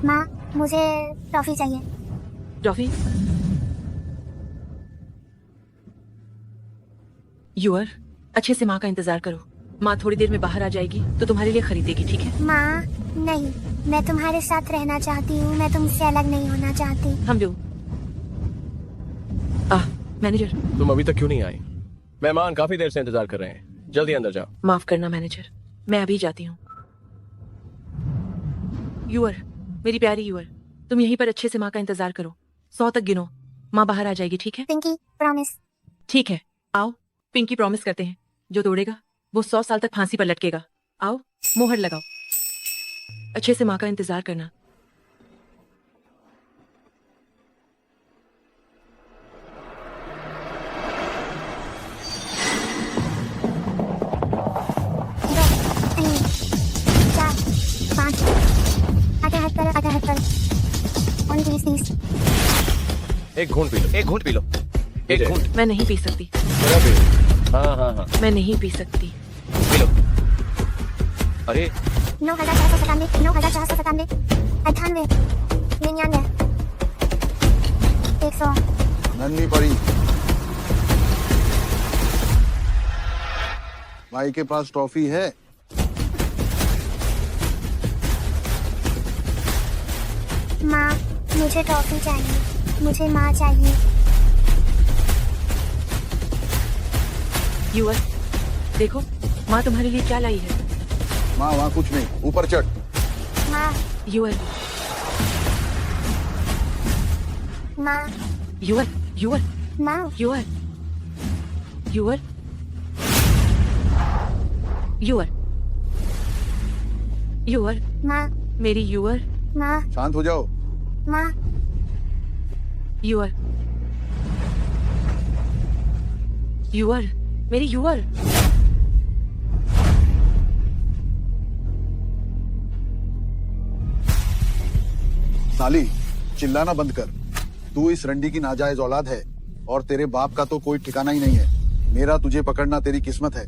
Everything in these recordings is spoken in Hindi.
माँ, मुझे टॉफी चाहिए। टॉफी? यूअर, अच्छे से माँ का इंतजार करो। माँ थोड़ी देर में बाहर आ जाएगी तो तुम्हारे लिए खरीदेगी, ठीक है? माँ, नहीं, मैं तुम्हारे साथ रहना चाहती हूँ। मैं तुमसे अलग नहीं होना चाहती। हम लोग मैनेजर। तुम अभी तक क्यों नहीं आई? मेहमान काफी देर से इंतजार कर रहे हैं, जल्दी अंदर जाओ। माफ करना मैनेजर, मैं अभी जाती हूँ। यूअर, मेरी प्यारी यूअर, तुम यहीं पर अच्छे से माँ का इंतजार करो। 100 तक गिनो, माँ बाहर आ जाएगी, ठीक है? पिंकी, प्रॉमिस। ठीक है, आओ। पिंकी प्रॉमिस करते हैं, जो तोड़ेगा वो 100 साल तक फांसी पर लटकेगा। आओ, मोहर लगाओ। अच्छे से माँ का इंतजार करना। एक घूंट पी लो, एक घूंट पी लो, एक घूंट। मैं नहीं पी सकती। जरा पी लो। हाँ हाँ हाँ, मैं नहीं पी सकती। P low. अरे 9,497, 9,497, 98, 99, 100। नन्ही पड़ी। भाई के पास ट्रॉफी है? माँ, मुझे टॉफी चाहिए। मुझे माँ चाहिए। यूअर, देखो माँ तुम्हारे लिए क्या लाई है। माँ वहाँ कुछ नहीं, ऊपर चढ़। माँ, यूअर, माँ, यूअर, यूअर, माँ, यूअर, यूअर, यूअर, यूअर, माँ, मेरी यूअर, माँ, शांत हो जाओ। माँ, यूअर, यूअर, मेरी यूअर। साली, चिल्लाना बंद कर। तू इस रंडी की नाजायज औलाद है और तेरे बाप का तो कोई ठिकाना ही नहीं है। मेरा तुझे पकड़ना तेरी किस्मत है।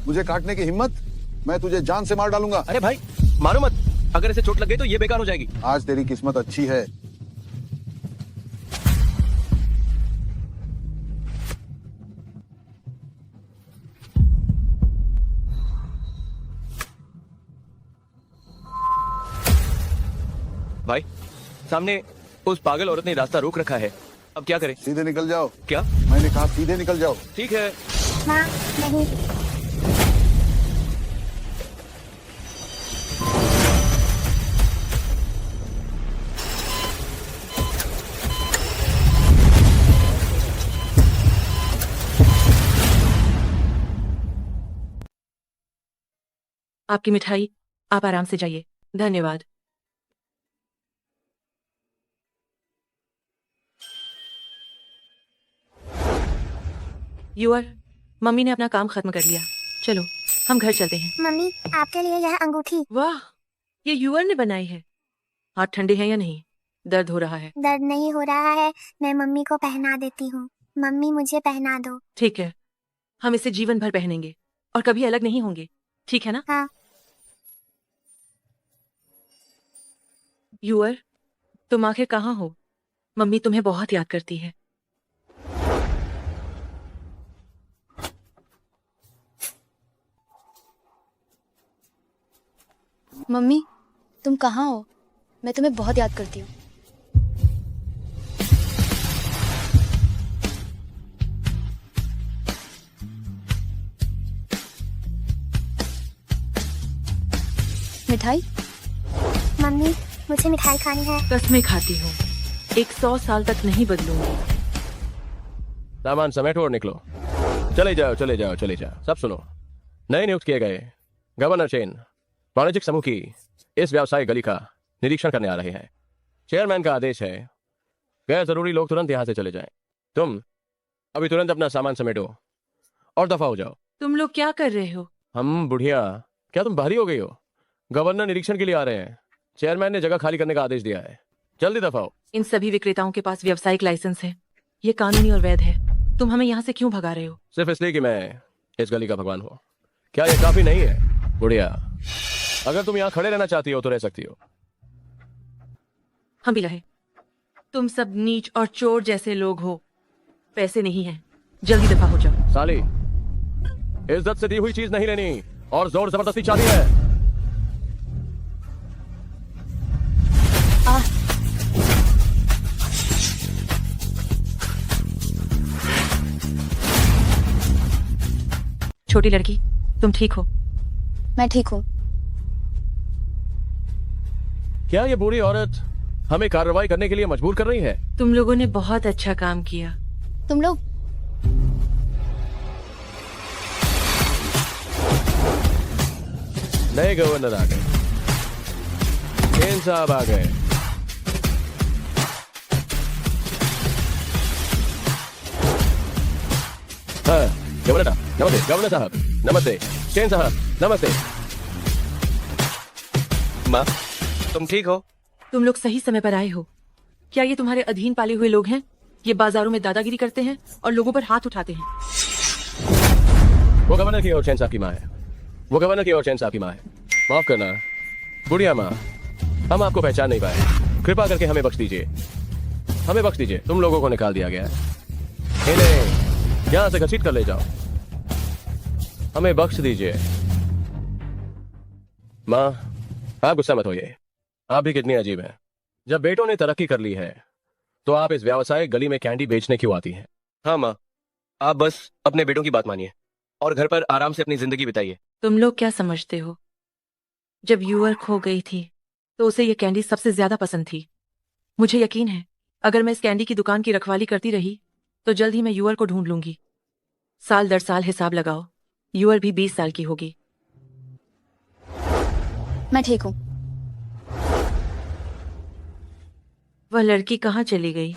मुझे काटने की हिम्मत? मैं तुझे जान से मार डालूंगा। अरे भाई, मारो मत। अगर इसे चोट लग गई तो ये बेकार हो जाएगी। आज तेरी किस्मत अच्छी है। भाई, सामने उस पागल औरत ने रास्ता रोक रखा है, अब क्या करें? सीधे निकल जाओ। क्या? मैंने कहा सीधे निकल जाओ। ठीक है। माँ, नहीं। आपकी मिठाई, आप आराम से जाइए। धन्यवाद। यूअर, मम्मी ने अपना काम खत्म कर लिया। चलो हम घर चलते हैं। मम्मी, आपके लिए यह अंगूठी। वाह, ये यूअर ने बनाई है। हाथ ठंडे हैं या नहीं? दर्द हो रहा है? दर्द नहीं हो रहा है। मैं मम्मी को पहना देती हूँ। मम्मी, मुझे पहना दो। ठीक है, हम इसे जीवन भर पहनेंगे और कभी अलग नहीं होंगे, ठीक है ना? हाँ। यूअर, तुम आखिर कहाँ हो? मम्मी तुम्हें बहुत याद करती है। मम्मी, तुम कहाँ हो? मैं तुम्हें बहुत याद करती हूँ। मिठाई? मम्मी, मुझे मिठाई खानी है। कसमें खाती हूँ, 100 साल तक नहीं बदलूंगी। सामान समेटो और निकलो। चले जाओ, चले जाओ, चले जाओ। सब सुनो, नए नियुक्त किए गए गवर्नर चेन वाणिज्यिक समूह की इस व्यावसायिक गली का निरीक्षण करने आ रहे हैं। चेयरमैन का आदेश है, गैर जरूरी लोग तुरंत यहां से चले जाएं। तुम अभी तुरंत अपना सामान समेटो और दफा हो जाओ। तुम लोग क्या कर रहे हो? हम बुढ़िया, क्या तुम बाहरी हो गई हो? गवर्नर निरीक्षण के लिए आ रहे हैं। चेयरमैन ने जगह खाली करने का आदेश दिया है, जल्दी दफा हो। इन सभी विक्रेताओं के पास व्यावसायिक लाइसेंस है, ये कानूनी और वैध है। तुम हमें यहाँ से क्यों भगा रहे हो? सिर्फ इसलिए कि मैं इस गली का भगवान हूँ। क्या ये काफी नहीं है? बुढ़िया, अगर तुम यहाँ खड़े रहना चाहती हो तो रह सकती हो। हम भी रहे। तुम सब नीच और चोर जैसे लोग हो। पैसे नहीं हैं, जल्दी दफा हो जाओ। साली, इज्जत से दी हुई चीज नहीं लेनी और जोर जबरदस्ती चाहती है। छोटी लड़की, तुम ठीक हो? मैं ठीक हूँ। क्या ये बूढ़ी औरत हमें कार्रवाई करने के लिए मजबूर कर रही है? तुम लोगों ने बहुत अच्छा काम किया। तुम लोग नए गवर्नर आ गए, सेन साहब आ गए। हाँ, गवर्नर साहब नमस्ते। सेन साहब नमस्ते। माँ, तुम ठीक हो? तुम लोग सही समय पर आए हो। क्या ये तुम्हारे अधीन पाले हुए लोग हैं? ये बाजारों में दादागिरी करते हैं और लोगों पर हाथ उठाते हैं। वो गवर्नर की और चैन साहब की माँ है। वो गवर्नर की और चैन साहब की माँ है। माफ करना बुढ़िया माँ, हम आपको पहचान नहीं पाए। कृपा करके हमें बख्श दीजिए, हमें बख्श दीजिए। तुम लोगों को निकाल दिया गया है। इन्हें यहाँ से घसीट कर ले जाओ। हमें बख्श दीजिए। माँ, आप गुस्सा मत होइए। आप भी कितनी अजीब हैं। जब बेटों ने तरक्की कर ली है तो आप इस व्यावसायिक गली में कैंडी बेचने क्यों आती हैं? हाँ माँ, आप बस अपने बेटों की बात मानिए और घर पर आराम से अपनी जिंदगी बिताइए। तुम लोग क्या समझते हो? जब यूअर खो गई थी तो उसे ये कैंडी सबसे ज्यादा पसंद थी। मुझे यकीन है अगर मैं इस कैंडी की दुकान की रखवाली करती रही तो जल्द ही मैं यूअर को ढूंढ लूंगी। साल दर साल हिसाब लगाओ, यूअर भी 20 साल की होगी। मैं ठीक हूँ। वह लड़की कहाँ चली गई?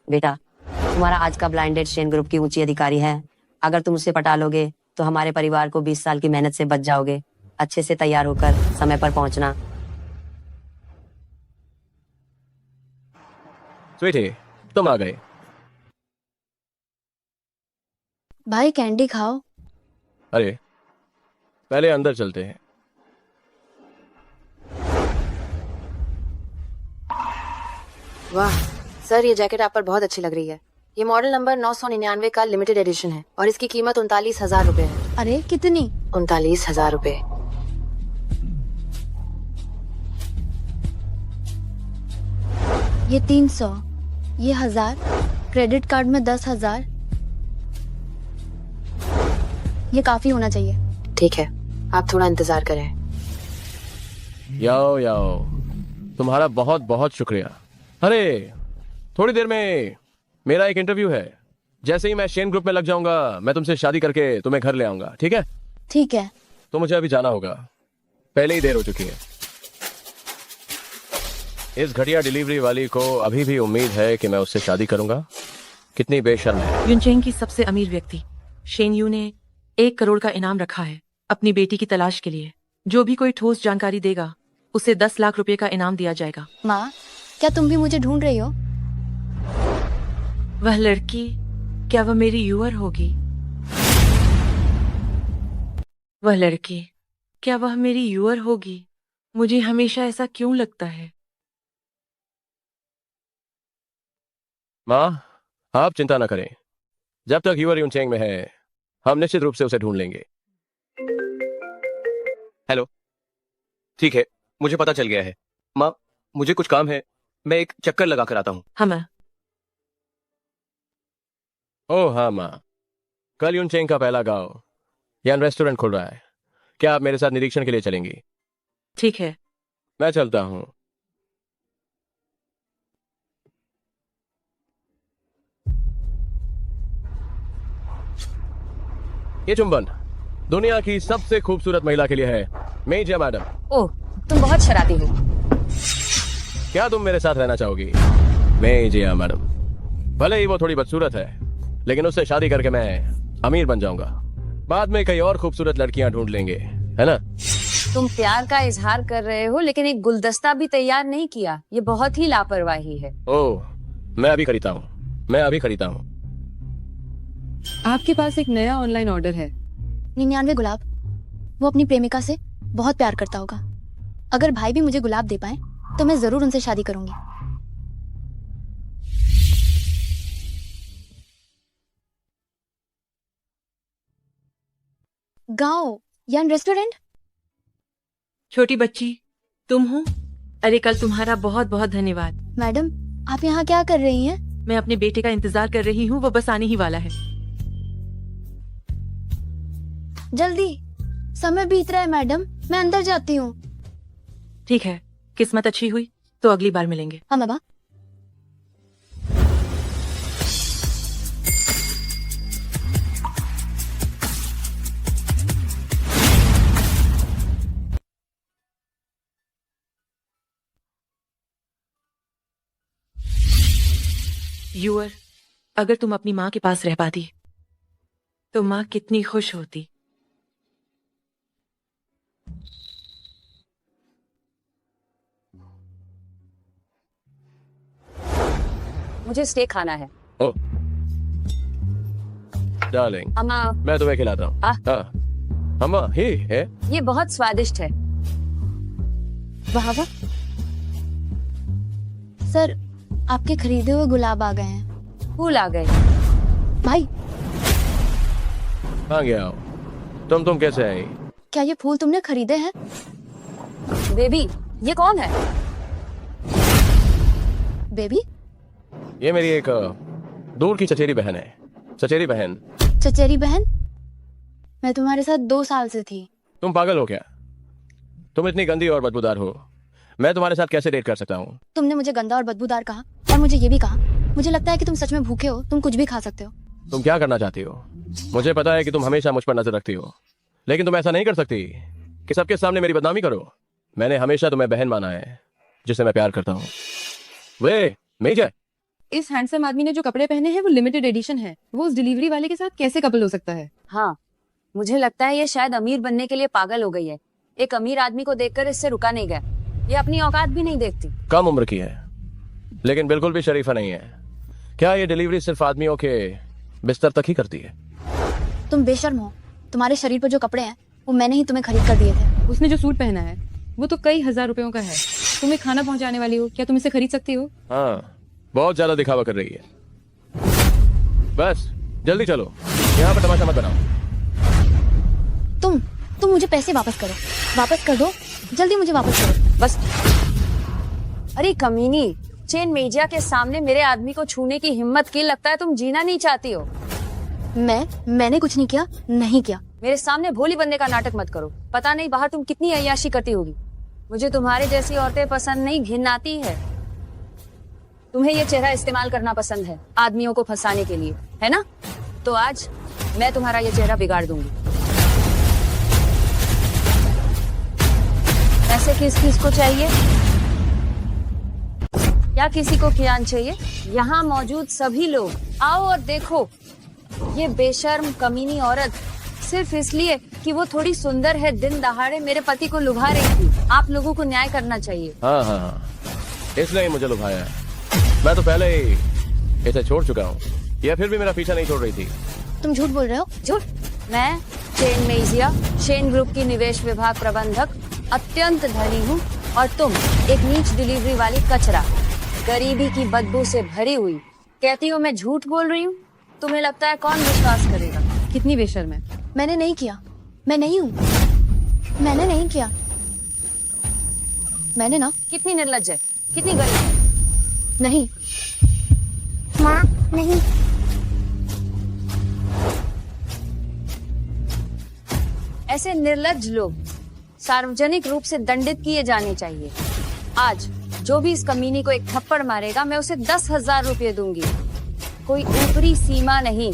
बेटा, तुम्हारा आज का ब्लाइंडेड शेन ग्रुप की ऊंची अधिकारी है। अगर तुम उसे पटा लोगे तो हमारे परिवार को 20 साल की मेहनत से बच जाओगे। अच्छे से तैयार होकर समय पर पहुंचना। स्वीटी, तुम आ गए। भाई कैंडी खाओ। अरे, पहले अंदर चलते हैं। वाह सर, ये जैकेट आप पर बहुत अच्छी लग रही है। ये मॉडल नंबर 999 का लिमिटेड एडिशन है और इसकी कीमत 39,000 रुपए है। अरे कितनी? 39,000 रुपए। ये 300, ये 1000, क्रेडिट कार्ड में 10,000। ये काफी होना चाहिए। ठीक है, आप थोड़ा इंतजार करें। याओ याओ, तुम्हारा बहुत बहुत शुक्रिया। अरे, थोड़ी देर में मेरा एक इंटरव्यू है। जैसे ही मैं शेन ग्रुप में लग जाऊंगा मैं तुमसे शादी करके तुम्हें घर ले आऊंगा, ठीक है? ठीक है। तो मुझे अभी जाना होगा, पहले ही देर हो चुकी है। इस घटिया डिलीवरी वाली को अभी भी उम्मीद है कि मैं उससे शादी करूंगा। कितनी बेशर्म है। युनचेंग की सबसे अमीर व्यक्ति शेन यू ने 1 करोड़ का इनाम रखा है अपनी बेटी की तलाश के लिए। जो भी कोई ठोस जानकारी देगा उसे 10 लाख रुपए का इनाम दिया जाएगा। माँ, क्या तुम भी मुझे ढूंढ रही हो? वह लड़की, क्या वह मेरी यूअर होगी? वह लड़की, क्या वह मेरी यूअर होगी? मुझे हमेशा ऐसा क्यों लगता है? माँ, आप चिंता न करें। जब तक यूअर युनचेंग में है हम निश्चित रूप से उसे ढूंढ लेंगे। हेलो, ठीक है, मुझे पता चल गया है। माँ, मुझे कुछ काम है, मैं एक चक्कर लगा कर आता हूँ। हम ओह हाँ माँ, कल युनचेंग का पहला गांव यहाँ रेस्टोरेंट खुल रहा है। क्या आप मेरे साथ निरीक्षण के लिए चलेंगी? ठीक है। मैं चलता हूँ। ये चुंबन दुनिया की सबसे खूबसूरत महिला के लिए है, मेजिया मैडम। ओह, तुम बहुत शराबी हो। क्या तुम मेरे साथ रहना चाहोगी? मेजिया मैडम, भले ही वो थोड़ी बदसूरत है लेकिन उससे शादी करके मैं अमीर बन जाऊंगा। बाद में कई और खूबसूरत लड़कियां ढूंढ लेंगे, है ना? तुम प्यार का इजहार कर रहे हो लेकिन एक गुलदस्ता भी तैयार नहीं किया। ये बहुत ही लापरवाही है। ओह, मैं अभी खरीदता हूँ, मैं अभी खरीदता हूँ। आपके पास एक नया ऑनलाइन ऑर्डर है। 99 गुलाब। वो अपनी प्रेमिका से बहुत प्यार करता होगा। अगर भाई भी मुझे गुलाब दे पाए तो मैं जरूर उनसे शादी करूंगी। गांव यान रेस्टोरेंट। छोटी बच्ची, तुम हो? अरे कल तुम्हारा बहुत बहुत धन्यवाद। मैडम, आप यहाँ क्या कर रही हैं? मैं अपने बेटे का इंतजार कर रही हूँ, वो बस आने ही वाला है। जल्दी, समय बीत रहा है मैडम, मैं अंदर जाती हूँ। ठीक है, किस्मत अच्छी हुई तो अगली बार मिलेंगे। हाँ बाबा। यूअर, अगर तुम अपनी माँ के पास रह पाती तो माँ कितनी खुश होती। मुझे स्टेक खाना है। ओ डार्लिंग, अम्मा, मैं तुम्हें खिलाता हूँ। हाँ। हाँ अम्मा, हे है। ये बहुत स्वादिष्ट है। वाह वाह। सर, आपके खरीदे हुए गुलाब आ गए हैं। फूल आ गए। भाई, कहाँ गया हो तुम कैसे आई? क्या ये फूल तुमने खरीदे हैं? बेबी, ये कौन है? बेबी? ये मेरी एक दूर की चचेरी बहन है। चचेरी बहन? चचेरी बहन? मैं तुम्हारे साथ 2 साल से थी। तुम पागल हो क्या? तुम इतनी गंदी और बदबूदार हो, मैं तुम्हारे साथ कैसे डेट कर सकता हूँ? तुमने मुझे गंदा और बदबूदार कहा और मुझे ये भी कहा। मुझे लगता है कि तुम सच में भूखे हो, तुम कुछ भी खा सकते हो। तुम क्या करना चाहती हो? मुझे पता है कि तुम हमेशा मुझ पर नजर रखती हो, लेकिन तुम ऐसा नहीं कर सकती कि सबके सामने मेरी बदनामी करो। मैंने हमेशा तुम्हें बहन माना है, जिसे मैं प्यार करता हूँ। वे मेजर, इस हैंडसम आदमी ने जो कपड़े पहने हैं वो लिमिटेड एडिशन है। वो उस डिलीवरी वाले के साथ कैसे कपल हो सकता है? हाँ, मुझे लगता है ये शायद अमीर बनने के लिए पागल हो गई है। एक अमीर आदमी को देखकर इससे रुका नहीं गया। ये अपनी औकात भी नहीं देखती। कम उम्र की है लेकिन बिल्कुल भी शरीफा नहीं है। क्या ये डिलीवरी सिर्फ आदमियों के बिस्तर तक ही करती है? तुम बेशर्म हो। तुम्हारे शरीर पर जो कपड़े हैं वो मैंने ही तुम्हें खरीद कर दिए थे। उसने जो सूट पहना है वो तो कई हजार रुपयों का है। तुम्हें खाना पहुंचाने वाली हो, क्या तुम इसे खरीद सकती हो? हाँ, बहुत ज्यादा दिखावा कर रही है। बस जल्दी चलो, यहाँ पर तमाशा मत बनाओ। तुम मुझे पैसे वापस करो। वापस कर दो, जल्दी मुझे वापस करो। बस। अरे कमीनी, चेन मेजिया के सामने मेरे आदमी को छूने की हिम्मत की। लगता है तुम जीना नहीं चाहती हो। मैंने कुछ नहीं किया, नहीं किया। मेरे सामने भोली बनने का नाटक मत करो। पता नहीं बाहर तुम कितनी अय्याशी करती होगी। मुझे तुम्हारे जैसी औरतें पसंद नहीं, घिन आती है। तुम्हें ये चेहरा इस्तेमाल करना पसंद है आदमियों को फंसाने के लिए, है ना? तो आज मैं तुम्हारा ये चेहरा बिगाड़ दूंगी। ऐसे किस को चाहिए? क्या किसी को ज्ञान चाहिए? यहाँ मौजूद सभी लोग आओ और देखो ये बेशर्म कमीनी औरत सिर्फ इसलिए कि वो थोड़ी सुंदर है, दिन दहाड़े मेरे पति को लुभा रही थी। आप लोगों को न्याय करना चाहिए। हाँ, इसने ही मुझे लुभाया है। मैं तो पहले ही इसे छोड़ चुका हूँ, यह फिर भी मेरा पीछा नहीं छोड़ रही थी। तुम झूठ बोल रहे हो। झूठ? मैं चेन मेजिया, शेन ग्रुप की निवेश विभाग प्रबंधक, अत्यंत धनी हूँ और तुम एक नीच डिलीवरी वाली कचरा, गरीबी की बदबू से भरी हुई। कहती हो मैं झूठ बोल रही हूँ? तुम्हें लगता है कौन विश्वास करेगा? कितनी बेशर्म है। मैंने नहीं किया। मैं नहीं हूँ। मैंने नहीं किया। मैंने ना। कितनी निर्लज्ज है, कितनी गरीब है। नहीं। माँ नहीं। ऐसे निर्लज्ज लोग सार्वजनिक रूप से दंडित किए जाने चाहिए। आज जो भी इस कमीनी को एक थप्पड़ मारेगा मैं उसे 10,000 रुपये दूंगी। कोई ऊपरी सीमा नहीं।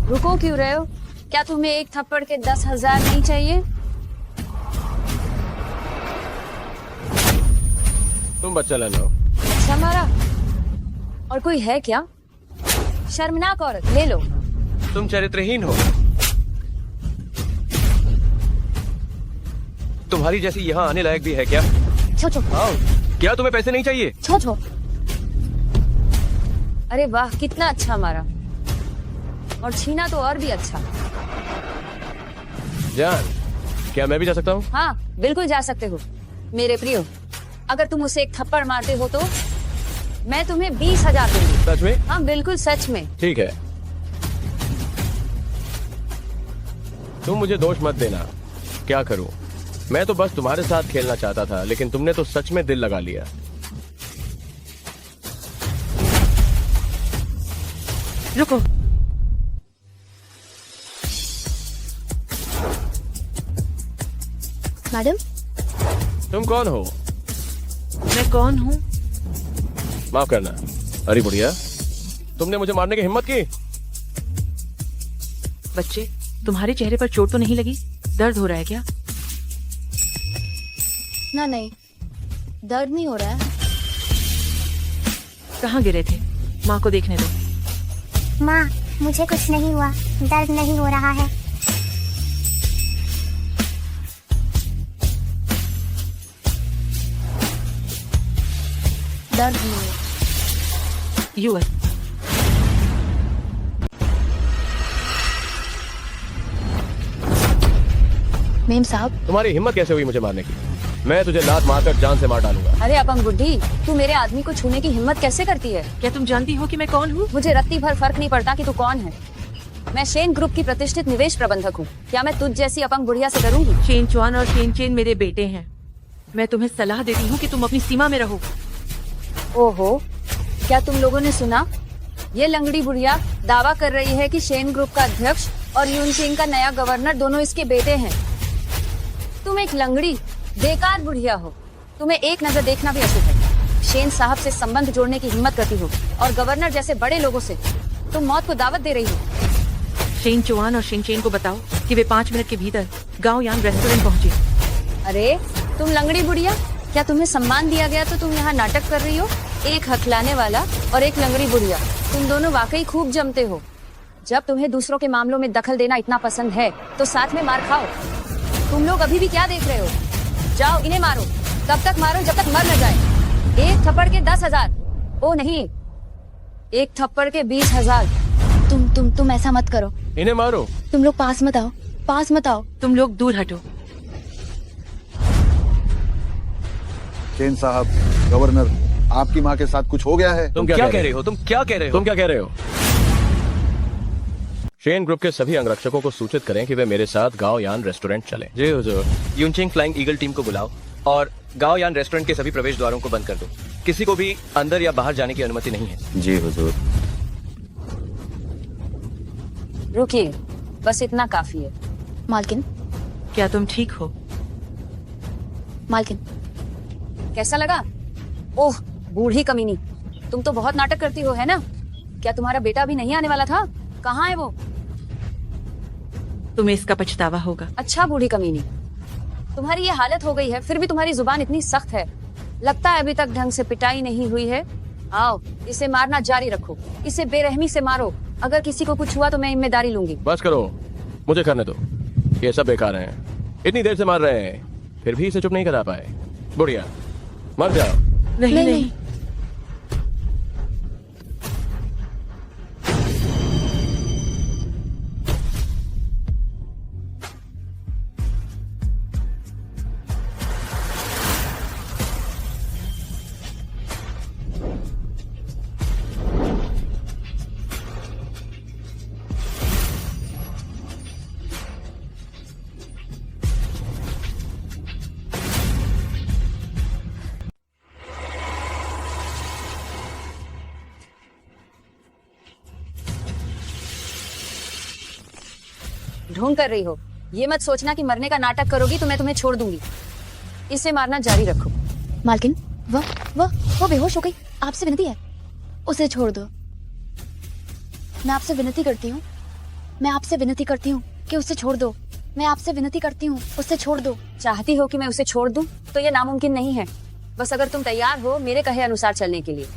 रुको क्यों रहे हो? क्या तुम्हें एक थप्पड़ के 10,000 नहीं चाहिए? तुम बच्चा ले लो। अच्छा मारा। और कोई है क्या? शर्मनाक औरत, ले लो। तुम चरित्रहीन हो। तुम्हारी जैसी यहाँ आने लायक भी है क्या? छो छो आओ। क्या तुम्हें पैसे नहीं चाहिए? छो छो। अरे वाह, कितना अच्छा मारा। और छीना तो और भी अच्छा। जान, क्या मैं भी जा सकता हूँ? हाँ, बिल्कुल जा सकते हो मेरे प्रियो। अगर तुम उसे एक थप्पड़ मारते हो तो मैं तुम्हें 20,000 दूंगी। सच में? हाँ बिल्कुल सच में। ठीक है, तुम मुझे दोष मत देना। क्या करूं? मैं तो बस तुम्हारे साथ खेलना चाहता था, लेकिन तुमने तो सच में दिल लगा लिया। रुको, मैडम, तुम कौन हो? मैं कौन हूँ? माफ करना। अरे बुढ़िया, तुमने मुझे मारने की हिम्मत की? बच्चे, तुम्हारे चेहरे पर चोट तो नहीं लगी? दर्द हो रहा है क्या? ना नहीं, दर्द नहीं हो रहा है। कहाँ गिरे थे? माँ को देखने दो। माँ, मुझे कुछ नहीं हुआ, दर्द नहीं हो रहा है। दर्द नहीं है। यूएस, मेम साहब, तुम्हारी हिम्मत कैसे हुई मुझे मारने की? मैं तुझे लात मारकर जान से मार डालूंगा। अरे अपंग बुड्ढी, तू मेरे आदमी को छूने की हिम्मत कैसे करती है? क्या तुम जानती हो कि मैं कौन हूँ? मुझे रत्ती भर फर्क नहीं पड़ता कि तू कौन है। मैं शेन ग्रुप की प्रतिष्ठित निवेश प्रबंधक हूँ। क्या मैं तुझ जैसी अपंग बुढ़िया से डरूंगी? शेन चुआन और शेन चेन मेरे बेटे हैं। मैं तुम्हें सलाह देती हूँ कि तुम अपनी सीमा में रहो। ओहो, क्या तुम लोगों ने सुना? ये लंगड़ी बुढ़िया दावा कर रही है कि शेन ग्रुप का अध्यक्ष और यूनचेन का नया गवर्नर दोनों इसके बेटे हैं। तुम एक लंगड़ी बेकार बुढ़िया हो। तुम्हें एक नजर देखना भी अशुभ है। शेन साहब से संबंध जोड़ने की हिम्मत करती हो और गवर्नर जैसे बड़े लोगों से तुम मौत को दावत दे रही हो। शेन चुआन और शेन चेन को बताओ कि वे 5 मिनट के भीतर गांव यान रेस्टोरेंट पहुंचे। अरे तुम लंगड़ी बुढ़िया, क्या तुम्हें सम्मान दिया गया तो तुम यहाँ नाटक कर रही हो? एक हकलाने वाला और एक लंगड़ी बुढ़िया, तुम दोनों वाकई खूब जमते हो। जब तुम्हें दूसरों के मामलों में दखल देना इतना पसंद है तो साथ में मार खाओ। तुम लोग अभी भी क्या देख रहे हो? जाओ इन्हें मारो, तब तक मारो जब तक मर न जाए। एक थप्पड़ के 10,000। ओ नहीं, एक थप्पड़ के 20,000। तुम ऐसा मत करो। इन्हें मारो। तुम लोग पास मत आओ, पास मत आओ। तुम लोग दूर हटो। चेन साहब, गवर्नर, आपकी माँ के साथ कुछ हो गया है? तुम क्या कह रहे हो? तुम क्या कह रहे हो? तुम क्या कह रहे हो? शेन ग्रुप के सभी अंगरक्षकों को सूचित करें कि वे मेरे साथ गांव यान रेस्टोरेंट चलें। जी हुजूर। यूनचेंग फ्लाइंग ईगल टीम को बुलाओ और गांव यान रेस्टोरेंट के सभी प्रवेश द्वारों को बंद कर दो। किसी को भी अंदर या बाहर जाने की अनुमति नहीं है। जी हुजूर। रुकिए, बस इतना काफी है। मालकिन, क्या तुम ठीक हो? मालकिन, कैसा लगा? ओह बूढ़ी कमीनी, तुम तो बहुत नाटक करती हो, है ना? क्या तुम्हारा बेटा अभी नहीं आने वाला था? कहाँ है वो? तुम्हें इसका पछतावा होगा। अच्छा बूढ़ी कमीनी, तुम्हारी ये हालत हो गई है, फिर भी तुम्हारी जुबान इतनी सख्त है। लगता है अभी तक ढंग से पिटाई नहीं हुई है। आओ, इसे मारना जारी रखो, इसे बेरहमी से मारो। अगर किसी को कुछ हुआ तो मैं जिम्मेदारी लूंगी। बस करो, मुझे करने दो। ये सब बेकार हैं। इतनी देर से मार रहे हैं, फिर भी इसे चुप नहीं करा पाए। बुढ़िया, मर जाओ। नहीं नहीं, ढोंग कर रही हो? ये मत सोचना कि मरने का नाटक करोगी तो मैं तुम्हें छोड़ दूंगी। इसे मारना जारी रखो। मालकिन, वो बेहोश हो गई। आपसे विनती है, उसे छोड़ दो। मैं आपसे विनती करती हूँ, मैं आपसे विनती करती हूँ कि उसे छोड़ दो। मैं आपसे विनती करती हूँ, उसे छोड़ दो। चाहती हो कि मैं उसे छोड़ दूं? तो ये नामुमकिन नहीं है। बस अगर तुम तैयार हो मेरे कहे अनुसार चलने के लिए।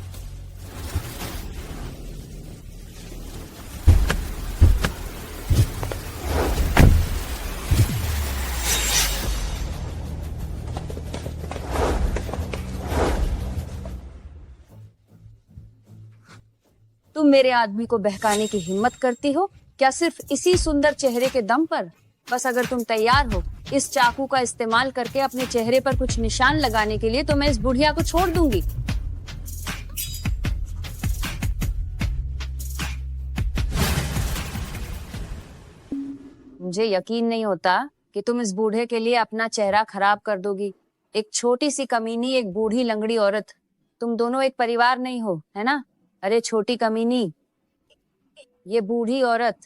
तुम मेरे आदमी को बहकाने की हिम्मत करती हो क्या सिर्फ इसी सुंदर चेहरे के दम पर? बस अगर तुम तैयार हो इस चाकू का इस्तेमाल करके अपने चेहरे पर कुछ निशान लगाने के लिए तो मैं इस बुढ़िया को छोड़ दूंगी। मुझे यकीन नहीं होता कि तुम इस बूढ़े के लिए अपना चेहरा खराब कर दोगी। एक छोटी सी कमीनी, एक बूढ़ी लंगड़ी औरत, तुम दोनों एक परिवार नहीं हो, है ना? अरे छोटी कमीनी, ये बूढ़ी औरत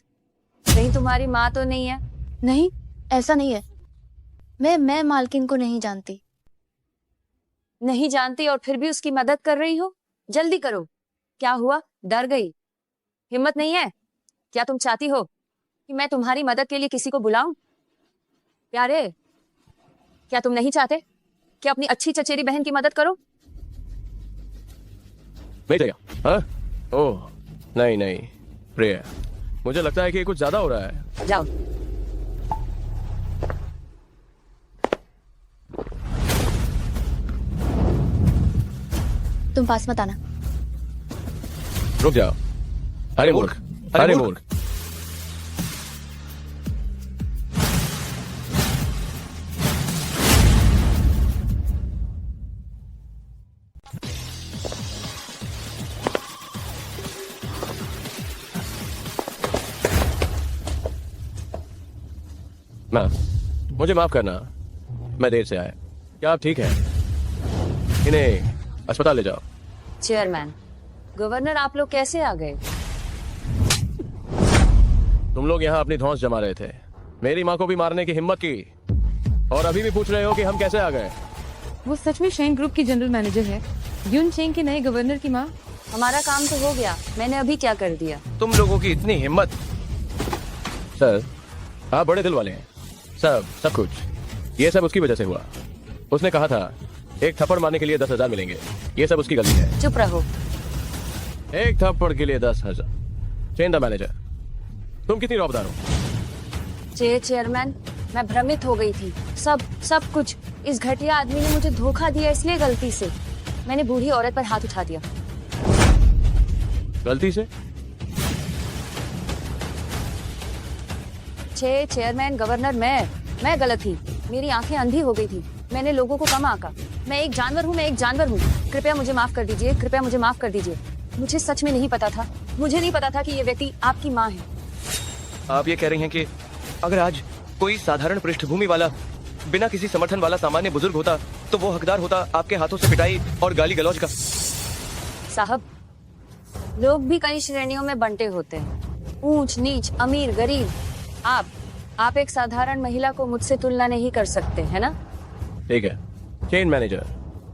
कहीं तुम्हारी माँ तो नहीं है? नहीं, ऐसा नहीं है। मैं मालकिन को नहीं जानती। नहीं जानती और फिर भी उसकी मदद कर रही हो? जल्दी करो। क्या हुआ, डर गई? हिम्मत नहीं है? क्या तुम चाहती हो कि मैं तुम्हारी मदद के लिए किसी को बुलाऊं? प्यारे, क्या तुम नहीं चाहते कि अपनी अच्छी चचेरी बहन की मदद करो? नहीं चाहिए। हाँ? ओह नहीं नहीं प्रिय, मुझे लगता है कि ये कुछ ज्यादा हो रहा है। जाओ। तुम पास मत आना। रुक जाओ। अरे मूर्ख, अरे मूर्ख। मैम, मुझे माफ करना, मैं देर से आया। क्या आप ठीक हैं? इन्हें अस्पताल ले जाओ। चेयरमैन, गवर्नर आप लोग कैसे आ गए? तुम लोग यहाँ अपनी धौंस जमा रहे थे, मेरी माँ को भी मारने की हिम्मत की, और अभी भी पूछ रहे हो कि हम कैसे आ गए। वो सच में शेन ग्रुप की जनरल मैनेजर है, यून चेंग के नए गवर्नर की माँ। हमारा काम तो हो गया, मैंने अभी क्या कर दिया? तुम लोगों की इतनी हिम्मत। सर, आप बड़े दिल वाले हैं। सब कुछ ये सब उसकी वजह से हुआ। उसने कहा था एक थप्पड़ मारने के लिए 10,000 मिलेंगे। ये सब उसकी गलती है। चुप रहो। एक थप्पड़ के लिए 10,000। चेन द मैनेजर, तुम कितनी रौबदार हो? चेयरमैन, मैं भ्रमित हो गई थी। सब कुछ इस घटिया आदमी ने मुझे धोखा दिया, इसलिए गलती से मैंने बूढ़ी औरत पर हाथ उठा दिया। गलती से? चेयरमैन, गवर्नर, मैं गलत थी। मेरी आंखें अंधी हो गई थी। मैंने लोगों को कम आंका। मैं एक जानवर हूँ। कृपया मुझे माफ कर दीजिए। मुझे सच में नहीं पता था। मुझे नहीं पता था कि ये व्यक्ति आपकी माँ है। आप ये कह रही हैं कि अगर आज कोई साधारण पृष्ठभूमि वाला, बिना किसी समर्थन वाला सामान्य बुजुर्ग होता तो वो हकदार होता आपके हाथों से पिटाई और गाली गलौज का। साहब, लोग भी कई श्रेणियों में बंटे होते हैं, ऊंच नीच, अमीर गरीब। आप एक साधारण महिला को मुझसे तुलना नहीं कर सकते, है ना? ठीक है चेन मैनेजर,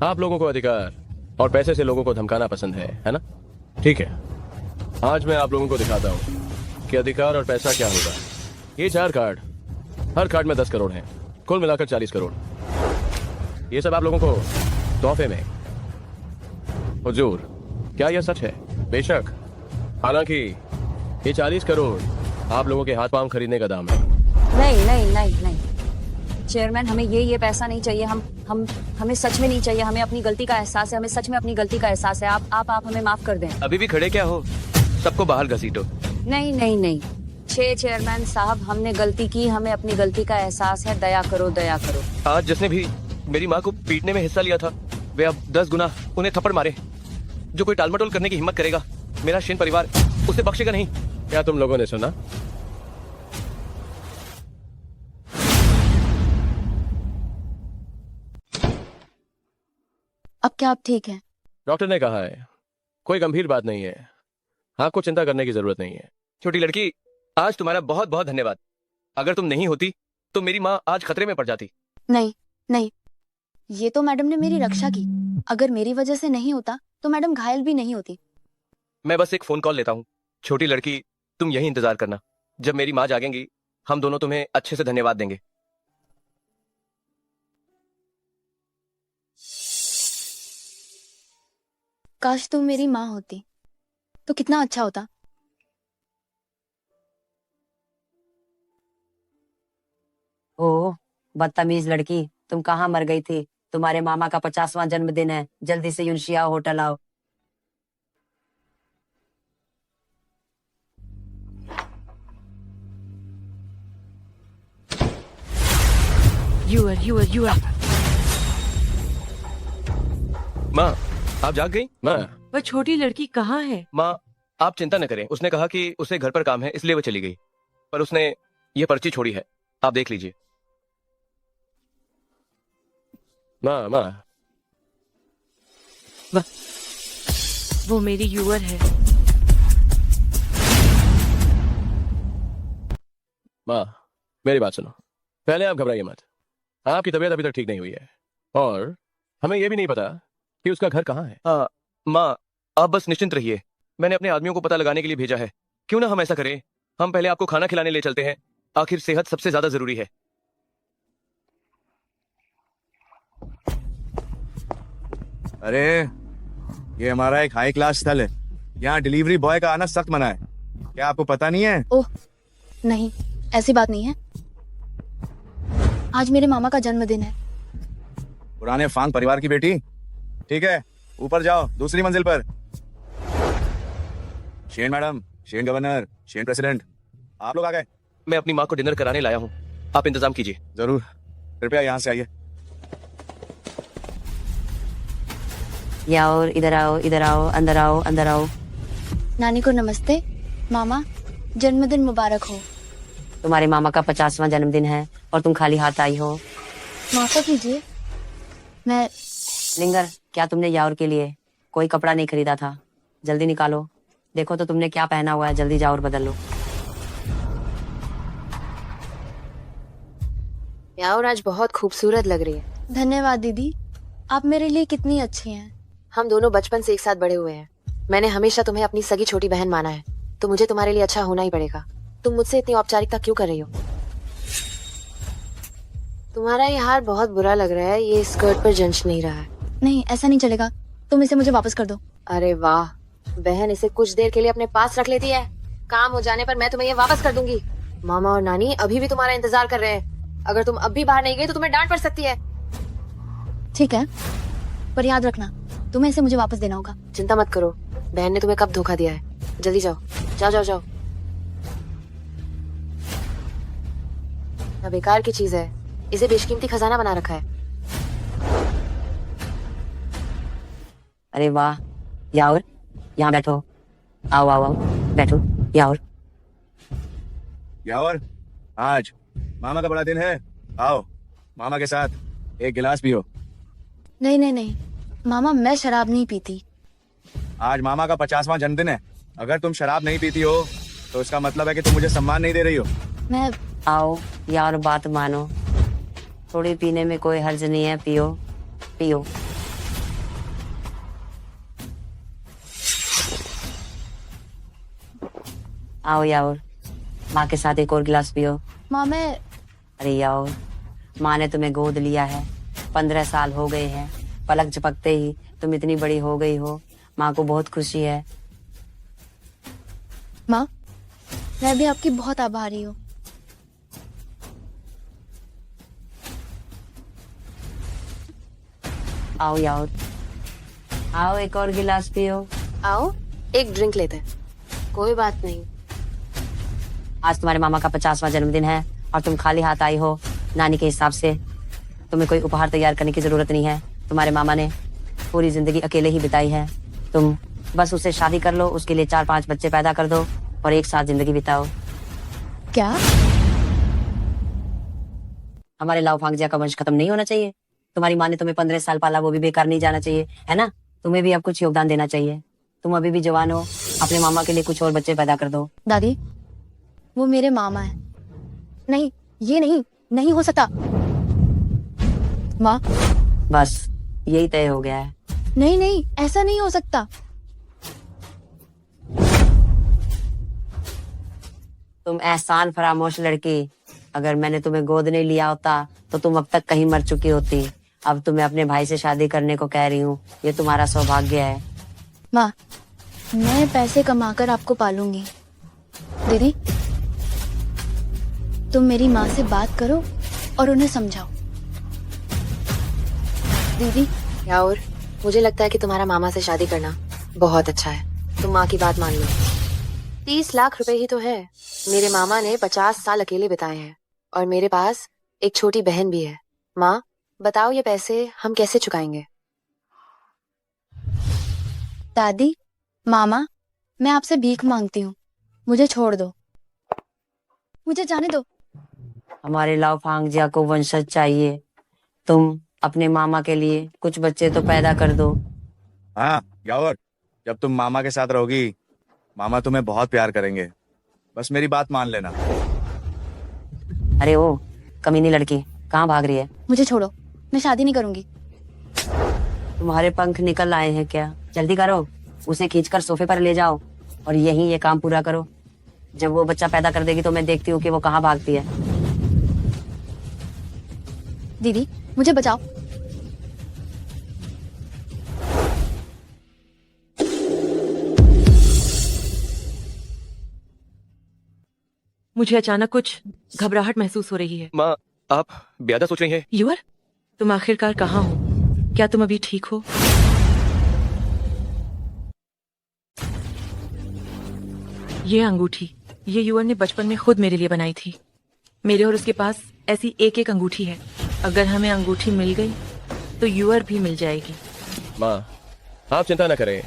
आप लोगों को अधिकार और पैसे से लोगों को धमकाना पसंद है ना? ठीक है, आज मैं आप लोगों को दिखाता हूँ कि अधिकार और पैसा क्या होगा। ये 4 कार्ड, हर कार्ड में 10 करोड़ हैं, कुल मिलाकर 40 करोड़। ये सब आप लोगों को तोहफे में। हुजूर, क्या यह सच है? बेशक। हालांकि ये 40 करोड़ आप लोगों के हाथ पांव खरीदने का दाम है। नहीं। चेयरमैन, हमें ये पैसा नहीं चाहिए। हमें सच में नहीं चाहिए। हमें अपनी गलती का एहसास है। हमें सच में अपनी गलती का एहसास है। आप हमें माफ कर दें। अभी भी खड़े क्या हो? सबको बाहर घसीटो। नहीं। चेयरमैन साहब, हमने गलती की, हमें अपनी गलती का एहसास है। दया करो। आज जिसने भी मेरी माँ को पीटने में हिस्सा लिया था, वे अब 10 गुना उन्हें थप्पड़ मारे। जो कोई टालमटोल करने की हिम्मत करेगा, मेरा शेन परिवार उसे बख्शेगा नहीं। क्या तुम लोगों ने सुना? अब क्या आप ठीक हैं? डॉक्टर ने कहा है कोई गंभीर बात नहीं है, आपको चिंता करने की जरूरत नहीं है। छोटी लड़की, आज तुम्हारा बहुत बहुत धन्यवाद। अगर तुम नहीं होती तो मेरी माँ आज खतरे में पड़ जाती। नहीं, ये तो मैडम ने मेरी रक्षा की। अगर मेरी वजह से नहीं होता तो मैडम घायल भी नहीं होती। मैं बस एक फोन कॉल लेता हूँ। छोटी लड़की, तुम यही इंतजार करना। जब मेरी माँ जागेंगी, हम दोनों तुम्हें अच्छे से धन्यवाद देंगे। काश तुम मेरी माँ होती तो कितना अच्छा होता। ओह, बदतमीज लड़की, तुम कहाँ मर गई थी? तुम्हारे मामा का 50वां जन्मदिन है। जल्दी से यूनशिया होटल आओ। you are. माँ, आप जाग गई? माँ, वह छोटी लड़की कहाँ है? माँ, आप चिंता न करें। उसने कहा कि उसे घर पर काम है, इसलिए वो चली गई। पर उसने ये पर्ची छोड़ी है, आप देख लीजिए। माँ, माँ, वो मेरी यूअर है। माँ, मेरी बात सुनो। पहले आप घबराइए मत। आपकी तबीयत अभी तक ठीक नहीं हुई है और हमें यह भी नहीं पता कि उसका घर कहाँ है। हाँ माँ, आप बस निश्चिंत रहिए। मैंने अपने आदमियों को पता लगाने के लिए भेजा है। क्यों ना हम ऐसा करें, हम पहले आपको खाना खिलाने ले चलते हैं। आखिर सेहत सबसे ज्यादा जरूरी है। अरे ये हमारा एक हाई क्लास स्थल है। यहाँ डिलीवरी बॉय का आना सख्त मना है। क्या आपको पता नहीं है? ओह नहीं, ऐसी बात नहीं है। आज मेरे मामा का जन्मदिन है। पुराने फांग परिवार की बेटी। ठीक है, ऊपर जाओ, दूसरी मंजिल पर। Shane madam, Shane governor, Shane president, आप लोग आ गए? मैं अपनी माँ को डिनर कराने लाया हूँ, आप इंतजाम कीजिए। जरूर, कृपया यहाँ से आइए। याओ, इधर आओ, इधर आओ, अंदर आओ, अंदर आओ। नानी को नमस्ते। मामा, जन्मदिन मुबारक हो। तुम्हारे मामा का 50वां जन्मदिन है और तुम खाली हाथ आई हो। माफा कीजिए, मैं लिंगर, क्या तुमने याओर के लिए कोई कपड़ा नहीं खरीदा था? जल्दी निकालो, देखो तो तुमने क्या पहना हुआ है। जल्दी जाओ और बदल लो। याओर आज बहुत खूबसूरत लग रही है। धन्यवाद दीदी, आप मेरे लिए कितनी अच्छी हैं। हम दोनों बचपन से एक साथ बड़े हुए हैं। मैंने हमेशा तुम्हें अपनी सगी छोटी बहन माना है, तो मुझे तुम्हारे लिए अच्छा होना ही पड़ेगा। तुम मुझसे इतनी औपचारिकता क्यों कर रही हो? तुम्हारा ये हार बहुत बुरा लग रहा है, ये स्कर्ट पर जंच नहीं रहा है। नहीं, ऐसा नहीं चलेगा, तुम इसे मुझे वापस कर दो। अरे वाह, बहन इसे कुछ देर के लिए अपने पास रख लेती है। काम हो जाने पर मैं तुम्हें ये वापस कर दूंगी। मामा और नानी अभी भी तुम्हारा इंतजार कर रहे हैं। अगर तुम अब भी बाहर नहीं गई तो तुम्हें डांट पड़ सकती है। ठीक है, पर याद रखना, तुम्हें इसे मुझे वापस देना होगा। चिंता मत करो, बहन ने तुम्हें कब धोखा दिया है। जल्दी जाओ, जाओ जाओ जाओ। बेकार की चीज है, इसे बेशकीमती खजाना बना रखा है। अरे वाह, याओर यहाँ बैठो। आओ आओ आओ, बैठो याओर। यावर, आज मामा का बड़ा दिन है। आओ, मामा के साथ एक गिलास पियो। नहीं नहीं नहीं मामा, मैं शराब नहीं पीती। आज मामा का 50वां जन्मदिन है। अगर तुम शराब नहीं पीती हो तो इसका मतलब है कि तुम मुझे सम्मान नहीं दे रही हो। मैं आओ यार, बात मानो। थोड़ी पीने में कोई हर्ज नहीं है, पियो पियो। आओ यार, माँ के साथ एक और गिलास पियो। माँ मैं अरे यार, माँ ने तुम्हें गोद लिया है, 15 साल हो गए हैं। पलक झपकते ही तुम इतनी बड़ी हो गई हो। माँ को बहुत खुशी है। माँ, मैं भी आपकी बहुत आभारी हूँ। आओ यार, आओ एक और गिलास पियो। आओ एक ड्रिंक लेते हैं। कोई बात नहीं। आज तुम्हारे मामा का 50वां जन्मदिन है और तुम खाली हाथ आई हो। नानी के हिसाब से तुम्हें कोई उपहार तैयार करने की जरूरत नहीं है। तुम्हारे मामा ने पूरी जिंदगी अकेले ही बिताई है। तुम बस उससे शादी कर लो, उसके लिए 4-5 बच्चे पैदा कर दो और एक साथ जिंदगी बिताओ। क्या? हमारे लाओ फांगजिया का वंश खत्म नहीं होना चाहिए। तुम्हारी माँ ने तुम्हें 15 साल पाला, वो भी बेकार नहीं जाना चाहिए, है ना? तुम्हें भी अब कुछ योगदान देना चाहिए। तुम अभी भी जवान हो, अपने मामा के लिए कुछ और बच्चे पैदा कर दो। दादी, वो मेरे मामा है। नहीं, ये नहीं हो सकता। माँ, बस यही तय हो गया है। नहीं, ऐसा नहीं हो सकता। तुम एहसान फरामोश लड़की, अगर मैंने तुम्हें गोद नहीं लिया होता तो तुम अब तक कहीं मर चुकी होती। अब तुम्हें अपने भाई से शादी करने को कह रही हूँ, ये तुम्हारा सौभाग्य है। माँ, मैं पैसे कमाकर आपको पालूंगी। दीदी, तुम मेरी माँ से बात करो और उन्हें समझाओ। दीदी, यार, मुझे लगता है कि तुम्हारा मामा से शादी करना बहुत अच्छा है। तुम माँ की बात मान लो। 30 लाख रुपए ही तो है। मेरे मामा ने 50 साल अकेले बिताए हैं और मेरे पास एक छोटी बहन भी है। माँ बताओ ये पैसे हम कैसे चुकाएंगे? दादी, मामा, मैं आपसे भीख मांगती हूँ, मुझे छोड़ दो, मुझे जाने दो। हमारे लाओ फांगजिया को वंशज चाहिए। तुम अपने मामा के लिए कुछ बच्चे तो पैदा कर दो। हाँ यावर, जब तुम मामा के साथ रहोगी मामा तुम्हें बहुत प्यार करेंगे, बस मेरी बात मान लेना। अरे ओ कमीनी लड़की, कहाँ भाग रही है? मुझे छोड़ो, मैं शादी नहीं करूंगी। तुम्हारे पंख निकल आए हैं क्या? जल्दी करो, उसे खींचकर सोफे पर ले जाओ और यहीं ये काम पूरा करो। जब वो बच्चा पैदा कर देगी तो मैं देखती हूँ कि वो कहाँ भागती है। दीदी मुझे बचाओ। मुझे अचानक कुछ घबराहट महसूस हो रही है। माँ आप ज्यादा सोच रही हैं। यूर, तुम आखिरकार कहाँ हो? क्या तुम अभी ठीक हो? ये अंगूठी ये यूर ने बचपन में खुद मेरे लिए बनाई थी। मेरे और उसके पास ऐसी एक एक अंगूठी है। अगर हमें अंगूठी मिल गई तो यूर भी मिल जाएगी। माँ आप चिंता न करें,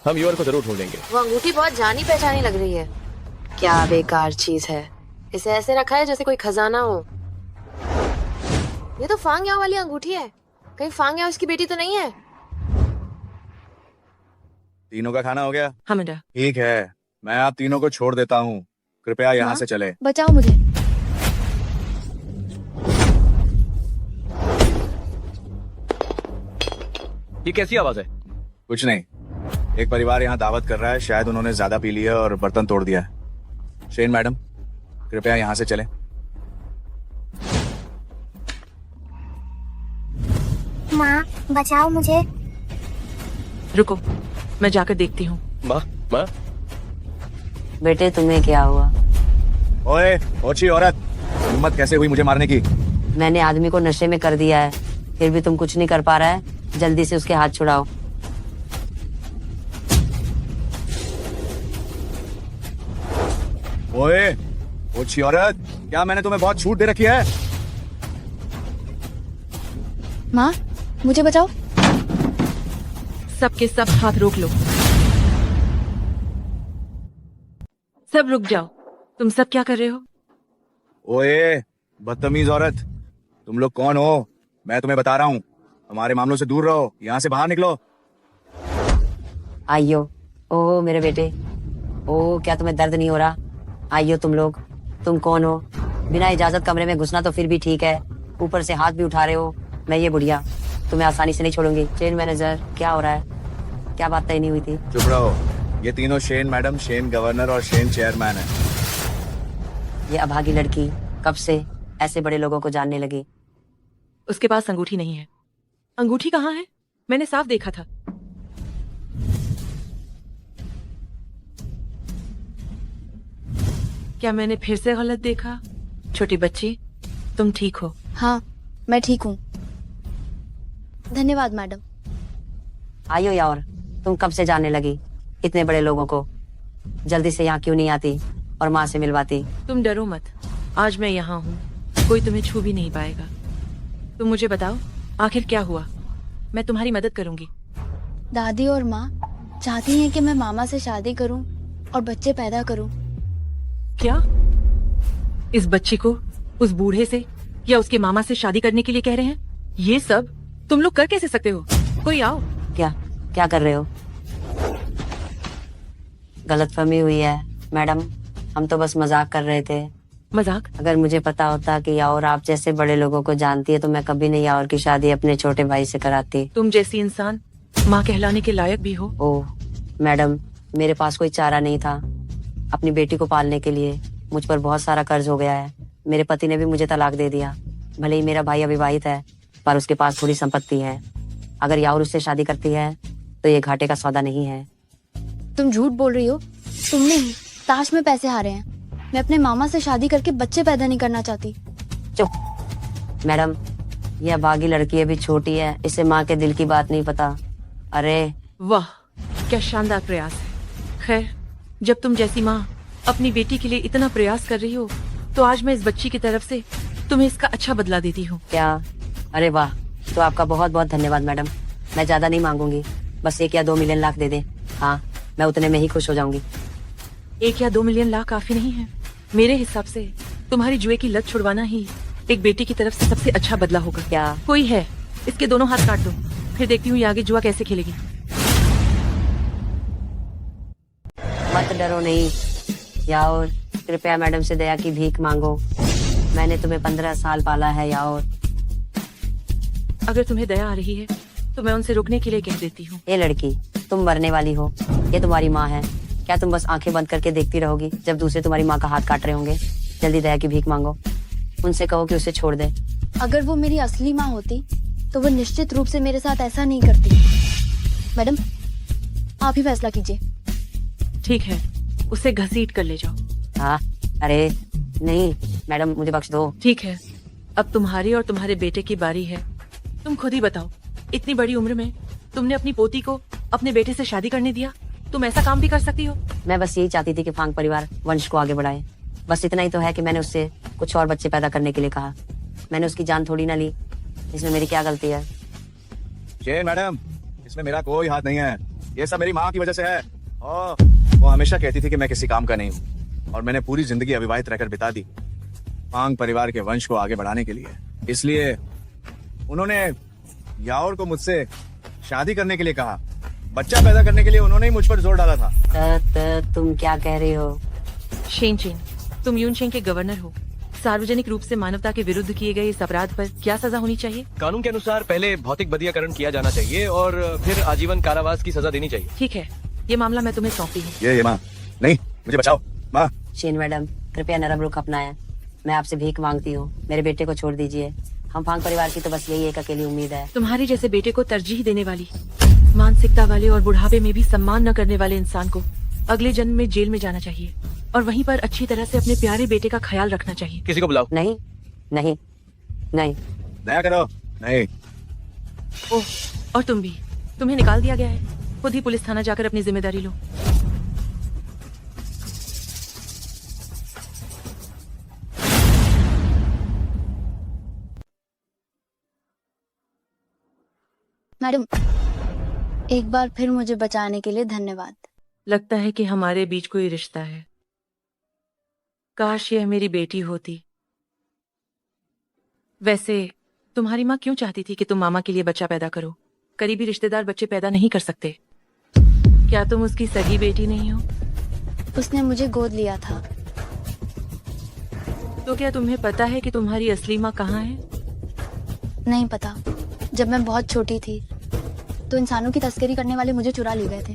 हम यूर को जरूर ढूंढेंगे। वो अंगूठी बहुत जानी पहचानी लग रही है। क्या बेकार चीज है, इसे ऐसे रखा है जैसे कोई खजाना हो। ये तो फांग याओ वाली अंगूठी है, कहीं फांग याओ उसकी बेटी तो नहीं है? तीनों का खाना हो गया? हाँ बेटा। ठीक है, मैं आप तीनों को छोड़ देता हूँ, कृपया यहाँ से चले। बचाओ मुझे। ये कैसी आवाज है? कुछ नहीं, एक परिवार यहाँ दावत कर रहा है, शायद उन्होंने ज्यादा पी लिया और बर्तन तोड़ दिया है। शेन मैडम कृपया यहाँ से चलें। माँ बचाओ मुझे। रुको, मैं जाकर देखती हूँ। माँ माँ बेटे तुम्हें क्या हुआ? ओए ओछी औरत, हिम्मत कैसे हुई मुझे मारने की? मैंने आदमी को नशे में कर दिया है, फिर भी तुम कुछ नहीं कर पा रहा है। जल्दी से उसके हाथ छुड़ाओ। ओए ओछी औरत, क्या मैंने तुम्हें बहुत छूट दे रखी है? माँ मुझे बचाओ। सबके सब हाथ रोक लो। सब रुक जाओ। तुम सब क्या कर रहे हो? ओए बदतमीज औरत, तुम लोग कौन हो? मैं तुम्हें बता रहा हूँ, हमारे मामलों से दूर रहो, यहाँ से बाहर निकलो। आइयो, ओह मेरे बेटे, ओह क्या तुम्हें दर्द नहीं हो रहा? आइयो तुम लोग, तुम कौन हो? बिना इजाजत कमरे में घुसना तो फिर भी ठीक है, ऊपर से हाथ भी उठा रहे हो। मैं ये बुढ़िया तुम्हें आसानी से नहीं छोड़ूंगी। चेन मैनेजर क्या हो रहा है? क्या बात तय नहीं हुई थी? चुप रहो, ये तीनों शेन मैडम, शेन गवर्नर और शेन चेयरमैन है। ये अभागी लड़की कब से ऐसे बड़े लोगों को जानने लगी? उसके पास अंगूठी नहीं है। अंगूठी कहाँ है? मैंने साफ देखा था। क्या मैंने फिर से गलत देखा? छोटी बच्ची, तुम ठीक हो? हाँ मैं ठीक हूँ, धन्यवाद मैडम। आइयो यार, तुम कब से जानने लगी इतने बड़े लोगों को? जल्दी से यहाँ क्यों नहीं आती और माँ से मिलवाती? तुम डरो मत, आज मैं यहाँ हूँ, कोई तुम्हें छू भी नहीं पाएगा। तुम मुझे बताओ आखिर क्या हुआ? मैं तुम्हारी मदद करूंगी। दादी और माँ चाहती हैं कि मैं मामा से शादी करूं और बच्चे पैदा करूं। क्या? इस बच्ची को उस बूढ़े से या उसके मामा से शादी करने के लिए कह रहे हैं? ये सब तुम लोग कर कैसे सकते हो? कोई आओ। क्या क्या कर रहे हो? गलतफहमी हुई है मैडम, हम तो बस मजाक कर रहे थे। मजाक? अगर मुझे पता होता कि यावर आप जैसे बड़े लोगों को जानती है तो मैं कभी नहीं यावर की शादी अपने छोटे भाई से कराती। तुम जैसी इंसान माँ कहलाने के लायक भी हो। ओह मैडम, मेरे पास कोई चारा नहीं था अपनी बेटी को पालने के लिए। मुझ पर बहुत सारा कर्ज हो गया है। मेरे पति ने भी मुझे तलाक दे दिया। भले ही मेरा भाई अविवाहित है, पर उसके पास थोड़ी संपत्ति है। अगर यावर उससे शादी करती है तो ये घाटे का सौदा नहीं है। तुम झूठ बोल रही हो, तुमने ही ताश में पैसे हारे हैं। मैं अपने मामा से शादी करके बच्चे पैदा नहीं करना चाहती। चुप मैडम, यह बागी लड़की अभी छोटी है, इसे माँ के दिल की बात नहीं पता। अरे वाह, क्या शानदार प्रयास है। खैर, जब तुम जैसी माँ अपनी बेटी के लिए इतना प्रयास कर रही हो तो आज मैं इस बच्ची की तरफ से तुम्हें इसका अच्छा बदला देती हूँ। क्या अरे वाह, तो आपका बहुत बहुत धन्यवाद मैडम। मैं ज्यादा नहीं मांगूंगी, बस 1 या 2 मिलियन लाख दे दें। हाँ, मैं उतने में ही खुश हो जाऊंगी। 1 या 2 मिलियन लाख काफी नहीं है। मेरे हिसाब से तुम्हारी जुए की लत छुड़वाना ही एक बेटी की तरफ से सबसे अच्छा बदला होगा। क्या? कोई है, इसके दोनों हाथ काट दो, फिर देखती हूँ ये आगे जुआ कैसे खेलेगी। मत डरो नहीं याओर, कृपया मैडम से दया की भीख मांगो। मैंने तुम्हें 15 साल पाला है याओर। अगर तुम्हें दया आ रही है तो मैं उनसे रुकने के लिए कह देती हूँ। ये लड़की, तुम मरने वाली हो, ये तुम्हारी माँ है। क्या तुम बस आंखें बंद करके देखती रहोगी जब दूसरे तुम्हारी माँ का हाथ काट रहे होंगे? जल्दी दया की भीख मांगो, उनसे कहो कि उसे छोड़ दे। अगर वो मेरी असली माँ होती तो वो निश्चित रूप से मेरे साथ ऐसा नहीं करती। मैडम, आप ही फैसला कीजिए। ठीक है, उसे घसीट कर ले जाओ। हाँ, अरे नहीं मैडम, मुझे बख्श दो। ठीक है, अब तुम्हारी और तुम्हारे बेटे की बारी है। तुम खुद ही बताओ, इतनी बड़ी उम्र में तुमने अपनी पोती को अपने बेटे से शादी करने दिया? तुम ऐसा काम भी कर सकती हो? मैं बस यही चाहती थी कि फांग परिवार वंश को आगे बढ़ाए। बस इतना ही तो है कि मैंने उससे कुछ और बच्चे पैदा करने के लिए कहा। मैंने उसकी जान थोड़ी ना ली, इसमें मेरी क्या गलती है? जैन मैडम, इसमें मेरा कोई हाथ नहीं है। ये सब मेरी माँ की वजह से है। वो हमेशा कहती थी कि मैं किसी काम का नहीं हूँ, और मैंने पूरी जिंदगी अविवाहित रहकर बिता दी फांग परिवार के वंश को आगे बढ़ाने के लिए। इसलिए उन्होंने याओर को मुझसे शादी करने के लिए कहा। बच्चा पैदा करने के लिए उन्होंने ही मुझ पर जोर डाला था। तुम क्या कह रही हो? शेन चेन, तुम यूनशेन के गवर्नर हो। सार्वजनिक रूप से मानवता के विरुद्ध किए गए इस अपराध पर क्या सजा होनी चाहिए? कानून के अनुसार पहले भौतिक बदियाकरण किया जाना चाहिए और फिर आजीवन कारावास की सजा देनी चाहिए। ठीक है, ये मामला मैं तुम्हें सौंपती हूँ। ये माँ, नहीं, मुझे बचाओ माँ। शेन मैडम, कृपया नरम रुख अपनाएं। मैं आपसे भीख मांगती हूँ, मेरे बेटे को छोड़ दीजिए। हम फांग परिवार की तो बस यही एक अकेली उम्मीद है। तुम्हारे जैसे बेटे को तरजीह देने वाली, मानसिकता वाले और बुढ़ापे में भी सम्मान न करने वाले इंसान को अगले जन्म में जेल में जाना चाहिए और वहीं पर अच्छी तरह से अपने प्यारे बेटे का ख्याल रखना चाहिए। किसी को बुलाओ। नहीं नहीं नहीं, दया करो। नहीं। ओह, और तुम भी, तुम्हें निकाल दिया गया है। खुद ही पुलिस थाना जाकर अपनी जिम्मेदारी लो। मैडम, एक बार फिर मुझे बचाने के लिए धन्यवाद। लगता है कि हमारे बीच कोई रिश्ता है। काश यह मेरी बेटी होती। वैसे तुम्हारी माँ क्यों चाहती थी कि तुम मामा के लिए बच्चा पैदा करो? करीबी रिश्तेदार बच्चे पैदा नहीं कर सकते। क्या तुम उसकी सगी बेटी नहीं हो? उसने मुझे गोद लिया था। तो क्या तुम्हें पता है कि तुम्हारी असली माँ कहाँ है? नहीं पता। जब मैं बहुत छोटी थी तो इंसानों की तस्करी करने वाले मुझे चुरा ले गए थे।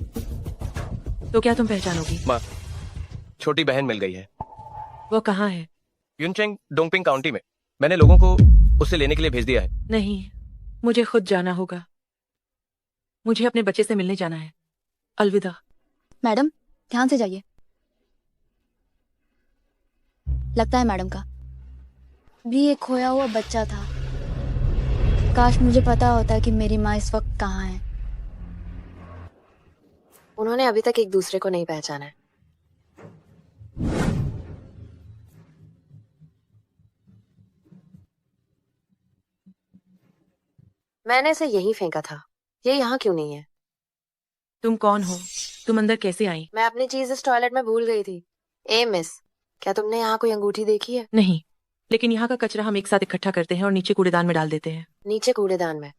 तो क्या तुम पहचानोगी? माँ, छोटी बहन मिल गई है। वो कहाँ है? यूनचेंग डोंगपिंग काउंटी में। मैंने लोगों को उसे लेने के लिए भेज दिया है। नहीं, मुझे खुद जाना होगा। मुझे अपने बच्चे से मिलने जाना है। अलविदा। मैडम, ध्यान से जाइए। लगता है मैडम का भी एक खोया हुआ बच्चा था। काश मुझे पता होता कि मेरी माँ इस वक्त कहाँ है। उन्होंने अभी तक एक दूसरे को नहीं पहचाना है। मैंने इसे यहीं फेंका था। ये यहाँ क्यों नहीं है? तुम कौन हो? तुम अंदर कैसे आई? मैं अपनी चीज इस टॉयलेट में भूल गई थी। ए मिस, क्या तुमने यहाँ कोई अंगूठी देखी है? नहीं, लेकिन यहाँ का कचरा हम एक साथ इकट्ठा करते हैं और नीचे कूड़ेदान में डाल देते हैं। नीचे कूड़ेदान में?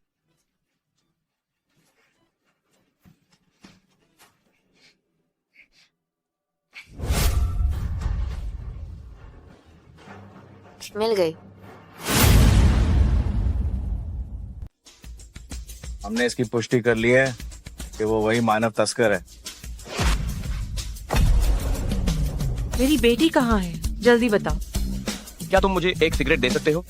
मिल गई। हमने इसकी पुष्टि कर ली है कि वो वही मानव तस्कर है। मेरी बेटी कहाँ है? जल्दी बताओ। क्या तुम मुझे एक सिगरेट दे सकते हो?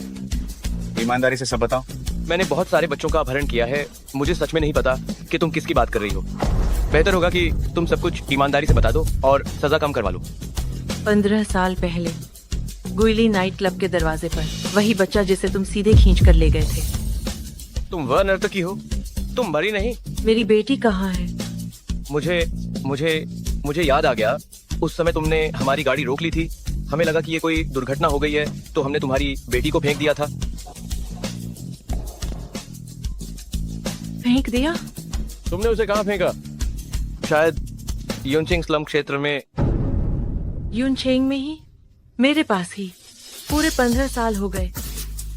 ईमानदारी से सब बताओ। मैंने बहुत सारे बच्चों का अपहरण किया है। मुझे सच में नहीं पता कि तुम किसकी बात कर रही हो। बेहतर होगा कि तुम सब कुछ ईमानदारी से बता दो और सजा कम करवा लो। 15 साल पहले गुइली नाइट क्लब के दरवाजे पर वही बच्चा जिसे तुम सीधे खींच कर ले गए थे। तुम वह नर्तकी हो? तुम मरी नहीं? मेरी बेटी कहाँ है? मुझे मुझे मुझे याद आ गया। उस समय तुमने हमारी गाड़ी रोक ली थी। हमें लगा कि ये कोई दुर्घटना हो गई है, तो हमने तुम्हारी बेटी को फेंक दिया था। फेंक दिया? तुमने उसे कहाँ फेंका? शायद यूनचिंग स्लम क्षेत्र में। यूनचेंग में ही, मेरे पास ही। पूरे 15 साल हो गए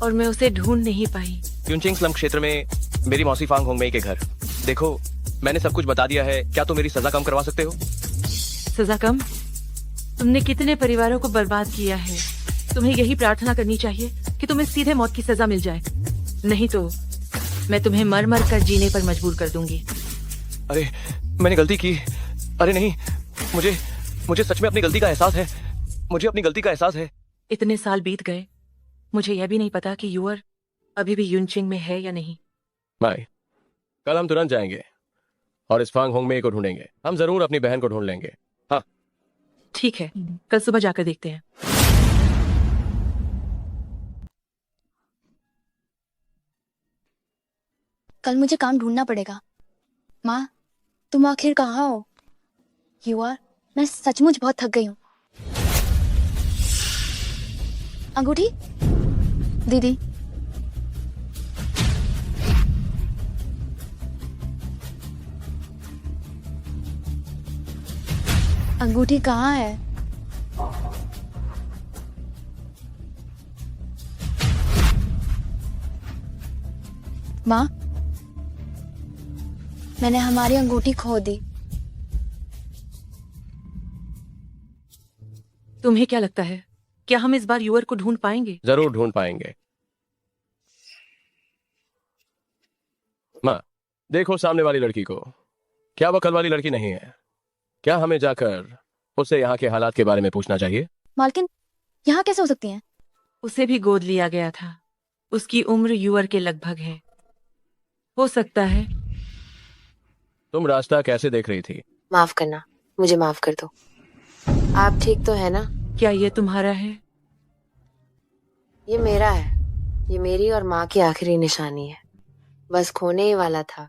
और मैं उसे ढूंढ नहीं पाई। यूनचिंग स्लम क्षेत्र में मेरी मौसी फांग होंगमेई के घर। देखो, मैंने सब कुछ बता दिया है, क्या तुम मेरी सजा कम करवा सकते हो? सजा कम? तुमने कितने परिवारों को बर्बाद किया है। तुम्हें यही प्रार्थना करनी चाहिए कि तुम्हें सीधे मौत की सजा मिल जाए, नहीं तो मैं तुम्हें मर मर कर जीने पर मजबूर कर दूंगी। अरे, मैंने गलती की। अरे नहीं, मुझे सच में अपनी गलती का एहसास है। मुझे अपनी गलती का एहसास है। इतने साल बीत गए, मुझे यह भी नहीं पता कि यूअर अभी भी यूनचिंग में है या नहीं। माई, कल हम तुरंत जाएंगे और इस फांग होंगमेई को ढूंढेंगे। हम जरूर अपनी बहन को ढूंढ लेंगे। हाँ, ठीक है, कल सुबह जाकर देखते हैं। कल मुझे काम ढूंढना पड़ेगा। माँ, तुम आखिर कहाँ हो? यूआर, मैं सचमुच बहुत थक गई हूँ। अंगूठी दीदी, अंगूठी कहाँ है? माँ, मैंने हमारी अंगूठी खो दी। तुम्हें क्या लगता है, क्या हम इस बार यूअर को ढूंढ पाएंगे? जरूर ढूंढ पाएंगे। माँ, देखो सामने वाली लड़की को। क्या वो कल वाली लड़की नहीं है? क्या हमें जाकर उससे यहाँ के हालात के बारे में पूछना चाहिए? मालकिन, यहाँ कैसे हो सकती हैं? उसे भी गोद लिया गया था। उसकी उम्र यूअर के लगभग है। हो सकता है। तुम रास्ता कैसे देख रही थी? माफ करना, मुझे माफ कर दो। आप ठीक तो है ना? क्या ये तुम्हारा है? ये मेरा है। ये मेरी और माँ की आखिरी निशानी है। बस खोने ही वाला था।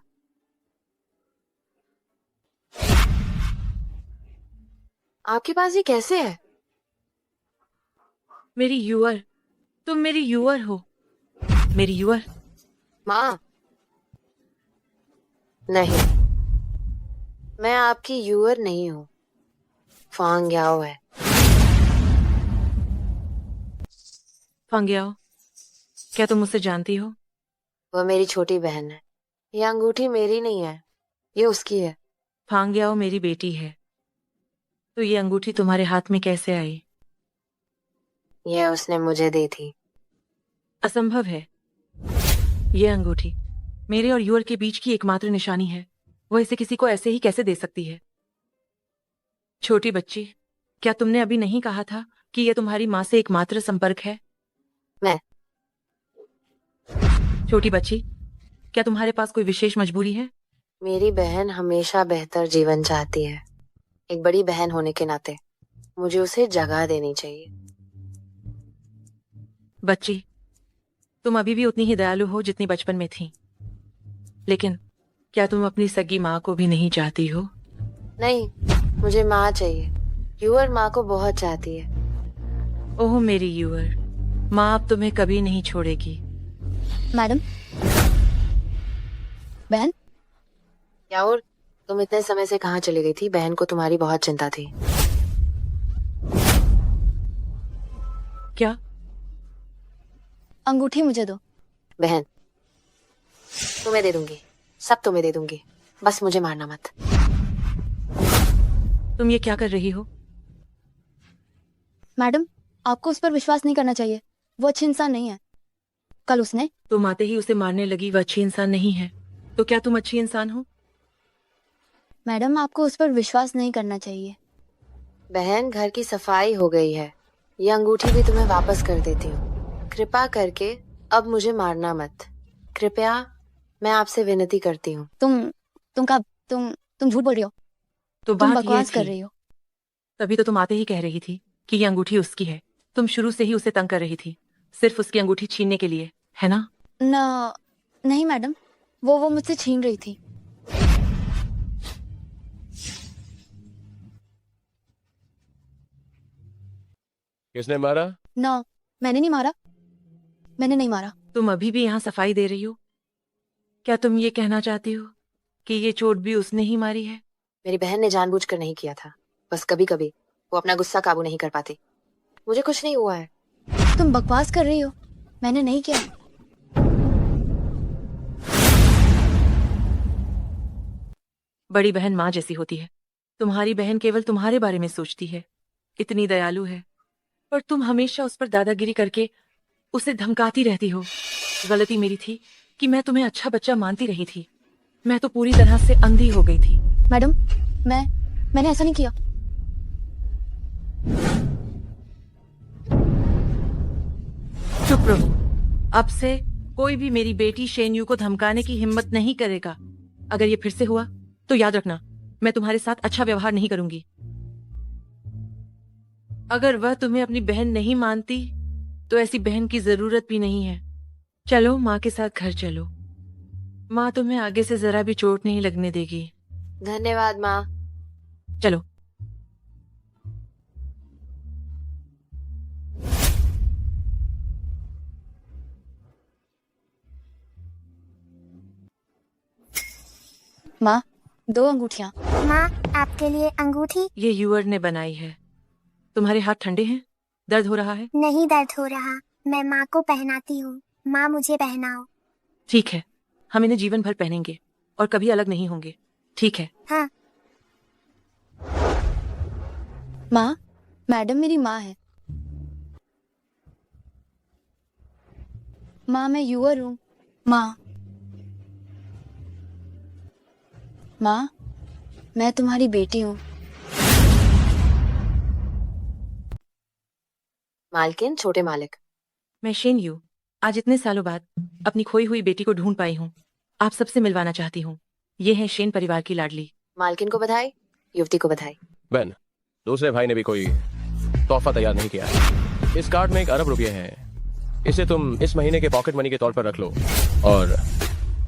आपके पास ये कैसे है? मेरी यूअर, तुम मेरी यूअर हो। मेरी यूअर। माँ, नहीं, मैं आपकी यूअर नहीं हूँ। फांग याओ है। फांग्याओ, क्या तुम उसे जानती हो? वह मेरी छोटी बहन है। ये अंगूठी मेरी नहीं है, ये उसकी है। फांग्याओ मेरी बेटी है। तो ये अंगूठी तुम्हारे हाथ में कैसे आई? यह उसने मुझे दी थी। असंभव है। ये अंगूठी मेरे और यूअर के बीच की एकमात्र निशानी है। वह इसे किसी को ऐसे ही कैसे दे सकती है? छोटी बच्ची, क्या तुमने अभी नहीं कहा था कि यह तुम्हारी माँ से एकमात्र संपर्क है? मैं छोटी बच्ची, क्या तुम्हारे पास कोई विशेष मजबूरी है? मेरी बहन हमेशा बेहतर जीवन चाहती है। एक बड़ी बहन होने के नाते मुझे उसे जगह देनी चाहिए। बच्ची, तुम अभी भी उतनी ही दयालु हो जितनी बचपन में थी। लेकिन क्या तुम अपनी सगी माँ को भी नहीं चाहती हो? नहीं, मुझे माँ चाहिए। यूअर माँ को बहुत चाहती है। ओह मेरी यूअर, माँ अब तुम्हें कभी नहीं छोड़ेगी। मैडम, बहन, याऊर, तुम इतने समय से कहाँ चली गई थी? बहन को तुम्हारी बहुत चिंता थी। क्या? अंगूठी मुझे दो। बहन, तुम्हें दे दूंगी, सब तुम्हें दे दूंगी, बस मुझे मारना मत। तुम ये क्या कर रही हो? मैडम, आपको उस पर विश्वास नहीं करना चाहिए। वो अच्छी इंसान नहीं है। कल उसने तुम आते ही उसे मारने लगी। वह अच्छी इंसान नहीं है। तो क्या तुम अच्छी इंसान हो? मैडम, आपको उस पर विश्वास नहीं करना चाहिए। बहन, घर की सफाई हो गई है। ये अंगूठी भी तुम्हें वापस कर देती हूँ। कृपा करके अब मुझे मारना मत। कृपया, मैं आपसे विनती करती हूँ। तुम झूठ बोल रही हो। तो तुम बात ये बकवास कर थी। रही हो। तभी तो तुम आते ही कह रही थी कि ये अंगूठी उसकी है। तुम शुरू से ही उसे तंग कर रही थी, सिर्फ उसकी अंगूठी छीनने के लिए, है ना? नहीं मैडम, वो मुझसे छीन रही थी। किसने मारा? मैंने नहीं मारा। मैंने नहीं मारा। तुम अभी भी यहाँ सफाई दे रही हो? क्या तुम ये कहना चाहती हो कि ये चोट भी उसने ही मारी है? मेरी बहन ने जानबूझकर नहीं किया था, बस कभी कभी वो अपना गुस्सा काबू नहीं कर पाती। मुझे कुछ नहीं हुआ है। तुम बकवास कर रही हो, मैंने नहीं किया। बड़ी बहन माँ जैसी होती है। तुम्हारी बहन केवल तुम्हारे बारे में सोचती है, इतनी दयालु है, पर तुम हमेशा उस पर दादागिरी करके उसे धमकाती रहती हो। गलती मेरी थी कि मैं तुम्हें अच्छा बच्चा मानती रही थी। मैं तो पूरी तरह से अंधी हो गई थी। मैडम, मैंने ऐसा नहीं किया। चुप रहो। अब से कोई भी मेरी बेटी शेनयू को धमकाने की हिम्मत नहीं करेगा। अगर ये फिर से हुआ तो याद रखना, मैं तुम्हारे साथ अच्छा व्यवहार नहीं करूंगी। अगर वह तुम्हें अपनी बहन नहीं मानती तो ऐसी बहन की जरूरत भी नहीं है। चलो माँ के साथ घर चलो। माँ तुम्हें आगे से जरा भी चोट नहीं लगने देगी। धन्यवाद माँ। चलो। माँ, 2 अंगूठियाँ। माँ, आपके लिए अंगूठी। ये यूअर ने बनाई है। तुम्हारे हाथ ठंडे हैं? दर्द हो रहा है? नहीं दर्द हो रहा, मैं माँ को पहनाती हूँ। माँ मुझे पहनाओ। ठीक है, हम इन्हें जीवन भर पहनेंगे और कभी अलग नहीं होंगे। ठीक है? हाँ। माँ, मैडम मेरी माँ है। माँ, मैं यूअर हूँ। माँ, मैं तुम्हारी बेटी हूँ। मालकिन, छोटे मालिक। मैं शेनयू आज इतने सालों बाद अपनी खोई हुई बेटी को ढूंढ पाई हूँ। आप सबसे मिलवाना चाहती हूँ। ये है शेन परिवार की लाडली। मालकिन को बधाई, युवती को बधाई। बहन, दूसरे भाई ने भी कोई तोहफा तैयार नहीं किया है। इस कार्ड में 1 अरब रुपये हैं। इसे तुम इस महीने के पॉकेट मनी के तौर पर रख लो, और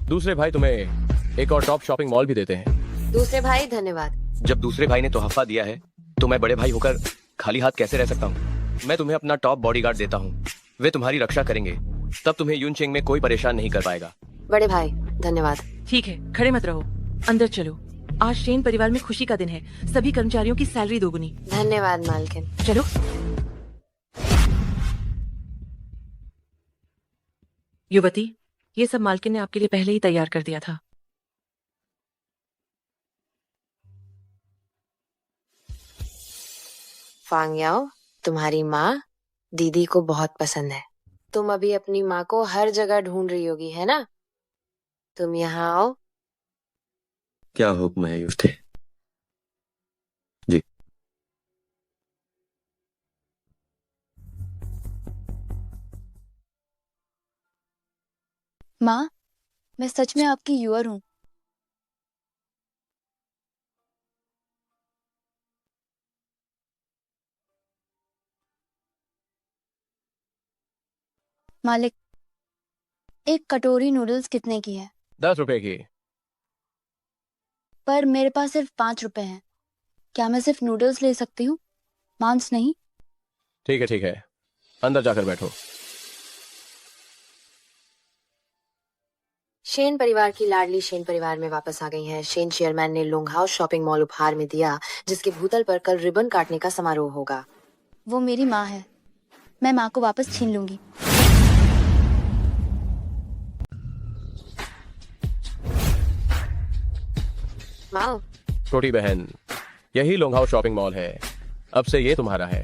दूसरे भाई तुम्हें एक और टॉप शॉपिंग मॉल भी देते हैं। दूसरे भाई धन्यवाद। जब दूसरे भाई ने तोहफा दिया है तो मैं बड़े भाई होकर खाली हाथ कैसे रह सकता हूँ? मैं तुम्हें अपना टॉप बॉडीगार्ड देता हूँ। वे तुम्हारी रक्षा करेंगे, तब तुम्हें यूनचेंग में कोई परेशान नहीं कर पाएगा। बड़े भाई धन्यवाद। ठीक है, खड़े मत रहो, अंदर चलो। आज शेन परिवार में खुशी का दिन है। सभी कर्मचारियों की सैलरी दोगुनी। धन्यवाद मालकिन। चलो। युवती, ये सब मालकिन ने आपके लिए पहले ही तैयार कर दिया था। फांग याओ, तुम्हारी माँ दीदी को बहुत पसंद है। तुम अभी अपनी माँ को हर जगह ढूंढ रही होगी, है ना? तुम यहाँ आओ। क्या हुक्म है युवती? जी। माँ, मैं सच में आपकी यूअर हूँ। मालिक, एक कटोरी नूडल्स कितने की है? 10 रुपए की। पर मेरे पास सिर्फ 5 रुपए हैं। क्या मैं सिर्फ नूडल्स ले सकती हूँ, मांस नहीं? ठीक है, अंदर जाकर बैठो। शेन परिवार की लाडली शेन परिवार में वापस आ गई हैं। शेन चेयरमैन ने लोंगहाउस शॉपिंग मॉल उपहार में दिया, जिसके भूतल पर कल रिबन काटने का समारोह होगा। वो मेरी माँ है, मैं माँ को वापस छीन लूंगी। माँ, छोटी बहन, यही लोंगहाउस शॉपिंग मॉल है। अब से ये तुम्हारा है।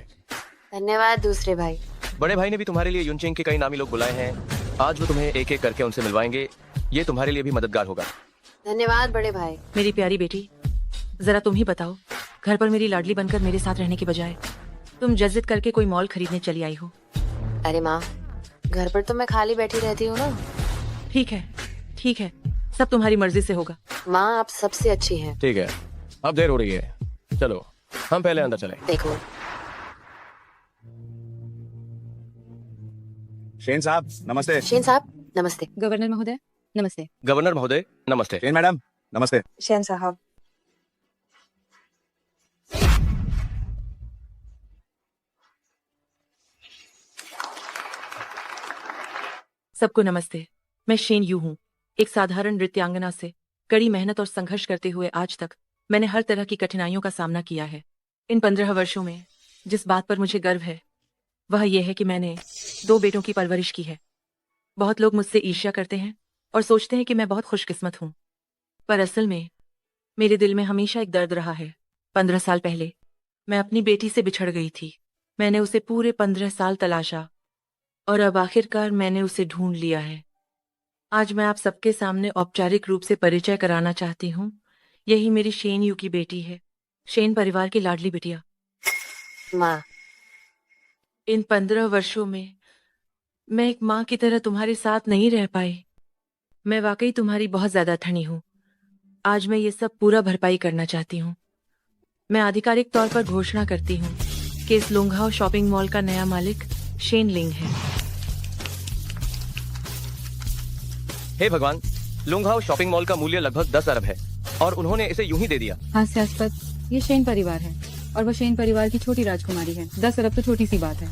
धन्यवाद दूसरे भाई। बड़े भाई ने भी तुम्हारे लिए यूनचेंग के कई नामी लोग बुलाए हैं। आज वो तुम्हें एक एक करके उनसे मिलवाएंगे। ये तुम्हारे लिए भी मददगार होगा। धन्यवाद बड़े भाई। मेरी प्यारी बेटी, जरा तुम ही बताओ, घर पर मेरी लाडली बनकर मेरे साथ रहने के बजाय तुम जजित करके कोई मॉल खरीदने चली आई हो। अरे माँ, घर पर तो मैं खाली बैठी रहती हूँ ना। ठीक है, सब तुम्हारी मर्जी से होगा। माँ, आप सबसे अच्छी हैं। ठीक है, अब देर हो रही है, चलो हम पहले अंदर चलें। देखो। शेन साहब नमस्ते। शेन साहब नमस्ते। गवर्नर महोदय नमस्ते। गवर्नर महोदय नमस्ते। शेन मैडम नमस्ते। शेन साहब। सबको नमस्ते। मैं शेन यू हूँ, एक साधारण नृत्यांगना से कड़ी मेहनत और संघर्ष करते हुए आज तक मैंने हर तरह की कठिनाइयों का सामना किया है। इन 15 वर्षों में जिस बात पर मुझे गर्व है वह यह है कि मैंने 2 बेटों की परवरिश की है। बहुत लोग मुझसे ईर्ष्या करते हैं और सोचते हैं कि मैं बहुत खुशकिस्मत हूँ, पर असल में मेरे दिल में हमेशा एक दर्द रहा है। 15 साल पहले मैं अपनी बेटी से बिछड़ गई थी। मैंने उसे पूरे 15 साल तलाशा और अब आखिरकार मैंने उसे ढूंढ लिया है। आज मैं आप सबके सामने औपचारिक रूप से परिचय कराना चाहती हूँ। यही मेरी शेन यू की बेटी है, शेन परिवार की लाडली बिटिया। माँ, इन 15 वर्षों में मैं एक माँ की तरह तुम्हारे साथ नहीं रह पाई। मैं वाकई तुम्हारी बहुत ज्यादा धनी हूँ। आज मैं ये सब पूरा भरपाई करना चाहती हूँ। मैं आधिकारिक तौर पर घोषणा करती हूँ कि इस लुंगहाओ शॉपिंग मॉल का नया मालिक शेन लिंग है। हे भगवान, लुंगहाओ शॉपिंग मॉल का मूल्य लगभग 10 अरब है और उन्होंने इसे यूं ही दे दिया। हास्यास्पद। ये शेन परिवार है और वह शेन परिवार की छोटी राजकुमारी है। 10 अरब तो छोटी सी बात है।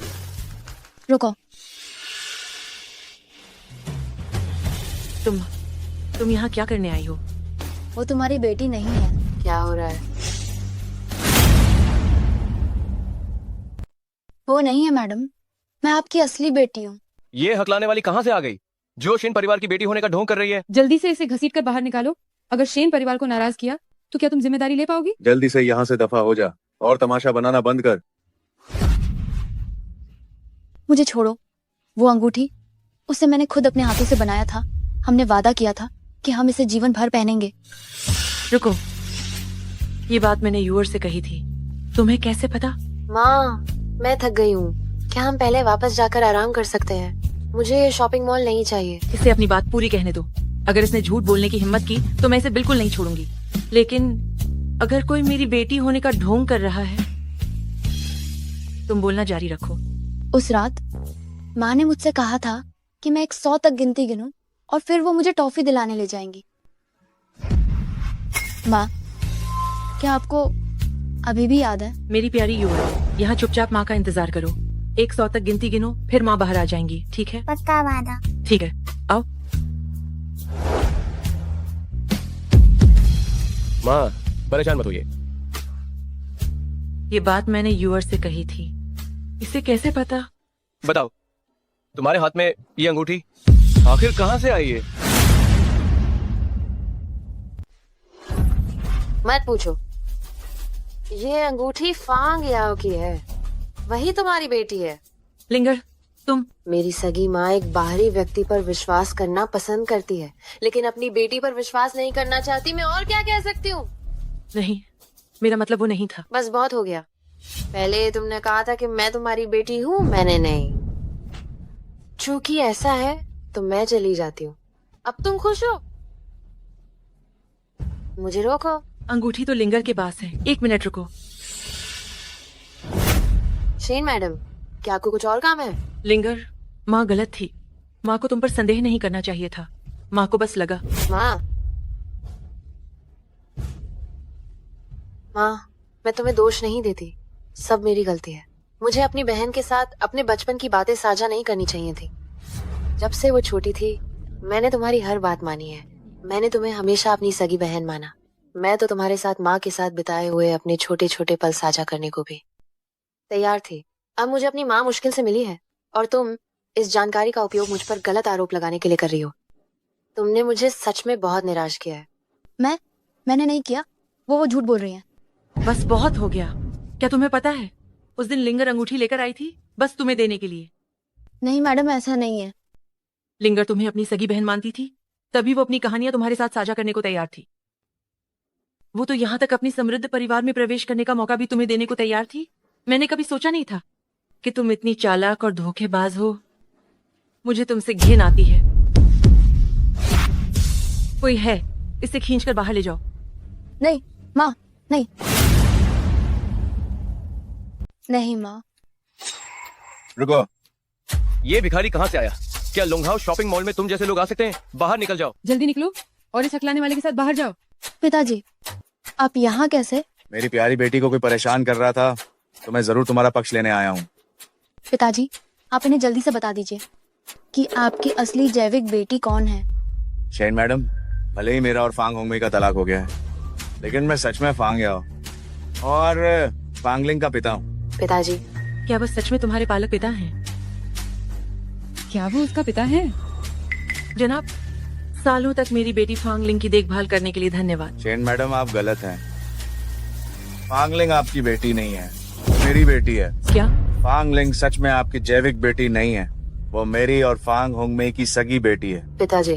रुको, तुम यहाँ क्या करने आई हो? वो तुम्हारी बेटी नहीं है। क्या हो रहा है? वो नहीं है मैडम, मैं आपकी असली बेटी हूँ। ये हकलाने वाली कहाँ से आ गई जो शेन परिवार की बेटी होने का ढोंग कर रही है? जल्दी से इसे घसीट कर बाहर निकालो। अगर शेन परिवार को नाराज किया तो क्या तुम जिम्मेदारी ले पाओगी? जल्दी से यहाँ से दफा हो जा और तमाशा बनाना बंद कर। मुझे छोड़ो। वो अंगूठी, उसे मैंने खुद अपने हाथों से बनाया था। हमने वादा किया था कि हम इसे जीवन भर पहनेंगे। रुको, ये बात मैंने यूअर से कही थी। तुम्हें कैसे पता? माँ, मैं थक गई हूँ। क्या हम पहले वापस जाकर आराम कर सकते हैं? मुझे ये शॉपिंग मॉल नहीं चाहिए। इसे अपनी बात पूरी कहने दो। अगर इसने झूठ बोलने की हिम्मत की तो मैं इसे बिल्कुल नहीं छोड़ूंगी। लेकिन अगर कोई मेरी बेटी होने का ढोंग कर रहा है, तुम बोलना जारी रखो। उस रात माँ ने मुझसे कहा था कि मैं 100 तक गिनती गिनूं और फिर वो मुझे टॉफी दिलाने ले जाएंगी। माँ, क्या आपको अभी भी याद है? मेरी प्यारी यूअर, यहाँ चुपचाप माँ का इंतजार करो। 100 तक गिनती गिनो, फिर माँ बाहर आ जाएंगी। ठीक है? पक्का वादा। ठीक है, आओ। माँ, परेशान मत होइए। ये बात मैंने यूअर से कही थी। इसे कैसे पता? बताओ, तुम्हारे हाथ में ये अंगूठी आखिर कहाँ से आई है? मत पूछो। ये अंगूठी फांग याओ की है। वही तुम्हारी बेटी है। लिंगर, तुम। मेरी सगी माँ एक बाहरी व्यक्ति पर विश्वास करना पसंद करती है, लेकिन अपनी बेटी पर विश्वास नहीं करना चाहती। मैं और क्या कह सकती हूँ? नहीं, मेरा मतलब वो नहीं था। बस बहुत हो गया। पहले तुमने कहा था कि मैं तुम्हारी बेटी हूँ, मैंने नहीं। चूंकि ऐसा है तो मैं चली जाती हूँ। अब तुम खुश हो? मुझे रोको। अंगूठी तो लिंगर के पास है। 1 मिनट रुको। शेन मैडम, क्या आपको कुछ और काम है? लिंगर, माँ गलत थी। माँ को तुम पर संदेह नहीं करना चाहिए था। माँ को बस लगा। माँ, मैं तुम्हें दोष नहीं देती। सब मेरी गलती है। मुझे अपनी बहन के साथ अपने बचपन की बातें साझा नहीं करनी चाहिए थी। जब से वो छोटी थी, मैंने तुम्हारी हर बात मानी है। मैंने तुम्हें हमेशा अपनी सगी बहन माना। मैं तो तुम्हारे साथ माँ के साथ बिताए हुए अपने छोटे छोटे पल साझा करने को भी तैयार थी। अब मुझे अपनी माँ मुश्किल से मिली है और तुम इस जानकारी का उपयोग मुझ पर गलत आरोप लगाने के लिए कर रही हो। तुमने मुझे सच में बहुत निराश किया है। मैंने नहीं किया। वो झूठ बोल रही है। बस बहुत हो गया। क्या तुम्हें पता है, उस दिन लिंगर अंगूठी लेकर आई थी बस तुम्हें देने के लिए। नहीं मैडम, ऐसा नहीं है। लिंगर तुम्हें अपनी सगी बहन मानती थी, तभी वो अपनी कहानियां तुम्हारे साथ साझा करने को तैयार थी। वो तो यहाँ तक अपनी समृद्ध परिवार में प्रवेश करने का मौका भी तुम्हें देने को तैयार थी। मैंने कभी सोचा नहीं था कि तुम इतनी चालाक और धोखेबाज हो। मुझे तुमसे घिन आती है। कोई है, इसे खींचकर बाहर ले जाओ। नहीं माँ, नहीं नहीं माँ। रुको। ये भिखारी कहाँ से आया? क्या लुंगहाओ शॉपिंग मॉल में तुम जैसे लोग आ सकते हैं? बाहर निकल जाओ। जल्दी निकलो और इस हकलाने वाले के साथ बाहर जाओ। पिताजी, आप यहाँ कैसे? मेरी प्यारी बेटी को कोई परेशान कर रहा था तो मैं जरूर तुम्हारा पक्ष लेने आया हूँ। पिताजी, आप इन्हें जल्दी से बता दीजिए कि आपकी असली जैविक बेटी कौन है। शेन मैडम, भले ही मेरा और फांग होंगमी का तलाक हो गया है, लेकिन मैं सच में फांग याओ और फांगलिंग का पिता हूँ। पिताजी, क्या वो सच में तुम्हारे पालक पिता हैं? क्या वो उसका पिता है? जनाब, सालों तक मेरी बेटी फांगलिंग की देखभाल करने के लिए धन्यवाद। शेन मैडम, आप गलत हैं। फांगलिंग आपकी बेटी नहीं है, मेरी बेटी है। क्या? फांगलिंग सच में आपकी जैविक बेटी नहीं है, वो मेरी और फांग होंगमे की सगी बेटी है। पिताजी,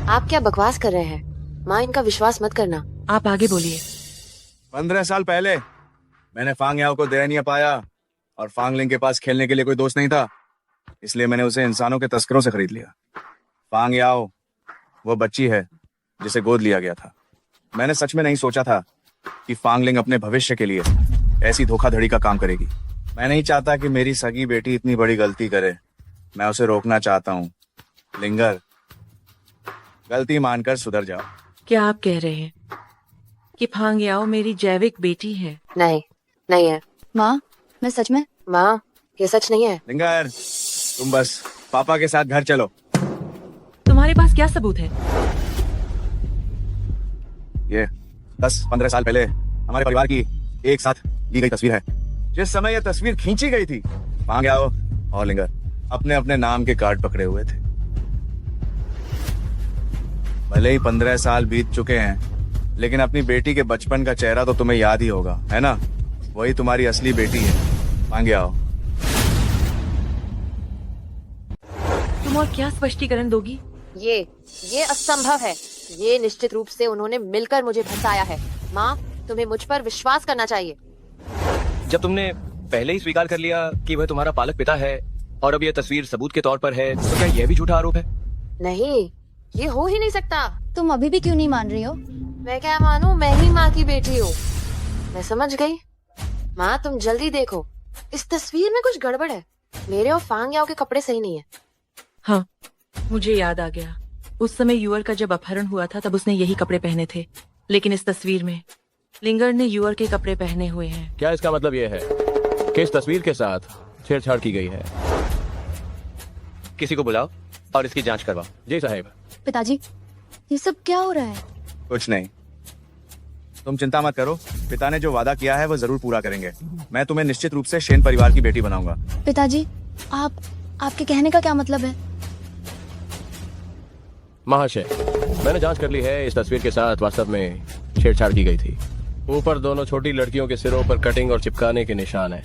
आप क्या बकवास कर रहे हैं? माँ, इनका विश्वास मत करना। आप आगे बोलिए। 15 साल पहले मैंने फांग याओ को दयनीय पाया और फांगलिंग के पास खेलने के लिए कोई दोस्त नहीं था, इसलिए मैंने उसे इंसानों के तस्करों से खरीद लिया। फांग याओ वो बच्ची है जिसे गोद लिया गया था। मैंने सच में नहीं सोचा था कि फांगलिंग अपने भविष्य के लिए ऐसी धोखाधड़ी का काम करेगी। मैं नहीं चाहता कि मेरी सगी बेटी इतनी बड़ी गलती करे। मैं उसे रोकना चाहता हूँ। लिंगर, गलती मानकर सुधर जाओ। क्या आप कह रहे हैं कि फांग याओ मेरी जैविक बेटी है? नहीं, नहीं है। माँ, मैं सच में। माँ, ये सच नहीं है। लिंगर, तुम बस पापा के साथ घर चलो। तुम्हारे पास क्या सबूत है? ये 10-15 साल पहले हमारे परिवार की एक साथ ली गई तस्वीर है। जिस समय यह तस्वीर खींची गई थी, फांग याओ और लिंगर अपने अपने नाम के कार्ड पकड़े हुए थे। भले ही 15 साल बीत चुके हैं, लेकिन अपनी बेटी के बचपन का चेहरा तो तुम्हें याद ही होगा, है ना? वही तुम्हारी असली बेटी है। फांग याओ, तुम और क्या स्पष्टीकरण दोगी? ये असंभव है। ये निश्चित रूप से उन्होंने मिलकर मुझे फंसाया है। माँ, तुम्हें मुझ पर विश्वास करना चाहिए। जब तुमने पहले ही स्वीकार कर लिया कि वह तुम्हारा पालक पिता है और अब यह तस्वीर सबूत के तौर पर है, तो क्या यह भी झूठा आरोप है? नहीं, ये हो ही नहीं सकता। तुम अभी भी क्यों नहीं मान रही हो? मैं क्या मानूं? मैं ही माँ की बेटी हूँ। मैं समझ गई। माँ, तुम जल्दी देखो, इस तस्वीर में कुछ गड़बड़ है। मेरे और फांग याओ के कपड़े सही नहीं है। हाँ, मुझे याद आ गया। उस समय युअर का जब अपहरण हुआ था तब उसने यही कपड़े पहने थे, लेकिन इस तस्वीर में लिंगर ने युअर के कपड़े पहने हुए हैं। क्या इसका मतलब ये है कि इस तस्वीर के साथ छेड़छाड़ की गई है? किसी को बुलाओ और इसकी जांच करवाओ। जी साहब। पिताजी, ये सब क्या हो रहा है? कुछ नहीं, तुम चिंता मत करो। पिता ने जो वादा किया है वो जरूर पूरा करेंगे। मैं तुम्हें निश्चित रूप से शेन परिवार की बेटी बनाऊंगा। पिताजी, आपके कहने का क्या मतलब है? महाशय, मैंने जांच कर ली है। इस तस्वीर के साथ वास्तव में छेड़छाड़ की गई थी। ऊपर दोनों छोटी लड़कियों के सिरों पर कटिंग और चिपकाने के निशान हैं।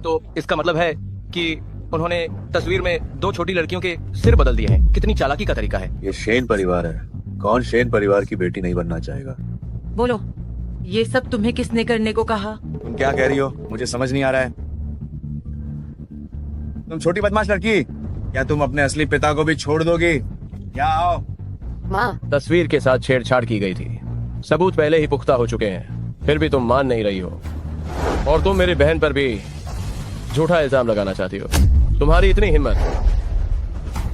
तो इसका मतलब है कि उन्होंने तस्वीर में 2 छोटी लड़कियों के सिर बदल दिए हैं। कितनी चालाकी का तरीका है। ये शेन परिवार है। कौन शेन परिवार की बेटी नहीं बनना चाहेगा? बोलो, ये सब तुम्हें किसने करने को कहा? तुम क्या कह रही हो? मुझे समझ नहीं आ रहा है। तुम छोटी बदमाश लड़की, क्या तुम अपने असली पिता को भी छोड़ दोगी? क्या आओ। माँ, तस्वीर के साथ छेड़छाड़ की गई थी। सबूत पहले ही पुख्ता हो चुके हैं, फिर भी तुम मान नहीं रही हो और तुम मेरी बहन पर भी झूठा इल्जाम लगाना चाहती हो। तुम्हारी इतनी हिम्मत।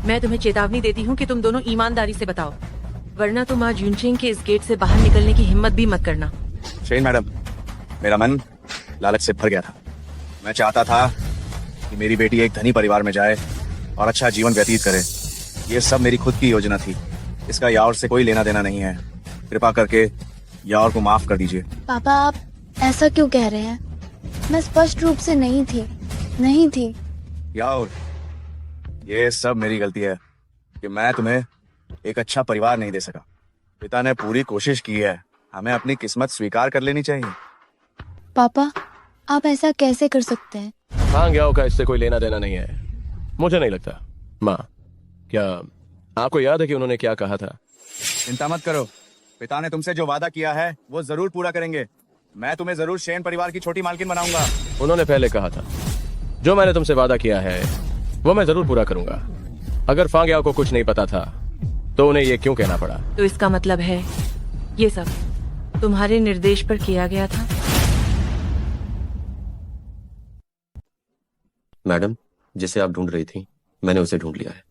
मैं तुम्हें चेतावनी देती हूँ कि तुम दोनों ईमानदारी से बताओ, वरना तुम आज यूनचेंग के इस गेट से बाहर निकलने की हिम्मत भी मत करना। शेन मैडम, मेरा मन लालच से भर गया था। मैं चाहता था कि मेरी बेटी एक धनी परिवार में जाए और अच्छा जीवन व्यतीत करे। ये सब मेरी खुद की योजना थी। इसका यावर से कोई लेना देना नहीं है। कृपा करके यावर को माफ कर दीजिए। पापा, आप ऐसा क्यों कह रहे हैं? मैं स्पष्ट रूप से नहीं थी। यावर, ये सब मेरी गलती है कि मैं तुम्हें एक अच्छा परिवार नहीं दे सका। पिता ने पूरी कोशिश की है। हमें अपनी किस्मत स्वीकार कर लेनी चाहिए। पापा, आप ऐसा कैसे कर सकते हैं? फांग याओ का इससे कोई लेना देना नहीं है, मुझे नहीं लगता। माँ, क्या आपको याद है कि उन्होंने क्या कहा था? चिंता मत करो, पिता ने तुमसे जो वादा किया है वो जरूर पूरा करेंगे। मैं तुम्हें जरूर शेन परिवार की छोटी मालकिन बनाऊंगा। उन्होंने पहले कहा था, जो मैंने तुमसे वादा किया है वो मैं जरूर पूरा करूंगा। अगर फांग याओ को कुछ नहीं पता था तो उन्हें ये क्यों कहना पड़ा? तो इसका मतलब है ये सब तुम्हारे निर्देश पर किया गया था? मैडम, जिसे आप ढूंढ रही थी, मैंने उसे ढूंढ लिया है।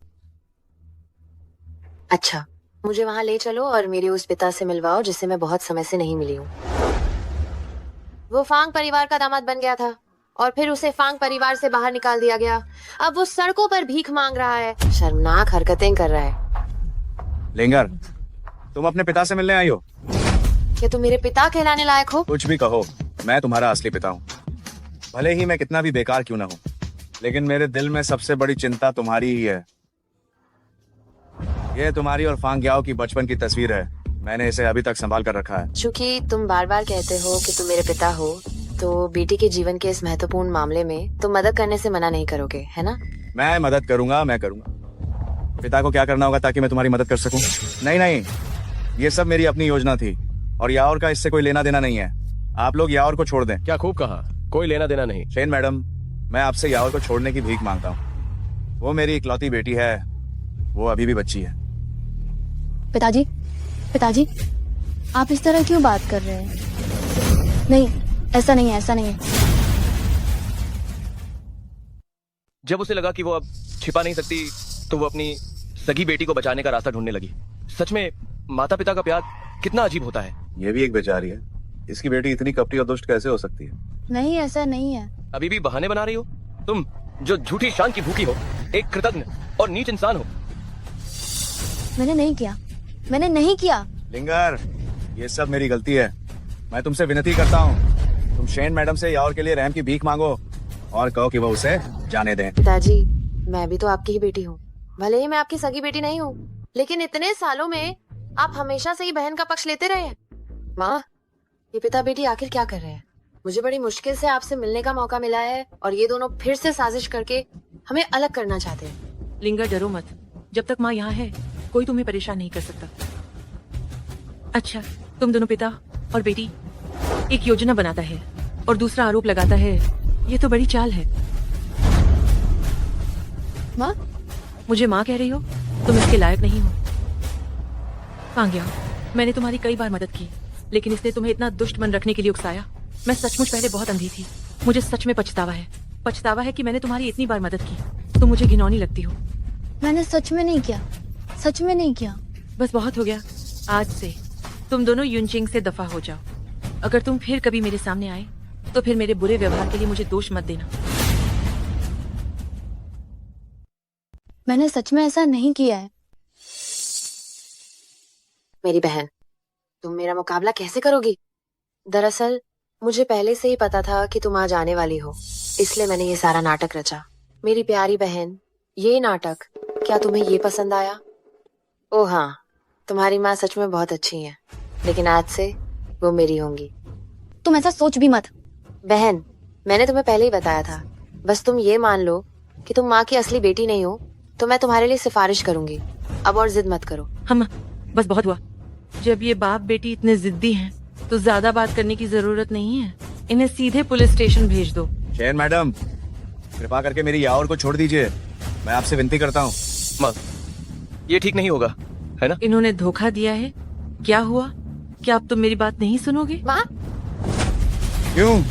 अच्छा, मुझे वहाँ ले चलो और मेरे उस पिता से मिलवाओ जिससे मैं बहुत समय से नहीं मिली हूँ। वो फांग परिवार का दामाद बन गया था और फिर उसे फांग परिवार से बाहर निकाल दिया गया। अब वो सड़कों पर भीख मांग रहा है, शर्मनाक हरकतें कर रहा है। लिंगर, तुम अपने पिता से मिलने आई हो? क्या तुम मेरे पिता कहलाने लायक हो? कुछ भी कहो, मैं तुम्हारा असली पिता हूँ। भले ही मैं कितना भी बेकार क्यों ना हूँ, लेकिन मेरे दिल में सबसे बड़ी चिंता तुम्हारी ही है। ये तुम्हारी और फांग याओ की बचपन की तस्वीर है। मैंने इसे अभी तक संभाल कर रखा है। चूंकि तुम बार बार कहते हो कि तुम मेरे पिता हो, तो बेटी के जीवन के इस महत्वपूर्ण मामले में तुम मदद करने से मना नहीं करोगे, है ना? मैं मदद करूंगा, मैं करूंगा। पिता को क्या करना होगा ताकि मैं तुम्हारी मदद कर सकूं? नहीं नहीं, ये सब मेरी अपनी योजना थी और याओर का इससे कोई लेना देना नहीं है। आप लोग याओर को छोड़ दें। क्या खूब कहा, कोई लेना देना नहीं। शेन मैडम, मैं आपसे याओर को छोड़ने की भीख मांगता हूँ। वो मेरी इकलौती बेटी है, वो अभी भी बच्ची है। पिताजी, पिताजी, आप इस तरह क्यों बात कर रहे हैं? नहीं, ऐसा नहीं है, ऐसा नहीं है। जब उसे लगा कि वो अब छिपा नहीं सकती, तो वो अपनी सगी बेटी को बचाने का रास्ता ढूंढने लगी। सच में माता पिता का प्यार कितना अजीब होता है। ये भी एक बेचारी है, इसकी बेटी इतनी कपटी और दुष्ट कैसे हो सकती है? नहीं, ऐसा नहीं है। अभी भी बहाने बना रही हो तुम, जो झूठी शान की भूखी हो, एक कृतज्ञ और नीच इंसान हो। मैंने नहीं किया, मैंने नहीं किया। लिंगर, ये सब मेरी गलती है। मैं तुमसे विनती करता हूँ, तुम शेन मैडम से याओर के लिए रहम की भीख मांगो और कहो कि वो उसे जाने दें। पिताजी, मैं भी तो आपकी ही बेटी हूँ। भले ही मैं आपकी सगी बेटी नहीं हूँ, लेकिन इतने सालों में आप हमेशा से ही बहन का पक्ष लेते रहे हैं। माँ, ये पिता बेटी आखिर क्या कर रहे हैं? मुझे बड़ी मुश्किल से आपसे मिलने का मौका मिला है और ये दोनों फिर से साजिश करके हमें अलग करना चाहते हैं। लिंगर, डरो मत। जब तक माँ यहाँ है, कोई तुम्हें परेशान नहीं कर सकता। अच्छा, तुम दोनों पिता और बेटी एक योजना बनाता है और दूसरा आरोप लगाता है। ये तो बड़ी चाल है। माँ, मुझे माँ कह रही हो? तुम इसके लायक नहीं हो। फांग याओ, मैंने तुम्हारी कई बार मदद की, लेकिन इसने तुम्हें इतना दुष्ट मन रखने के लिए उकसाया। मैं सचमुच पहले बहुत अंधी थी। मुझे सच में पछतावा है। पछतावा है कि मैंने तुम्हारी इतनी बार मदद की। तुम मुझे घिनौनी लगती हो। मैंने सच में नहीं किया, सच में नहीं किया। बस बहुत हो गया। आज से तुम दोनों युनचिंग से दफा हो जाओ। अगर तुम फिर कभी मेरे सामने आए तो फिर मेरे बुरे व्यवहार के लिए मुझे दोष मत देना। मैंने सच में ऐसा नहीं किया है। मेरी बहन, तुम मेरा मुकाबला कैसे करोगी? दरअसल मुझे पहले से ही पता था कि तुम आज आने वाली हो, इसलिए मैंने ये सारा नाटक रचा। मेरी प्यारी बहन, ये नाटक क्या तुम्हें ये पसंद आया? ओह हाँ, तुम्हारी माँ सच में बहुत अच्छी है, लेकिन आज से वो मेरी होंगी। तुम ऐसा सोच भी मत। बहन, मैंने तुम्हें पहले ही बताया था। बस तुम ये मान लो कि तुम माँ की असली बेटी नहीं हो, तो मैं तुम्हारे लिए सिफारिश करूंगी। अब और जिद मत करो। हम बस बहुत हुआ। जब ये बाप बेटी इतने जिद्दी हैं, तो ज्यादा बात करने की जरूरत नहीं है। इन्हें सीधे पुलिस स्टेशन भेज दो। शेन मैडम, कृपा करके मेरी याओर को छोड़ दीजिए, मैं आपसे विनती करता हूँ। माँ, ये ठीक नहीं होगा, है ना? इन्होंने धोखा दिया है। क्या हुआ? क्या अब तुम मेरी बात नहीं सुनोगे? माँ, क्यों?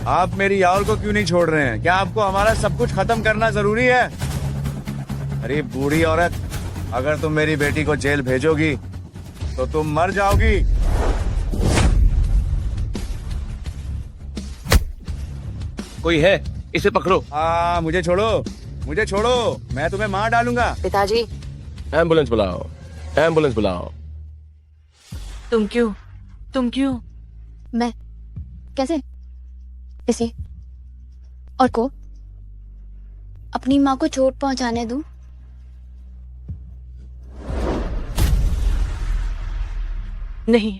आप मेरी याओर को क्यों नहीं छोड़ रहे हैं? क्या आपको हमारा सब कुछ खत्म करना जरूरी है? अरे बूढ़ी औरत, अगर तुम मेरी बेटी को जेल भेजोगी तो तुम मर जाओगी। कोई है? इसे पकड़ो। हाँ, मुझे छोड़ो, मुझे छोड़ो, मैं तुम्हें मार डालूंगा। पिताजी, एम्बुलेंस बुलाओ, एम्बुलेंस बुलाओ। तुम क्यों? मैं कैसे इसी और को अपनी माँ को चोट पहुंचाने दूं? नहीं,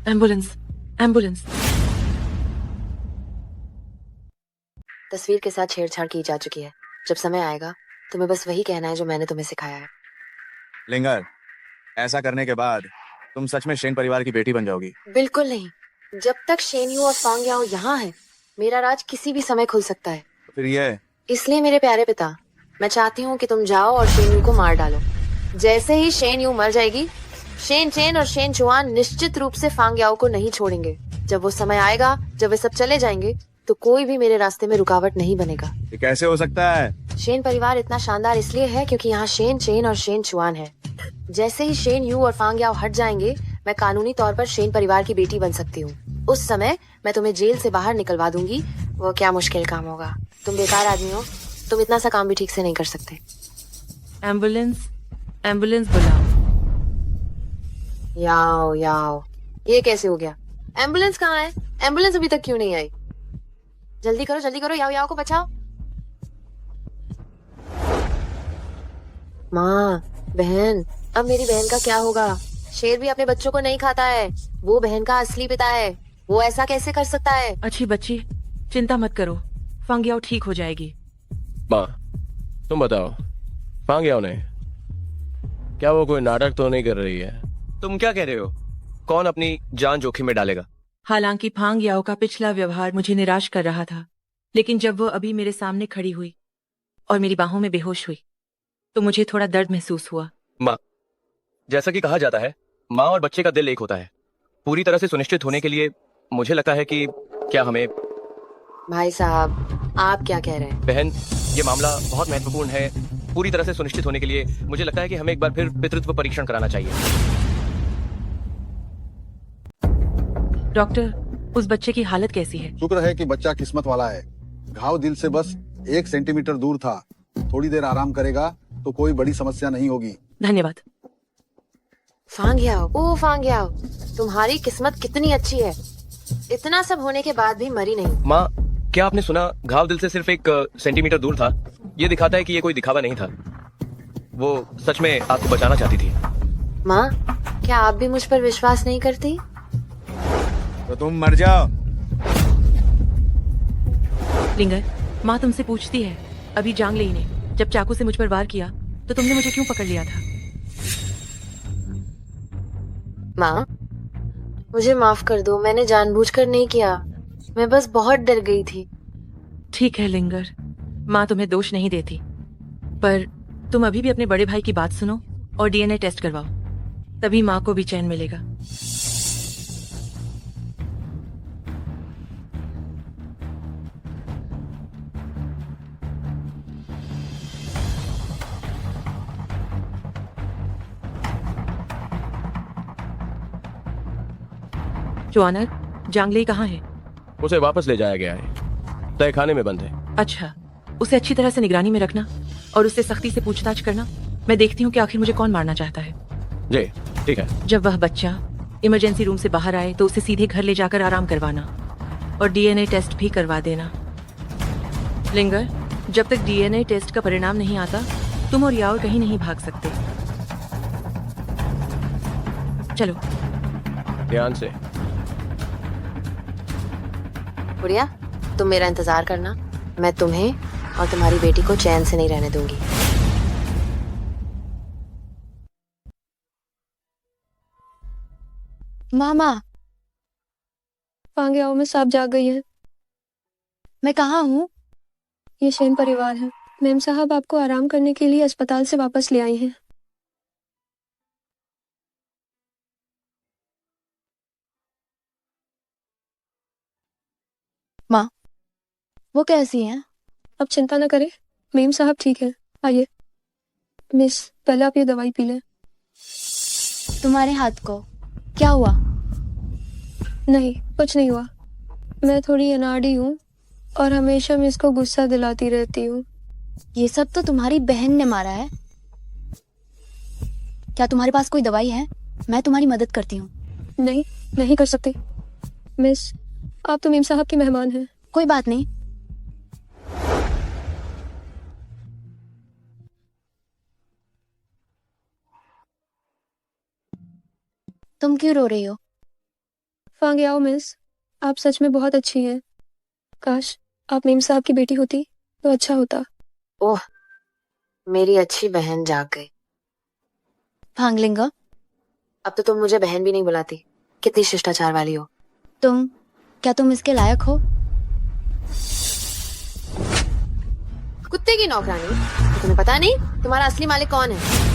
एम्बुलेंस, एम्बुलेंस। तस्वीर के साथ छेड़छाड़ की जा चुकी है। जब समय आएगा तुम्हें बस वही कहना है जो मैंने तुम्हें सिखाया है। लिंगर, ऐसा करने के बाद तुम सच में शेन परिवार की बेटी बन जाओगी। बिल्कुल नहीं। जब तक शेनयू और फांग याओ यहाँ है, मेरा राज किसी भी समय खुल सकता है। फिर ये इसलिए मेरे प्यारे पिता, मैं चाहती हूँ कि तुम जाओ और शेनयू को मार डालो। जैसे ही शेनयू मर जाएगी, शेन चेन और शेन चुआन निश्चित रूप से फांग याओ को नहीं छोड़ेंगे। जब वो समय आएगा, जब वे सब चले जाएंगे, तो कोई भी मेरे रास्ते में रुकावट नहीं बनेगा। ये कैसे हो सकता है? शेन परिवार इतना शानदार इसलिए है क्योंकि यहाँ शेन चेन और शेन चुआन है। जैसे ही शेन यू और फांग याओ हट जाएंगे, मैं कानूनी तौर पर शेन परिवार की बेटी बन सकती हूँ। उस समय मैं तुम्हें जेल से बाहर निकलवा दूंगी वो क्या मुश्किल काम होगा। तुम बेकार आदमी हो, तुम इतना सा काम भी ठीक से नहीं कर सकते। एम्बुलेंस, एम्बुलेंस बुलाओ। याओ याओ, ये कैसे हो गया? एम्बुलेंस कहाँ है? एम्बुलेंस अभी तक क्यों नहीं आई? जल्दी करो, याओ याओ को बचाओ। माँ, बहन, अब मेरी बहन का क्या होगा? शेर भी अपने बच्चों को नहीं खाता है। वो बहन का असली पिता है, वो ऐसा कैसे कर सकता है? अच्छी बच्ची, चिंता मत करो, फांगियाओ ठीक हो जाएगी। माँ, तुम बताओ, फांगियाओ ने क्या वो कोई नाटक तो नहीं कर रही है? तुम क्या कह रहे हो? कौन अपनी जान जोखिम में डालेगा? हालांकि फांग याओ का पिछला व्यवहार मुझे निराश कर रहा था, लेकिन जब वो अभी मेरे सामने खड़ी हुई और मेरी बाहों में बेहोश हुई तो मुझे थोड़ा दर्द महसूस हुआ। माँ, जैसा कि कहा जाता है, माँ और बच्चे का दिल एक होता है। पूरी तरह से सुनिश्चित होने के लिए मुझे लगता है कि क्या हमें... भाई साहब, आप क्या कह रहे हैं? बहन, ये मामला बहुत महत्वपूर्ण है। पूरी तरह से सुनिश्चित होने के लिए मुझे लगता है कि हमें एक बार फिर पितृत्व परीक्षण कराना चाहिए। डॉक्टर, उस बच्चे की हालत कैसी है? शुक्र है कि बच्चा किस्मत वाला है। घाव दिल से बस 1 सेंटीमीटर दूर था। थोड़ी देर आराम करेगा तो कोई बड़ी समस्या नहीं होगी। धन्यवाद। फांगियाओ, ओ फांगियाओ, तुम्हारी किस्मत कितनी अच्छी है। इतना सब होने के बाद भी मरी नहीं। माँ, क्या आपने सुना? घाव दिल से सिर्फ 1 सेंटीमीटर दूर था। ये दिखाता है कि ये कोई दिखावा नहीं था। वो सच में आपको बचाना चाहती थी। माँ, क्या आप भी मुझ पर विश्वास नहीं करती? तो तुम मर जाओ। लिंगर, माँ तुमसे पूछती है, अभी जांगलेई ने जब चाकू से मुझ पर वार किया तो तुमने मुझे क्यों पकड़ लिया था? माँ, मुझे माफ कर दो, मैंने जानबूझकर नहीं किया। मैं बस बहुत डर गई थी। ठीक है लिंगर, माँ तुम्हें दोष नहीं देती, पर तुम अभी भी अपने बड़े भाई की बात सुनो और डीएनए टेस्ट करवाओ, तभी माँ को भी चैन मिलेगा। जोआनर, जांगलेई कहाँ है? उसे वापस ले जाया गया है, तहखाने में बंद है। अच्छा, उसे अच्छी तरह से निगरानी में रखना और उससे सख्ती से पूछताछ करना। मैं देखती हूँ कि आखिर मुझे कौन मारना चाहता है। जी, ठीक है। जब वह बच्चा इमरजेंसी रूम से बाहर आए तो उसे सीधे घर ले जाकर आराम करवाना और डीएनए टेस्ट भी करवा देना। लिंगर, जब तक डीएनए टेस्ट का परिणाम नहीं आता तुम और याओ कहीं नहीं भाग सकते। चलो। ध्यान से। गुड़िया, तुम मेरा इंतजार करना। मैं तुम्हें और तुम्हारी बेटी को चैन से नहीं रहने दूंगी। मामा, फांगियाओ में सांप जाग गई है। मैं कहाँ हूँ? ये शेन परिवार है। मेम साहब आपको आराम करने के लिए अस्पताल से वापस ले आई हैं। माँ, वो कैसी हैं? अब चिंता न करें, मेम साहब ठीक है। आइए मिस, पहले आप ये दवाई पी लें। तुम्हारे हाथ को क्या हुआ? नहीं, कुछ नहीं हुआ। मैं थोड़ी अनाड़ी हूँ और हमेशा मिस को गुस्सा दिलाती रहती हूँ। ये सब तो तुम्हारी बहन ने मारा है। क्या तुम्हारे पास कोई दवाई है? मैं तुम्हारी मदद करती हूँ। नहीं, नहीं कर सकती मिस, आप तो मेम साहब के मेहमान हैं। कोई बात नहीं। तुम क्यों रो रही हो? फांगियाओ मिस, आप सच में बहुत अच्छी हैं। काश आप मेम साहब की बेटी होती तो अच्छा होता। ओह, मेरी अच्छी बहन जाग गई। फांगलिंगा, अब तो तुम मुझे बहन भी नहीं बुलाती। कितनी शिष्टाचार वाली हो। क्या तुम इसके लायक हो? कुत्ते की नौकरानी, तो तुम्हें पता नहीं तुम्हारा असली मालिक कौन है?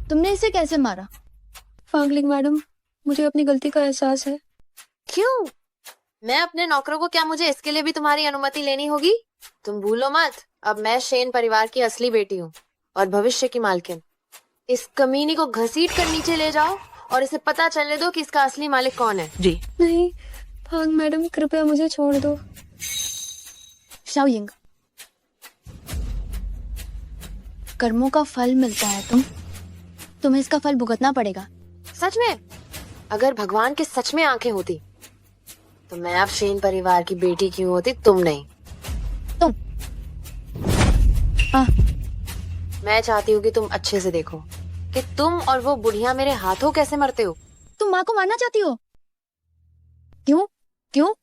तुमने इसे कैसे मारा? फांगलिंग मैडम, मुझे अपनी गलती का एहसास है। क्यों? मैं अपने नौकरों को, क्या मुझे इसके लिए भी तुम्हारी अनुमति लेनी होगी? तुम भूलो मत, अब मैं शेन परिवार की असली बेटी हूँ और भविष्य की मालकिन। इस कमीनी को घसीट कर नीचे ले जाओ और इसे पता चलने दो कि इसका असली मालिक कौन है। जी। नहीं फांग मैडम, कृपया मुझे छोड़ दो। शाओयिंग, कर्मों का फल मिलता है, तुम्हें इसका फल भुगतना पड़ेगा। सच में? अगर भगवान के सच में आंखें होती तो मैं अब शेन परिवार की बेटी क्यों होती, तुम नहीं। तुम मैं चाहती हूँ कि तुम अच्छे से देखो कि तुम और वो बुढ़िया मेरे हाथों कैसे मरते हो। तुम माँ को मारना चाहती हो? क्यों क्यों?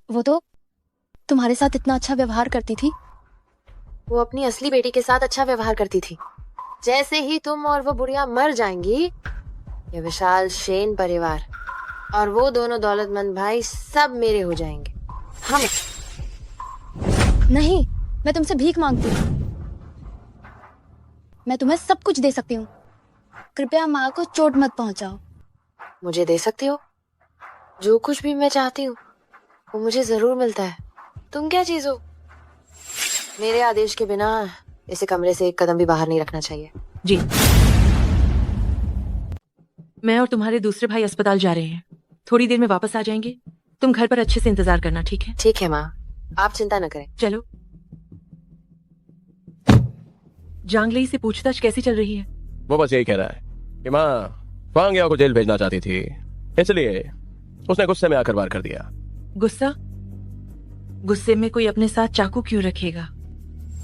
वो तो तुम्हारे साथ इतना अच्छा व्यवहार करती थी। वो अपनी असली बेटी के साथ अच्छा व्यवहार करती थी। जैसे ही तुम और वो बुढ़िया मर जाएंगी, ये विशाल शेन परिवार और वो दोनों दौलतमंद भाई सब मेरे हो जाएंगे। हम नहीं, मैं तुमसे भीख मांगती हूँ। मैं तुम्हें सब कुछ दे सकती हूँ। कृपया माँ को चोट मत पहुंचाओ। मुझे दे सकती हो? जो कुछ भी मैं चाहती हूँ वो मुझे जरूर मिलता है। तुम क्या चीज हो? मेरे आदेश के बिना इसे कमरे से एक कदम भी बाहर नहीं रखना चाहिए। जी। मैं और तुम्हारे दूसरे भाई अस्पताल जा रहे हैं, थोड़ी देर में वापस आ जाएंगे। तुम घर पर अच्छे से इंतजार करना, ठीक है? ठीक है माँ, आप चिंता न करें। चलो। जांगलेई से पूछताछ कैसी चल रही है? वो बस यही कह रहा है कि माँ फांग याओ को जेल भेजना चाहती थी, इसलिए उसने गुस्से में आकर वार कर दिया। गुस्सा? गुस्से में कोई अपने साथ चाकू क्यों रखेगा?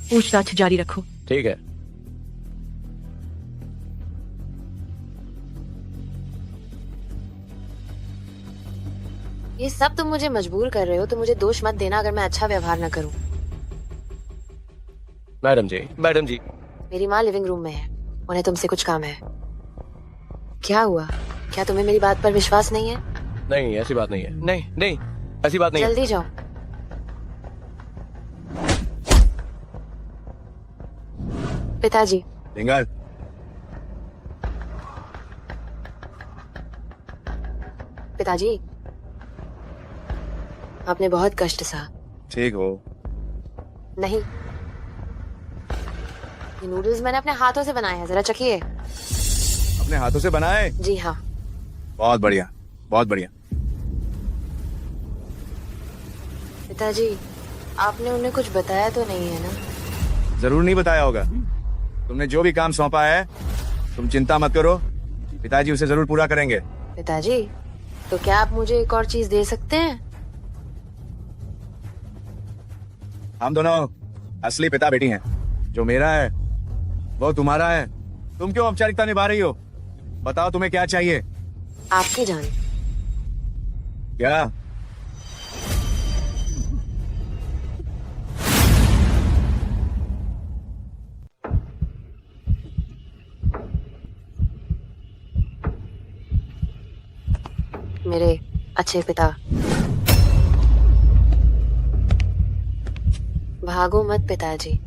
पूछताछ जारी रखो। ठीक है। ये सब तुम मुझे मजबूर कर रहे हो, तो मुझे दोष मत देना अगर मैं अच्छा व्यवहार न करूं। मैडम जी। मैडम जी, मेरी माँ लिविंग रूम में है, उन्हें तुमसे कुछ काम है। क्या हुआ? क्या तुम्हें मेरी बात पर विश्वास नहीं है? नहीं, ऐसी बात नहीं है। नहीं नहीं, ऐसी बात नहीं है। जल्दी जाओ। पिताजी। लिंगर, पिताजी, आपने बहुत कष्ट सहा। ठीक हो? नहीं, ये नूडल्स मैंने अपने हाथों से बनाए हैं, जरा चखिए। अपने हाथों से बनाए? जी हाँ। बहुत बढ़िया, बहुत बढ़िया। पिताजी, आपने उन्हें कुछ बताया तो नहीं है ना? जरूर नहीं बताया होगा। तुमने जो भी काम सौंपा है, तुम चिंता मत करो, पिताजी उसे जरूर पूरा करेंगे। पिताजी, तो क्या आप मुझे एक और चीज दे सकते हैं? हम दोनों असली पिता बेटी हैं। जो मेरा है वो तुम्हारा है। तुम क्यों औपचारिकता निभा रही हो? बताओ तुम्हें क्या चाहिए? आपकी जान। क्या? मेरे अच्छे पिता, भागो मत पिताजी।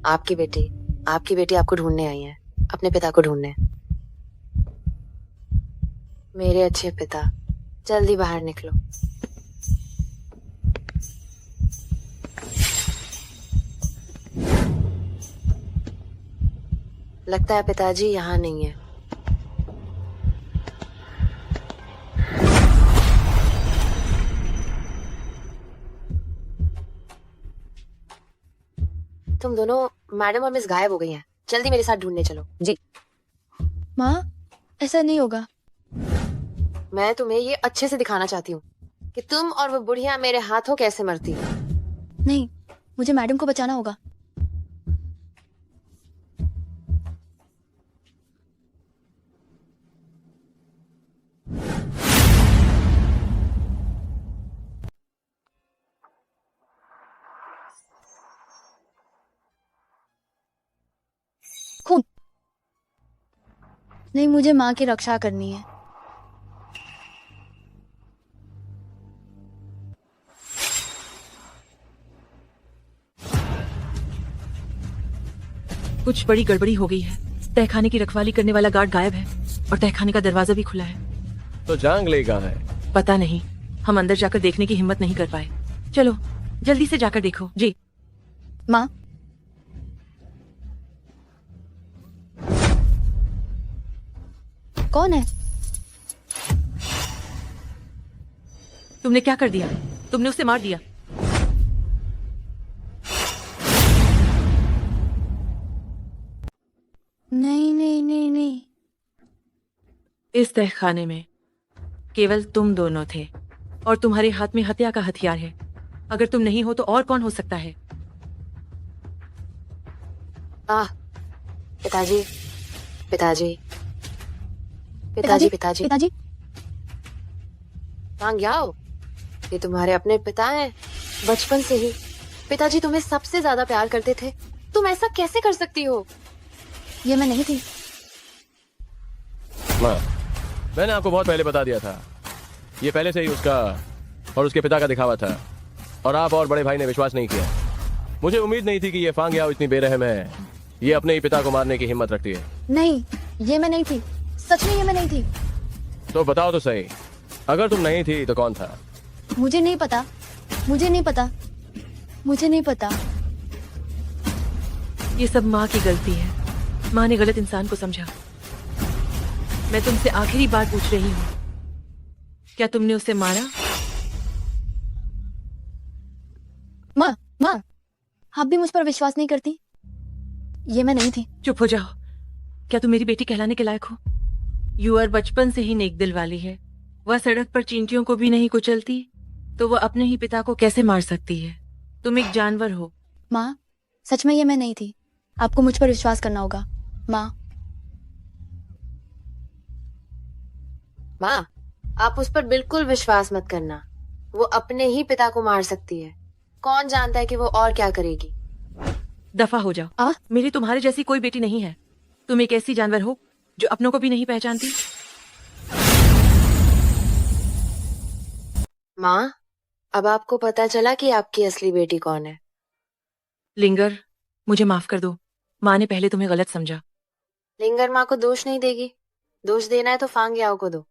आपकी बेटी आपको ढूंढने आई है, अपने पिता को ढूंढने। मेरे अच्छे पिता, जल्दी बाहर निकलो। लगता है पिताजी यहाँ नहीं है। तुम दोनों, मैडम और मिस गायब हो गई हैं। जल्दी मेरे साथ ढूंढने चलो। जी। माँ, ऐसा नहीं होगा। मैं तुम्हें ये अच्छे से दिखाना चाहती हूँ कि तुम और वो बुढ़िया मेरे हाथों कैसे मरती। नहीं, मुझे मैडम को बचाना होगा। खून नहीं, मुझे माँ की रक्षा करनी है। कुछ बड़ी गड़बड़ी हो गई है। तहखाने की रखवाली करने वाला गार्ड गायब है और तहखाने का दरवाजा भी खुला है। तो जांगलेई कहाँ है? पता नहीं, हम अंदर जाकर देखने की हिम्मत नहीं कर पाए। चलो जल्दी से जाकर देखो। जी। माँ, कौन है? तुमने क्या कर दिया? तुमने उसे मार दिया। नहीं नहीं नहीं नहीं। इस तहखाने में केवल तुम दोनों थे और तुम्हारे हाथ में हत्या का हथियार है। अगर तुम नहीं हो तो और कौन हो सकता है? पिताजी पिताजी पिताजी पिताजी पिताजी, फांग याओ, ये तुम्हारे अपने पिता हैं बचपन से ही। पिताजी तुम्हें सबसे ज्यादा प्यार करते थे, तुम ऐसा कैसे कर सकती हो? ये मैं नहीं थी। माँ, मैंने आपको बहुत पहले बता दिया था, ये पहले से ही उसका और उसके पिता का दिखावा था, और आप और बड़े भाई ने विश्वास नहीं किया। मुझे उम्मीद नहीं थी कि ये फांग याओ इतनी बेरहम है, ये अपने ही पिता को मारने की हिम्मत रखती है। नहीं, ये मैं नहीं थी, सच में ये मैं नहीं थी। तो बताओ तो सही, अगर तुम नहीं थी तो कौन था? मुझे नहीं पता, मुझे नहीं पता, मुझे नहीं पता। ये सब माँ की गलती है। माँ ने गलत इंसान को समझा। मैं तुमसे आखिरी बार पूछ रही हूँ, क्या तुमने उसे मारा? माँ, माँ, आप भी मुझ पर विश्वास नहीं करती? ये मैं नहीं थी। चुप हो जाओ। क्या तुम मेरी बेटी कहलाने के लायक हो? यूअर बचपन से ही नेक दिल वाली है। वह सड़क पर चींटियों को भी नहीं कुचलती, तो वह अपने ही पिता को कैसे मार सकती है? तुम एक जानवर हो। माँ, सच में ये मैं नहीं थी। आपको मुझ पर विश्वास करना होगा। माँ, माँ, आप उस पर बिल्कुल विश्वास मत करना, वो अपने ही पिता को मार सकती है। कौन जानता है कि वो और क्या करेगी। दफा हो जाओ। मेरी तुम्हारे जैसी कोई बेटी नहीं है। तुम एक ऐसी जानवर हो जो अपनों को भी नहीं पहचानती। माँ, अब आपको पता चला कि आपकी असली बेटी कौन है। लिंगर, मुझे माफ कर दो। माँ ने पहले तुम्हें गलत समझा। लिंगर माँ को दोष नहीं देगी। दोष देना है तो फांग याओ को दो।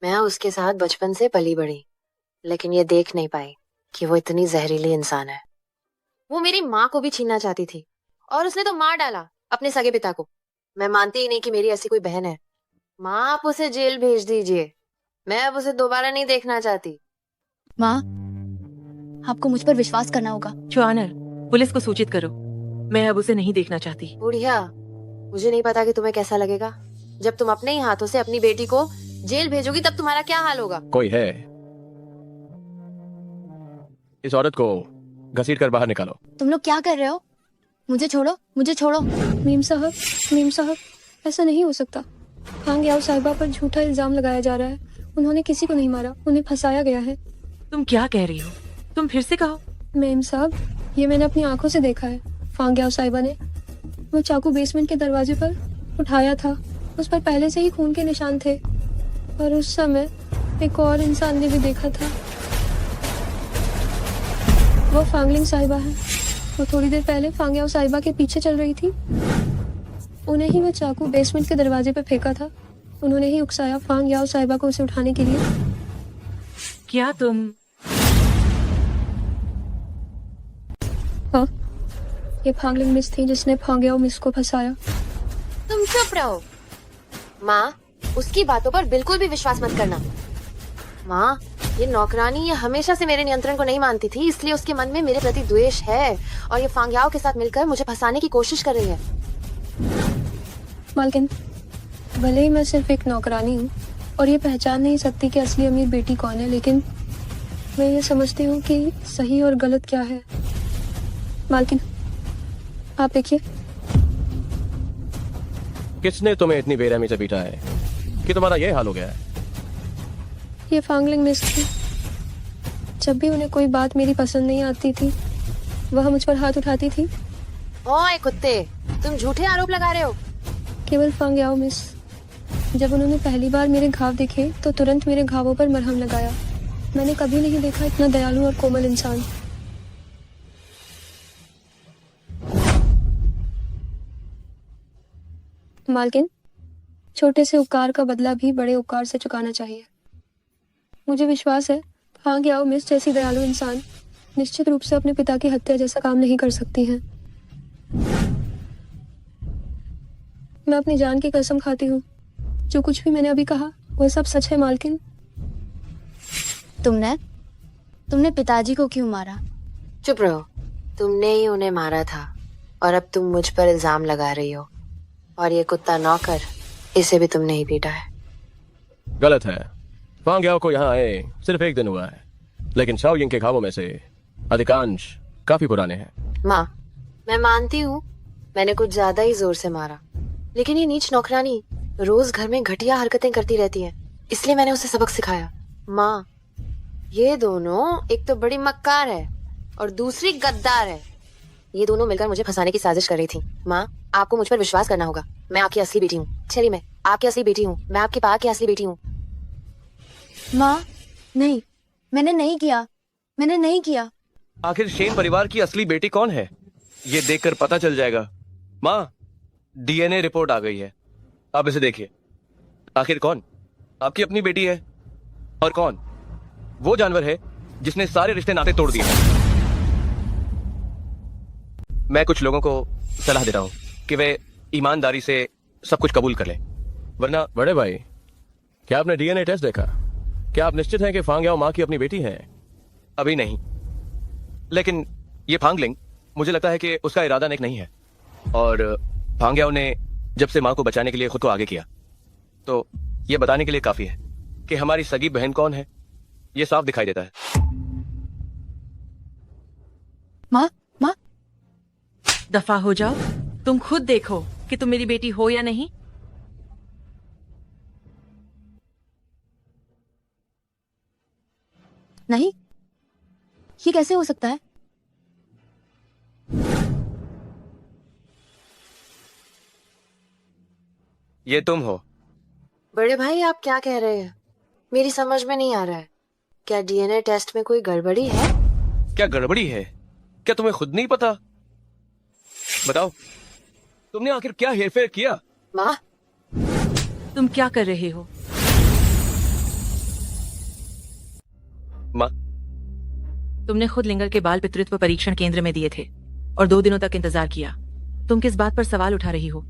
मैं उसके साथ बचपन से पली बढ़ी, लेकिन ये देख नहीं पाई कि वो इतनी जहरीली इंसान है। वो मेरी माँ को भी छीनना चाहती थी और उसने तो मार डाला अपने सगे पिता को। मैं मानती ही नहीं कि मेरी ऐसी कोई बहन है। माँ, आप उसे जेल भेज दीजिए। मैं अब उसे दोबारा नहीं देखना चाहती। माँ, आपको मुझ पर विश्वास करना होगा। चुआनर, पुलिस को सूचित करो। मैं अब उसे नहीं देखना चाहती। बुढ़िया, मुझे नहीं पता कि तुम्हें कैसा लगेगा जब तुम अपने ही हाथों से अपनी बेटी को जेल भेजोगी। तब तुम्हारा क्या हाल होगा? कोई है? इस औरत को घसीट कर बाहर निकालो। तुम लोग क्या कर रहे हो? मुझे छोड़ो, मुझे छोड़ो। मीम साहब, ऐसा नहीं हो सकता। फांग याओ साहिबा पर झूठा इल्जाम लगाया जा रहा है। उन्होंने किसी को नहीं मारा, उन्हें फंसाया गया है। तुम क्या कह रही हो? तुम फिर से कहो। मेम साहब, ये मैंने अपनी आंखों से देखा है। फांग याओ साहिबा ने वो चाकू बेसमेंट के दरवाजे पर उठाया था। उस पर पहले से ही खून के निशान थे और उस समय एक और इंसान ने भी देखा था। वो फांगलिंग साहिबा है। वो थोड़ी देर पहले फांग याओ साहिबा के पीछे चल रही थी। उन्हें ही वो चाकू बेसमेंट के दरवाजे पर फेंका था। उन्होंने ही उकसाया फांग याओ साहिबा को उसे उठाने के लिए। क्या तुम? हाँ, ये फांगलिंग मिस थी जिसने फांग याओ मिस को फंसाया। तुम चुप रहो। माँ, उसकी बातों पर बिल्कुल भी विश्वास मत करना। माँ, ये नौकरानी ये हमेशा से मेरे नियंत्रण को नहीं मानती थी, इसलिए उसके मन में मेरे प्रति द्वेष है और ये फांग याओ के साथ मिलकर मुझे फंसाने की कोशिश कर रही है। मालकिन, भले ही मैं सिर्फ एक नौकरानी हूँ और ये पहचान नहीं सकती कि असली अमीर बेटी कौन है, लेकिन मैं ये समझती हूँ कि सही और गलत क्या है। मालकिन, आप देखिए। किसने तुम्हें इतनी बेरहमी से पीटा है कि तुम्हारा ये हाल हो गया है? ये फांगलिंग मिस थी। जब भी उन्हें कोई बात मेरी पसंद नहीं आती थी, वह मुझ पर हाथ उठाती थी। ओए कुत्ते, तुम झूठे आरोप लगा रहे हो। केवल फांग याओ मिस। जब उन्होंने पहली बार मेरे घाव देखे तो तुरंत मेरे घावों पर मरहम लगाया। मैंने कभी नहीं देखा इतना दयालु और कोमल इंसान। मालकिन, छोटे से उपकार का बदला भी बड़े उपकार से चुकाना चाहिए। मुझे विश्वास है फांग याओ मिस जैसी दयालु इंसान निश्चित रूप से अपने पिता की हत्या जैसा काम नहीं कर सकती हैं। मैं अपनी जान की कसम खाती हूँ, जो कुछ भी मैंने अभी कहा वह सब सच है मालकिन। तुमने पिताजी को क्यों मारा? चुप रहो। तुमने ही उन्हें मारा था और अब तुम मुझ पर इल्जाम लगा रही हो। और ये कुत्ता नौकर, इसे भी तुमने ही पीटा है। गलत है। फांग याओ को यहाँ आए सिर्फ 1 दिन हुआ है, लेकिन शाओ यिंग के घावों में से अधिकांश काफी पुराने हैं। माँ, मैं मानती हूँ मैंने कुछ ज्यादा ही जोर से मारा, लेकिन ये नीच नौकरानी रोज घर में घटिया हरकतें करती रहती है, इसलिए मैंने उसे सबक सिखाया। माँ, ये दोनों एक तो बड़ी मक्कार है और दूसरी गद्दार है। ये दोनों मिलकर मुझे फंसाने की साजिश कर रही थी। माँ, आपको मुझ पर विश्वास करना होगा। मैं आपकी असली बेटी हूँ। चलिए, मैं आपकी असली बेटी हूँ। मैं आपके पापा की असली बेटी हूँ। माँ, नहीं, मैंने नहीं किया। आखिर शेन परिवार की असली बेटी कौन है, ये देखकर पता चल जाएगा। माँ, डीएनए रिपोर्ट आ गई है, आप इसे देखिए। आखिर कौन आपकी अपनी बेटी है और कौन वो जानवर है जिसने सारे रिश्ते नाते तोड़ दिए हैं। मैं कुछ लोगों को सलाह देता हूँ कि वे ईमानदारी से सब कुछ कबूल कर लें, वरना। बड़े भाई, क्या आपने डीएनए टेस्ट देखा? क्या आप निश्चित हैं कि फांग याओ माँ की अपनी बेटी है? अभी नहीं, लेकिन ये फांगलिंग मुझे लगता है कि उसका इरादा नेक नहीं है, और फांग याओ ने जब से माँ को बचाने के लिए खुद को आगे किया, तो ये बताने के लिए काफी है कि हमारी सगी बहन कौन है, ये साफ दिखाई देता है। माँ, दफा हो जाओ। तुम खुद देखो कि तुम मेरी बेटी हो या नहीं। नहीं, ये कैसे हो सकता है? ये तुम हो। बड़े भाई, आप क्या कह रहे हैं? मेरी समझ में नहीं आ रहा है। क्या डीएनए टेस्ट में कोई गड़बड़ी है? क्या गड़बड़ी है? क्या तुम्हें खुद नहीं पता? बताओ, तुमने आखिर क्या हेरफेर किया? माँ, तुम क्या कर रहे हो? माँ, तुमने खुद लिंगर के बाल पितृत्व परीक्षण केंद्र में दिए थे और 2 दिनों तक इंतजार किया। तुम किस बात पर सवाल उठा रही हो?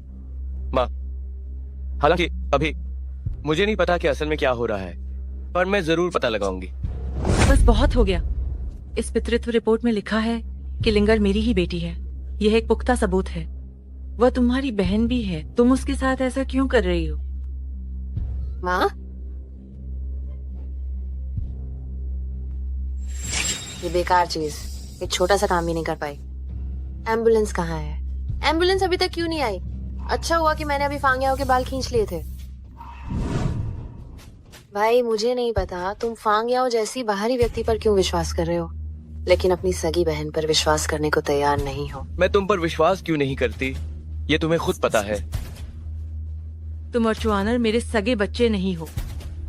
माँ, हालांकि अभी मुझे नहीं पता कि असल में क्या हो रहा है, पर मैं जरूर पता लगाऊंगी। बस बहुत हो गया। इस पितृत्व रिपोर्ट में लिखा है कि लिंगर मेरी ही बेटी है। यह एक पुख्ता सबूत है। वह तुम्हारी बहन भी है। तुम उसके साथ ऐसा क्यों कर रही हो? माँ, ये बेकार चीज एक छोटा सा काम भी नहीं कर पाई। एम्बुलेंस कहाँ है? एम्बुलेंस अभी तक क्यों नहीं आई? अच्छा हुआ कि मैंने अभी फांग याओ के बाल खींच लिए थे। भाई, मुझे नहीं पता तुम फांग याओ जैसी बाहरी व्यक्ति पर क्यों विश्वास कर रहे हो, लेकिन अपनी सगी बहन पर विश्वास करने को तैयार नहीं हो। मैं तुम पर विश्वास क्यों नहीं करती, ये तुम्हें खुद पता है। तुम और चुआनर मेरे सगे बच्चे नहीं हो।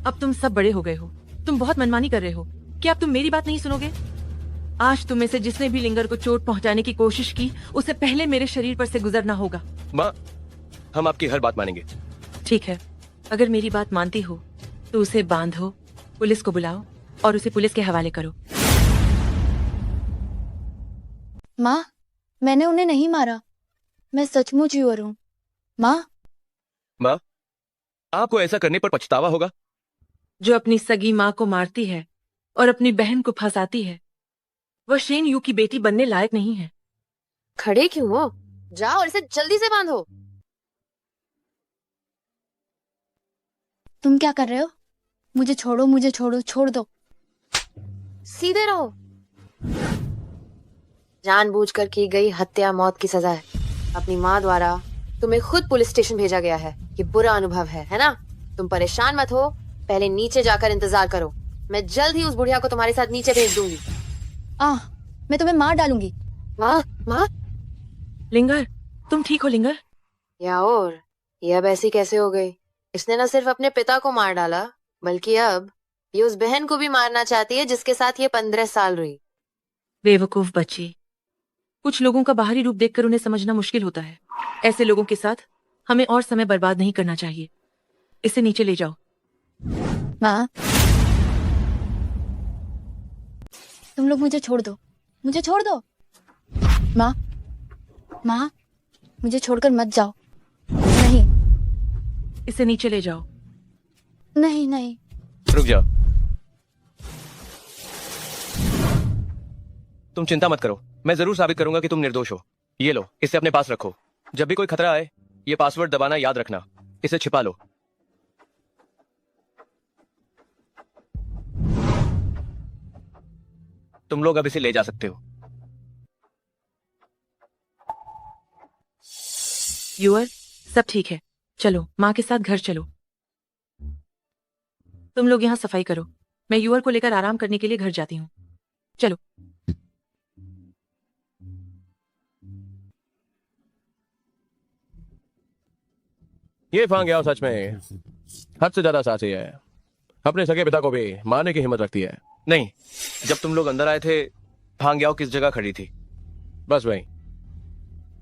अब तुम सब बड़े हो गए हो। तुम बहुत मनमानी कर रहे हो। क्या अब तुम मेरी बात नहीं सुनोगे? आज तुम में से जिसने भी लिंगर को चोट पहुंचाने की कोशिश की, उसे पहले मेरे शरीर पर से गुजरना होगा। माँ, हम आपकी हर बात मानेंगे। ठीक है, अगर मेरी बात मानती हो तो उसे बांधो, पुलिस को बुलाओ और उसे पुलिस के हवाले करो। माँ, मैंने उन्हें नहीं मारा। मैं सचमुच यूर हूँ। माँ, आपको ऐसा करने पर पछतावा होगा। जो अपनी सगी माँ को मारती है और अपनी बहन को फंसाती है, वह शेन यू की बेटी बनने लायक नहीं है। खड़े क्यों हो? जाओ और इसे जल्दी से बांधो। तुम क्या कर रहे हो? मुझे छोड़ो, छोड़ दो। सीधे रहो। जानबूझकर की गई हत्या मौत की सजा है। अपनी माँ द्वारा तुम्हें खुद पुलिस स्टेशन भेजा गया है। ये बुरा अनुभव है ना? तुम परेशान मत हो, पहले नीचे जाकर इंतजार करो। मैं जल्द ही उस बुढ़िया को तुम्हारे साथ नीचे भेज दूंगी। मैं तुम्हें मार डालूंगी। माँ, लिंगर, तुम ठीक हो लिंगर? या और ये अब ऐसी कैसे हो गई? इसने न सिर्फ अपने पिता को मार डाला, बल्कि अब ये उस बहन को भी मारना चाहती है जिसके साथ ये 15 साल रही। बेवकूफ बच्ची। कुछ लोगों का बाहरी रूप देखकर उन्हें समझना मुश्किल होता है। ऐसे लोगों के साथ हमें और समय बर्बाद नहीं करना चाहिए। इसे नीचे ले जाओ। माँ, तुम लोग मुझे छोड़ दो। मुझे छोड़ दो। माँ, माँ, मुझे छोड़कर मत जाओ। नहीं, इसे नीचे ले जाओ। नहीं, नहीं। रुक जाओ। तुम चिंता मत करो, मैं जरूर साबित करूंगा कि तुम निर्दोष हो। ये लो, इसे अपने पास रखो। जब भी कोई खतरा आए, ये पासवर्ड दबाना याद रखना। इसे छिपा लो। तुम लोग अब इसे ले जा सकते हो। यूअर, सब ठीक है। चलो, माँ के साथ घर चलो। तुम लोग यहाँ सफाई करो। मैं यूअर को लेकर आराम करने के लिए घर जाती हूँ। चलो। ये फांग याओ सच में हद से ज्यादा साहसी है। अपने सगे पिता को भी मारने की हिम्मत रखती है। नहीं, जब तुम लोग अंदर आए थे, फांग याओ किस जगह खड़ी थी? बस भाई।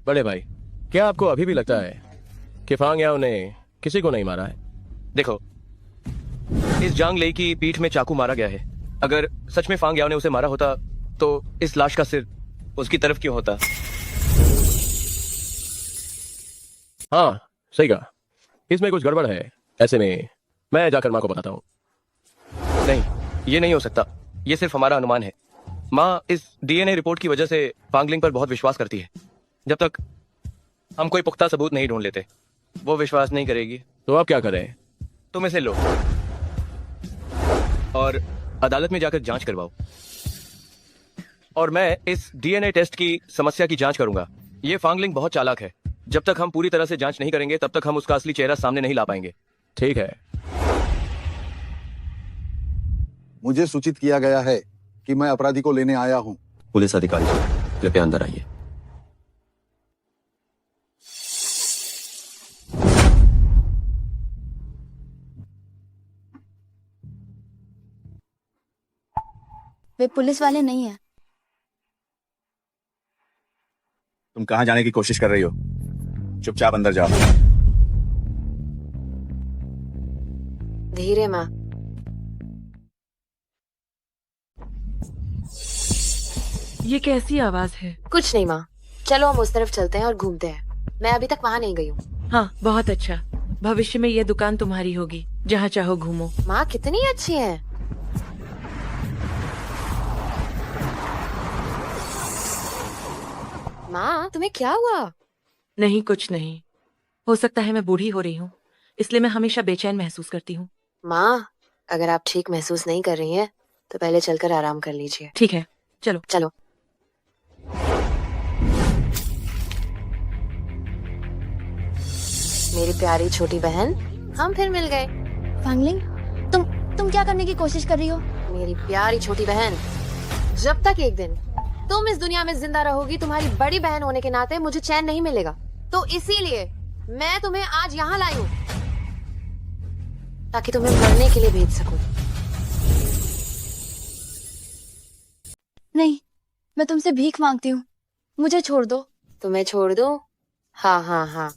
बड़े भाई, क्या आपको अभी भी लगता है कि फांग याओ ने किसी को नहीं मारा है? देखो, इस जांग लेई की पीठ में चाकू मारा गया है। अगर सच में फांग याओ ने उसे मारा होता तो इस लाश का सिर उसकी तरफ क्यों होता? हाँ, सही कहा। इसमें कुछ गड़बड़ है। ऐसे में मैं जाकर माँ को बताता हूँ। नहीं, ये नहीं हो सकता। ये सिर्फ हमारा अनुमान है। माँ इस डीएनए रिपोर्ट की वजह से फांगलिंग पर बहुत विश्वास करती है। जब तक हम कोई पुख्ता सबूत नहीं ढूंढ लेते, वो विश्वास नहीं करेगी। तो आप क्या करें? तुम इसे लो और अदालत में जाकर जांच करवाओ, और मैं इस डीएनए टेस्ट की समस्या की जांच करूंगा। ये फांगलिंग बहुत चालाक है। जब तक हम पूरी तरह से जांच नहीं करेंगे, तब तक हम उसका असली चेहरा सामने नहीं ला पाएंगे। ठीक है। मुझे सूचित किया गया है कि मैं अपराधी को लेने आया हूँ। पुलिस अधिकारी जी, कृपया अंदर आइए। वे पुलिस वाले नहीं है। तुम कहां जाने की कोशिश कर रही हो? चुपचाप अंदर जाओ। धीरे माँ। ये कैसी आवाज है? कुछ नहीं माँ, चलो हम उस तरफ चलते हैं और घूमते हैं। मैं अभी तक वहाँ नहीं गई हूँ। हाँ, बहुत अच्छा। भविष्य में ये दुकान तुम्हारी होगी, जहाँ चाहो घूमो। माँ कितनी अच्छी है। माँ तुम्हें क्या हुआ? नहीं, कुछ नहीं। हो सकता है मैं बूढ़ी हो रही हूँ, इसलिए मैं हमेशा बेचैन महसूस करती हूँ। माँ अगर आप ठीक महसूस नहीं कर रही हैं, तो पहले चलकर आराम कर लीजिए। ठीक है, चलो। चलो। मेरी प्यारी छोटी बहन, हम फिर मिल गए। फांगलिंग, तुम क्या करने की कोशिश कर रही हो? मेरी प्यारी छोटी बहन, जब तक एक दिन तुम इस दुनिया में जिंदा रहोगी, तुम्हारी बड़ी बहन होने के नाते मुझे चैन नहीं मिलेगा। तो इसीलिए मैं तुम्हें आज यहाँ लाई हूँ, ताकि तुम्हें मरने के लिए भेज सकूं। नहीं, मैं तुमसे भीख मांगती हूँ, मुझे छोड़ दो। तुम्हें छोड़ दूं? हाँ हाँ हाँ,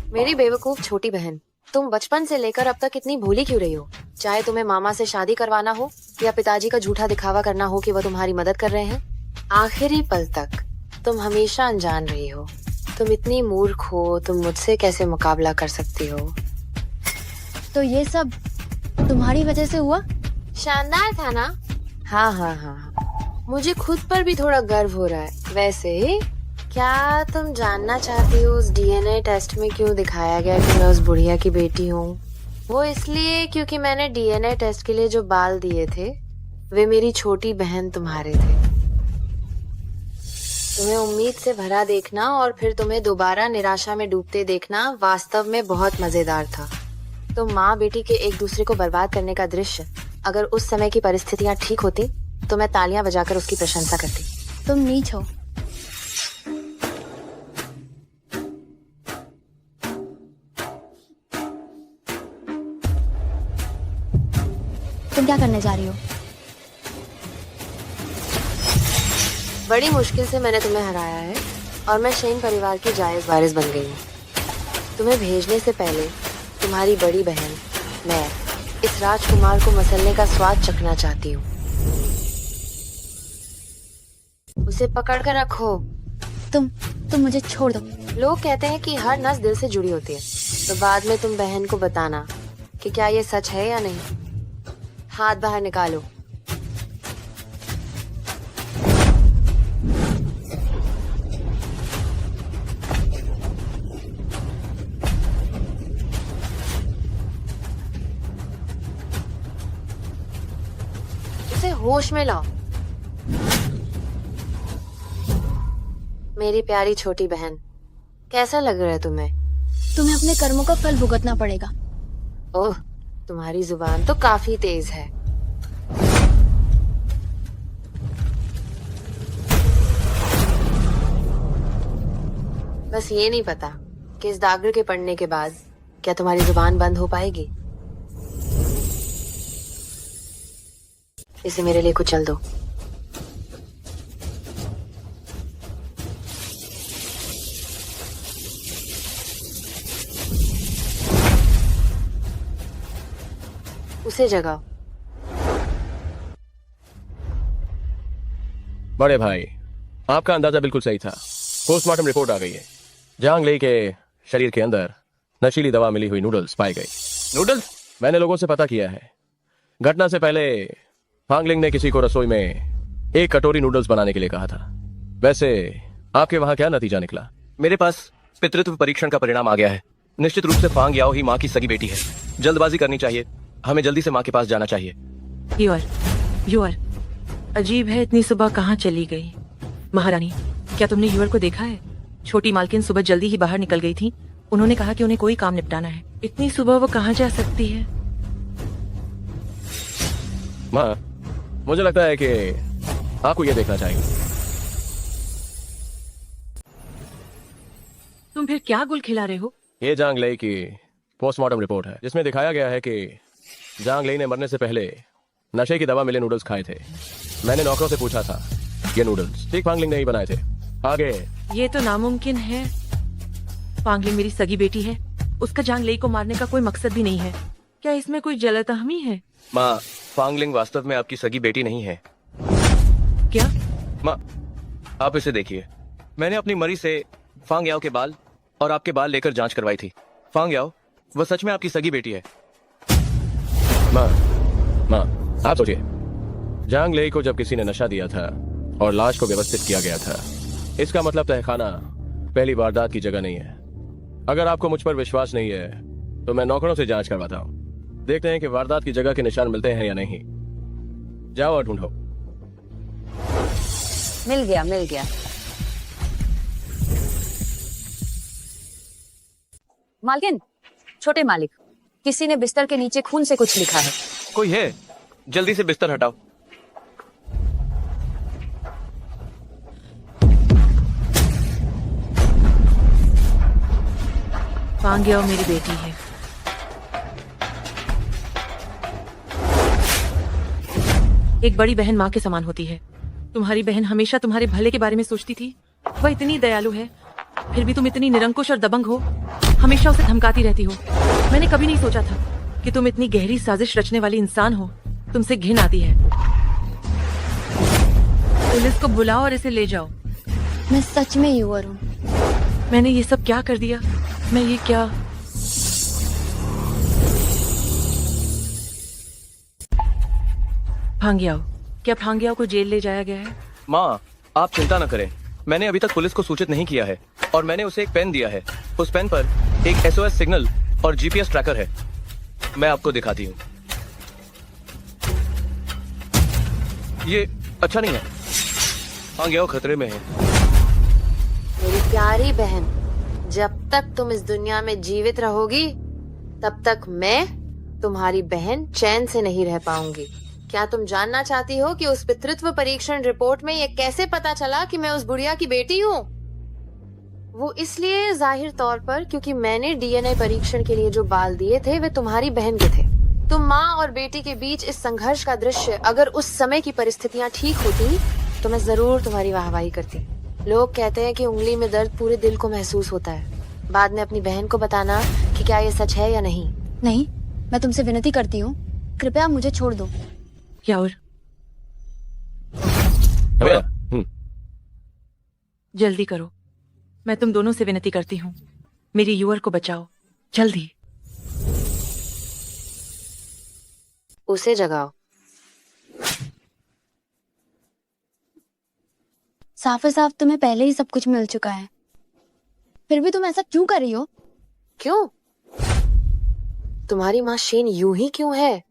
मेरी बेवकूफ छोटी बहन, तुम बचपन से लेकर अब तक इतनी भोली क्यों रही हो? चाहे तुम्हें मामा से शादी करवाना हो या पिताजी का झूठा दिखावा करना हो कि वो तुम्हारी मदद कर रहे हैं, आखिरी पल तक तुम हमेशा अनजान रही हो। तुम इतनी मूर्ख हो, तुम मुझसे कैसे मुकाबला कर सकती हो? तो ये सब तुम्हारी वजह से हुआ? शानदार था ना? हाँ हाँ हाँ, मुझे खुद पर भी थोड़ा गर्व हो रहा है। वैसे क्या तुम जानना चाहती हो उस डीएनए टेस्ट में क्यों दिखाया गया कि मैं उस बुढ़िया की बेटी हूँ? वो इसलिए क्योंकि मैंने डीएनए टेस्ट के लिए जो बाल दिए थे, वे मेरी छोटी बहन तुम्हारे थे। तुम्हें उम्मीद से भरा देखना और फिर तुम्हें दोबारा निराशा में डूबते देखना वास्तव में बहुत मजेदार था। तो माँ बेटी के एक दूसरे को बर्बाद करने का दृश्य, अगर उस समय की परिस्थितियाँ ठीक होती तो मैं तालियां बजाकर उसकी प्रशंसा करती। तुम नीच हो। तुम क्या करने जा रही हो? बड़ी मुश्किल से मैंने तुम्हें हराया है और मैं शेन परिवार की जायज वारिस बन गई हूँ। तुम्हें भेजने से पहले तुम्हारी बड़ी बहन, मैं इस राजकुमार को मसलने का स्वाद चखना चाहती हूँ। उसे पकड़ कर रखो। तुम मुझे छोड़ दो। लोग कहते हैं कि हर नस दिल से जुड़ी होती है, तो बाद में तुम बहन को बताना कि क्या ये सच है या नहीं। हाथ बाहर निकालो। उसे होश में लाओ। मेरी प्यारी छोटी बहन, कैसा लग रहा है तुम्हें? तुम्हें अपने कर्मों का फल भुगतना पड़ेगा। ओह, तुम्हारी जुबान तो काफी तेज है। बस ये नहीं पता कि इस दागर के पड़ने के बाद क्या तुम्हारी जुबान बंद हो पाएगी। इसे मेरे लिए कुचल दो। उसे जगाओ। बड़े भाई, आपका अंदाजा बिल्कुल सही था। पोस्टमार्टम रिपोर्ट आ गई है। जांग लेई के शरीर के अंदर नशीली दवा मिली हुई नूडल्स पाई गई। नूडल्स? मैंने लोगों से पता किया है। घटना से पहले फांगलिंग ने किसी को रसोई में 1 कटोरी नूडल्स बनाने के लिए कहा था। वैसे आपके वहां क्या नतीजा निकला? मेरे पास पितृत्व परीक्षण का परिणाम आ गया है। निश्चित रूप से फांग याओ ही माँ की सगी बेटी है। जल्दबाजी करनी चाहिए, हमें जल्दी से माँ के पास जाना चाहिए। यूअर, अजीब है, इतनी सुबह कहाँ चली गई? महारानी, क्या तुमने यूअर को देखा है? छोटी मालकिन सुबह जल्दी ही बाहर निकल गई थी। उन्होंने कहा कि उन्हें कोई काम निपटाना है। इतनी सुबह वो कहाँ जा सकती है? माँ, मुझे लगता है कि आपको यह देखना चाहिए। तुम फिर क्या गुल खिला रहे हो? ये जांग लेई की पोस्टमार्टम रिपोर्ट है, जिसमें दिखाया गया है कि जांग लेई ने मरने से पहले नशे की दवा मिले नूडल्स खाए थे। मैंने नौकरों से पूछा था, ये नूडल्स ठीक फांगलिंग ने ही बनाए थे। आगे ये तो नामुमकिन है। फांगलिंग मेरी सगी बेटी है। उसका जांग लेई को मारने का कोई मकसद भी नहीं है। क्या इसमें कोई जलतहमी है? माँ, फांगलिंग वास्तव में आपकी सगी बेटी नहीं है। क्या? माँ, आप इसे देखिए। मैंने अपनी मरी से फांग याओ के बाल और आपके बाल लेकर जांच करवाई थी। फांग याओ, वह सच में आपकी सगी बेटी है। माँ, आप सोचिए, जांग लेई को जब किसी ने नशा दिया था और लाश को व्यवस्थित किया गया था, इसका मतलब तहखाना पहली वारदात की जगह नहीं है। अगर आपको मुझ पर विश्वास नहीं है तो मैं नौकरों से जांच करवाता हूँ। देखते हैं कि वारदात की जगह के निशान मिलते हैं या नहीं। जाओ और ढूंढो। मिल गया। मालकिन, छोटे मालिक, किसी ने बिस्तर के नीचे खून से कुछ लिखा है। कोई है? जल्दी से बिस्तर हटाओ। फांग याओ मेरी बेटी है। एक बड़ी बहन माँ के समान होती है। तुम्हारी बहन हमेशा तुम्हारे भले के बारे में सोचती थी। वह इतनी दयालु है, फिर भी तुम इतनी निरंकुश और दबंग हो। हमेशा उसे धमकाती रहती हो। मैंने कभी नहीं सोचा था कि तुम इतनी गहरी साजिश रचने वाली इंसान हो। तुमसे घिन आती है। पुलिस को बुलाओ और इसे ले जाओ। मैं सच में यूअर हूँ। मैंने ये सब क्या कर दिया? मैं ये क्या? फांग याओ, क्या फांग याओ को जेल ले जाया गया है? माँ, आप चिंता न करें। मैंने अभी तक पुलिस को सूचित नहीं किया है और मैंने उसे एक पेन दिया है। उस पेन पर एक SOS सिग्नल और GPS ट्रैकर है। मैं आपको दिखाती हूँ। ये अच्छा नहीं है। फांग याओ खतरे में है। मेरी प्यारी बहन, जब तक तुम इस दुनिया में जीवित रहोगी तब तक मैं तुम्हारी बहन चैन से नहीं रह पाऊंगी। क्या तुम जानना चाहती हो कि उस पितृत्व परीक्षण रिपोर्ट में ये कैसे पता चला कि मैं उस बुढ़िया की बेटी हूँ? वो इसलिए जाहिर तौर पर क्योंकि मैंने DNA परीक्षण के लिए जो बाल दिए थे वे तुम्हारी बहन के थे। तुम माँ और बेटी के बीच इस संघर्ष का दृश्य अगर उस समय की परिस्थितियाँ ठीक होती तो मैं जरूर तुम्हारी वाहवाही करती। लोग कहते हैं कि उंगली में दर्द पूरे दिल को महसूस होता है। बाद में अपनी बहन को बताना कि क्या ये सच है या नहीं। नहीं, मैं तुमसे विनती करती हूँ, कृपया मुझे छोड़ दो। याओर, जल्दी करो, मैं तुम दोनों से विनती करती हूँ, मेरी यूअर को बचाओ, जल्दी। उसे जगाओ। साफ साफ तुम्हें पहले ही सब कुछ मिल चुका है, फिर भी तुम ऐसा क्यों कर रही हो? क्यों? तुम्हारी माँ शेन यूं ही क्यों है?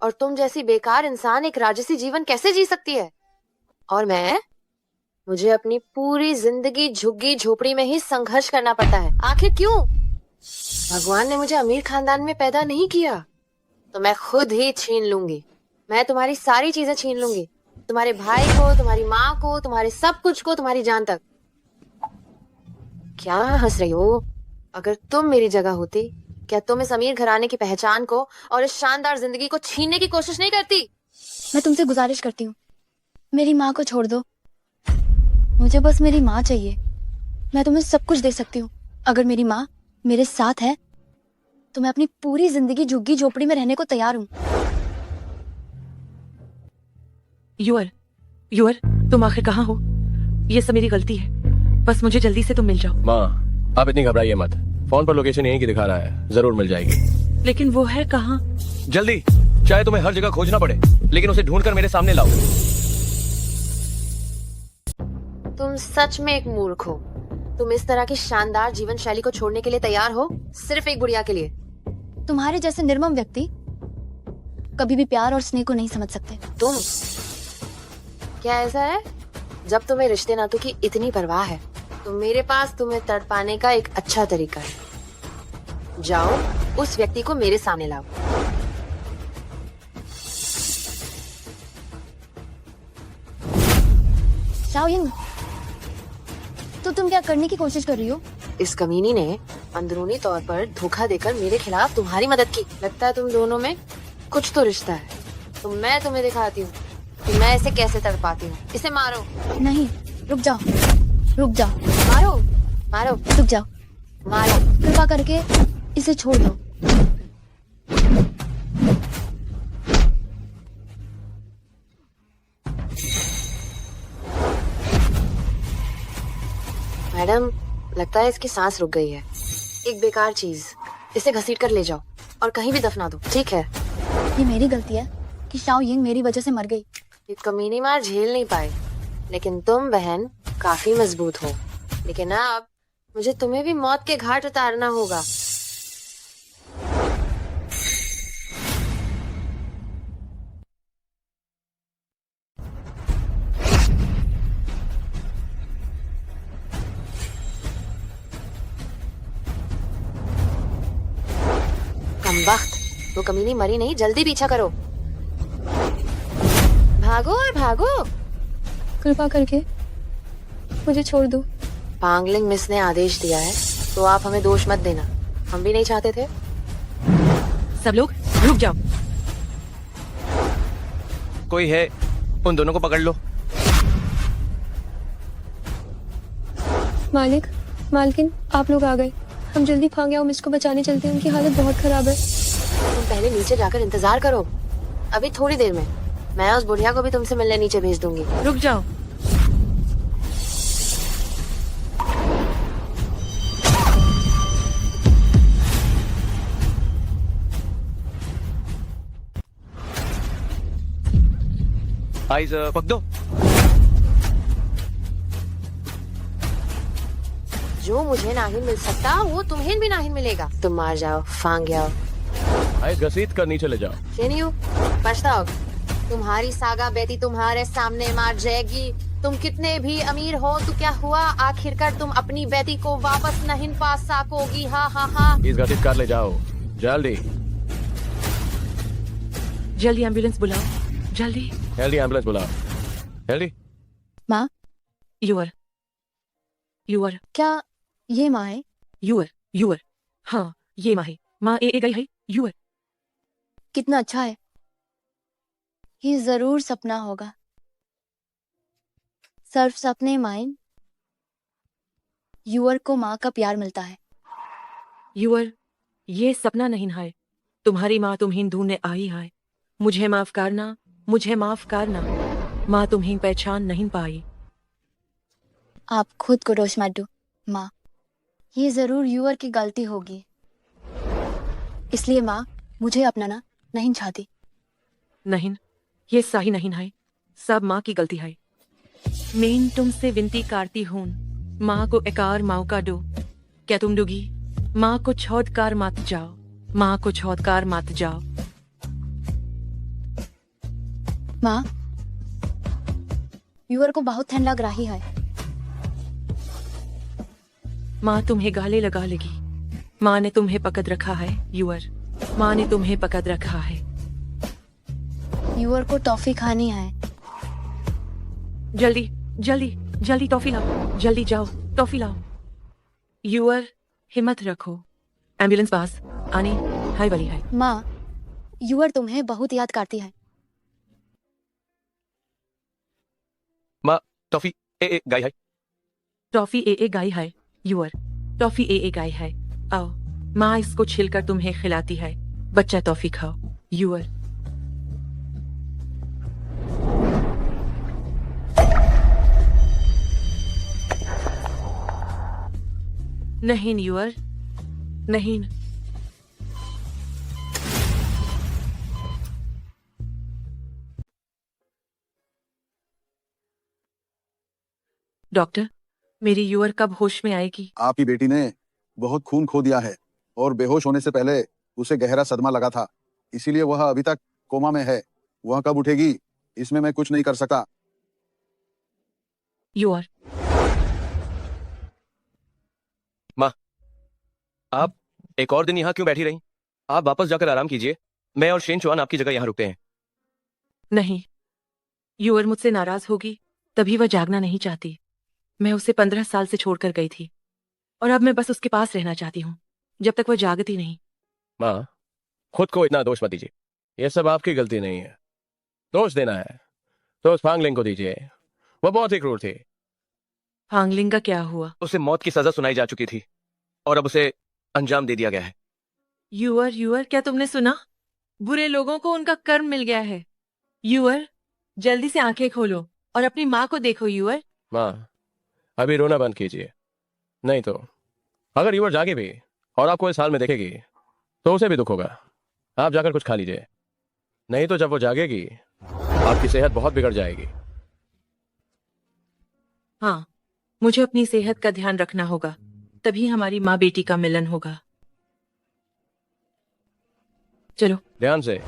और तुम जैसी बेकार इंसान एक राजसी जीवन कैसे जी सकती है? और मुझे अपनी पूरी जिंदगी झुग्गी झोपड़ी में ही संघर्ष करना पड़ता है। आखिर क्यों? भगवान ने मुझे अमीर खानदान में पैदा नहीं किया, तो मैं खुद ही छीन लूंगी। मैं तुम्हारी सारी चीजें छीन लूंगी, तुम्हारे भाई को, तुम्हारी माँ को, तुम्हारे सब कुछ को, तुम्हारी जान तक। क्या हंस रही हो? अगर तुम मेरी जगह होती, क्या तुम इस अमीर घराने की पहचान को और इस शानदार जिंदगी को छीनने की कोशिश नहीं करती? मैं तुमसे गुजारिश करती हूँ, मेरी माँ को छोड़ दो। मुझे बस मेरी माँ चाहिए। मैं तुम्हें सब कुछ दे सकती हूँ। अगर मेरी माँ मेरे साथ है तो मैं अपनी पूरी जिंदगी झुग्गी झोपड़ी में रहने को तैयार हूँ। यूअर, तुम आखिर कहाँ हो? ये सब मेरी गलती है, बस मुझे जल्दी से तुम मिल जाओ। माँ, आप इतनी घबराइए मत, फोन पर लोकेशन यहीं की दिखा रहा है, जरूर मिल जाएगी। लेकिन वो है कहाँ? जल्दी, चाहे तुम्हें हर जगह खोजना पड़े, लेकिन उसे ढूंढकर मेरे सामने लाओ। तुम सच में एक मूर्ख हो। तुम इस तरह की शानदार जीवन शैली को छोड़ने के लिए तैयार हो, सिर्फ एक गुड़िया के लिए। तुम्हारे जैसे निर्मम व्यक्ति कभी भी प्यार और स्नेह को नहीं समझ सकते। तुम क्या ऐसा है? जब तुम्हें रिश्ते नातों की इतनी परवाह है, तो मेरे पास तुम्हें तड़पाने का एक अच्छा तरीका है। जाओ, उस व्यक्ति को मेरे सामने लाओ। शाओयिंग, तो तुम क्या करने की कोशिश कर रही हो? इस कमीनी ने अंदरूनी तौर पर धोखा देकर मेरे खिलाफ तुम्हारी मदद की। लगता है तुम दोनों में कुछ तो रिश्ता है। तो मैं तुम्हें दिखाती हूँ कि मैं इसे कैसे तड़पाती हूँ। इसे मारो। नहीं, रुक जाओ, रुक जाओ, मारो, मारो, रुक जाओ, मारो। कृपा करके इसे छोड़ दो। मैडम, लगता है इसकी सांस रुक गई है। एक बेकार चीज, इसे घसीट कर ले जाओ और कहीं भी दफना दो, ठीक है? ये मेरी गलती है कि शाओयिंग मेरी वजह से मर गई। ये कमीनी मार झेल नहीं पाए, लेकिन तुम बहन काफी मजबूत हो। लेकिन अब मुझे तुम्हें भी मौत के घाट उतारना होगा। कमबख्त, वो कमीनी मरी नहीं, जल्दी पीछा करो। भागो और भागो। कृपा करके मुझे छोड़ दो। पांगलिंग मिस ने आदेश दिया है, तो आप हमें दोष मत देना। हम भी नहीं चाहते थे। सब लोग रुक जाओ। कोई है, उन दोनों को पकड़ लो। मालिक, मालकिन, आप लोग आ गए। हम जल्दी फांग्याओ मिस को बचाने चलते हैं, उनकी हालत बहुत खराब है। तुम पहले नीचे जाकर इंतजार करो, अभी थोड़ी देर में मैं उस बुढ़िया को भी तुमसे मिलने नीचे भेज दूंगी। रुक जाओ। आइज पक दो। जो मुझे नहीं मिल सकता वो तुम्हें भी नहीं मिलेगा। तुम मार जाओ, फांग जाओ। आइस घसीट कर नीचे ले जाओ। शेनियू, पछताओ। तुम्हारी सागा बेटी तुम्हारे सामने मार जाएगी। तुम कितने भी अमीर हो तो क्या हुआ, आखिरकार तुम अपनी बेटी को वापस नहीं पा सकोगी। हाँ हाँ हाँ। इस घसीट कर ले जाओ, जल्दी। जल्दी एम्बुलेंस बुलाओ, जल्दी। जल्दी एम्बुलेंस बुलाओ, जल्दी। माँ, यूअर, क्या ये माँ है? यूअर, हाँ ये माँ है। माँ ए गई है। यूअर, कितना अच्छा है। ये जरूर सपना होगा। सर्व सपने माइन, यूअर को माँ का प्यार मिलता है। यूअर, ये सपना नहीं है। तुम्हारी माँ तुम्हें ढूंढने आई है। मुझे माफ करना, मुझे माफ करना। माँ तुम्हें पहचान नहीं पाई। आप खुद को दोष मत दो माँ। ये जरूर यूअर की गलती होगी, इसलिए माँ मुझे अपनाना नहीं चाहती। नहीं, ये सही नहीं है। सब माँ की गलती है। मैं तुमसे विनती करती हूँ, माँ को एक और मौका दो। क्या तुम दोगी? माँ को छोड़कर मत जाओ, माँ को छोड़कर मत जाओ। माँ, यूअर को बहुत ठंड लग रही है। माँ तुम्हें गाले लगा लेगी। माँ ने तुम्हें पकड़ रखा है यूअर, माँ ने तुम्हें पकड़ रखा है। यूअर को टॉफी खानी है। जल्दी जल्दी जल्दी टॉफी लाओ, जल्दी जाओ टॉफी लाओ। यूअर हिम्मत रखो, एम्बुलेंस पास आने हाई वाली है। माँ, यूअर तुम्हें बहुत याद करती है। माँ, टॉफी ए गाय है। टॉफी ए गाय है यूअर, टॉफी ए गाय है। आओ, माँ इसको छिलकर तुम्हें खिलाती है। बच्चा टॉफी खाओ यूअर। नहीं यूअर, नहीं। डॉक्टर, मेरी यूअर कब होश में आएगी? आपकी बेटी ने बहुत खून खो दिया है और बेहोश होने से पहले उसे गहरा सदमा लगा था, इसीलिए वह अभी तक कोमा में है। वह कब उठेगी इसमें मैं कुछ नहीं कर सका। यूअर, माँ, आप एक और दिन यहाँ क्यों बैठी रही? आप वापस जाकर आराम कीजिए। मैं और शेन चौहान आपकी जगह यहाँ रुकते हैं। नहीं, यूअर मुझसे नाराज होगी तभी वह जागना नहीं चाहती। मैं उसे 15 साल से छोड़कर गई थी और अब मैं बस उसके पास रहना चाहती हूँ जब तक वह जागती नहीं। माँ, खुद को इतना दोष मत दीजिए। ये सब आपकी गलती नहीं है। दोष देना है तो उस फांगलिंग को दीजिए, वो बहुत ही क्रूर थी। हांगलिंग का क्या हुआ? उसे मौत की सजा सुनाई जा चुकी थी और अब उसे अंजाम दे दिया गया है। यूअर, क्या तुमने सुना? बुरे लोगों को उनका कर्म मिल गया है। यूअर, जल्दी से आंखें खोलो और अपनी माँ को देखो यूअर। माँ, अभी रोना बंद कीजिए, नहीं तो अगर यूअर जागे भी और आपको इस हाल में देखेगी तो उसे भी दुख होगा। आप जाकर कुछ खा लीजिए, नहीं तो जब वो जागेगी आपकी सेहत बहुत बिगड़ जाएगी। हाँ, मुझे अपनी सेहत का ध्यान रखना होगा, तभी हमारी माँ बेटी का मिलन होगा। चलो। ध्यान से।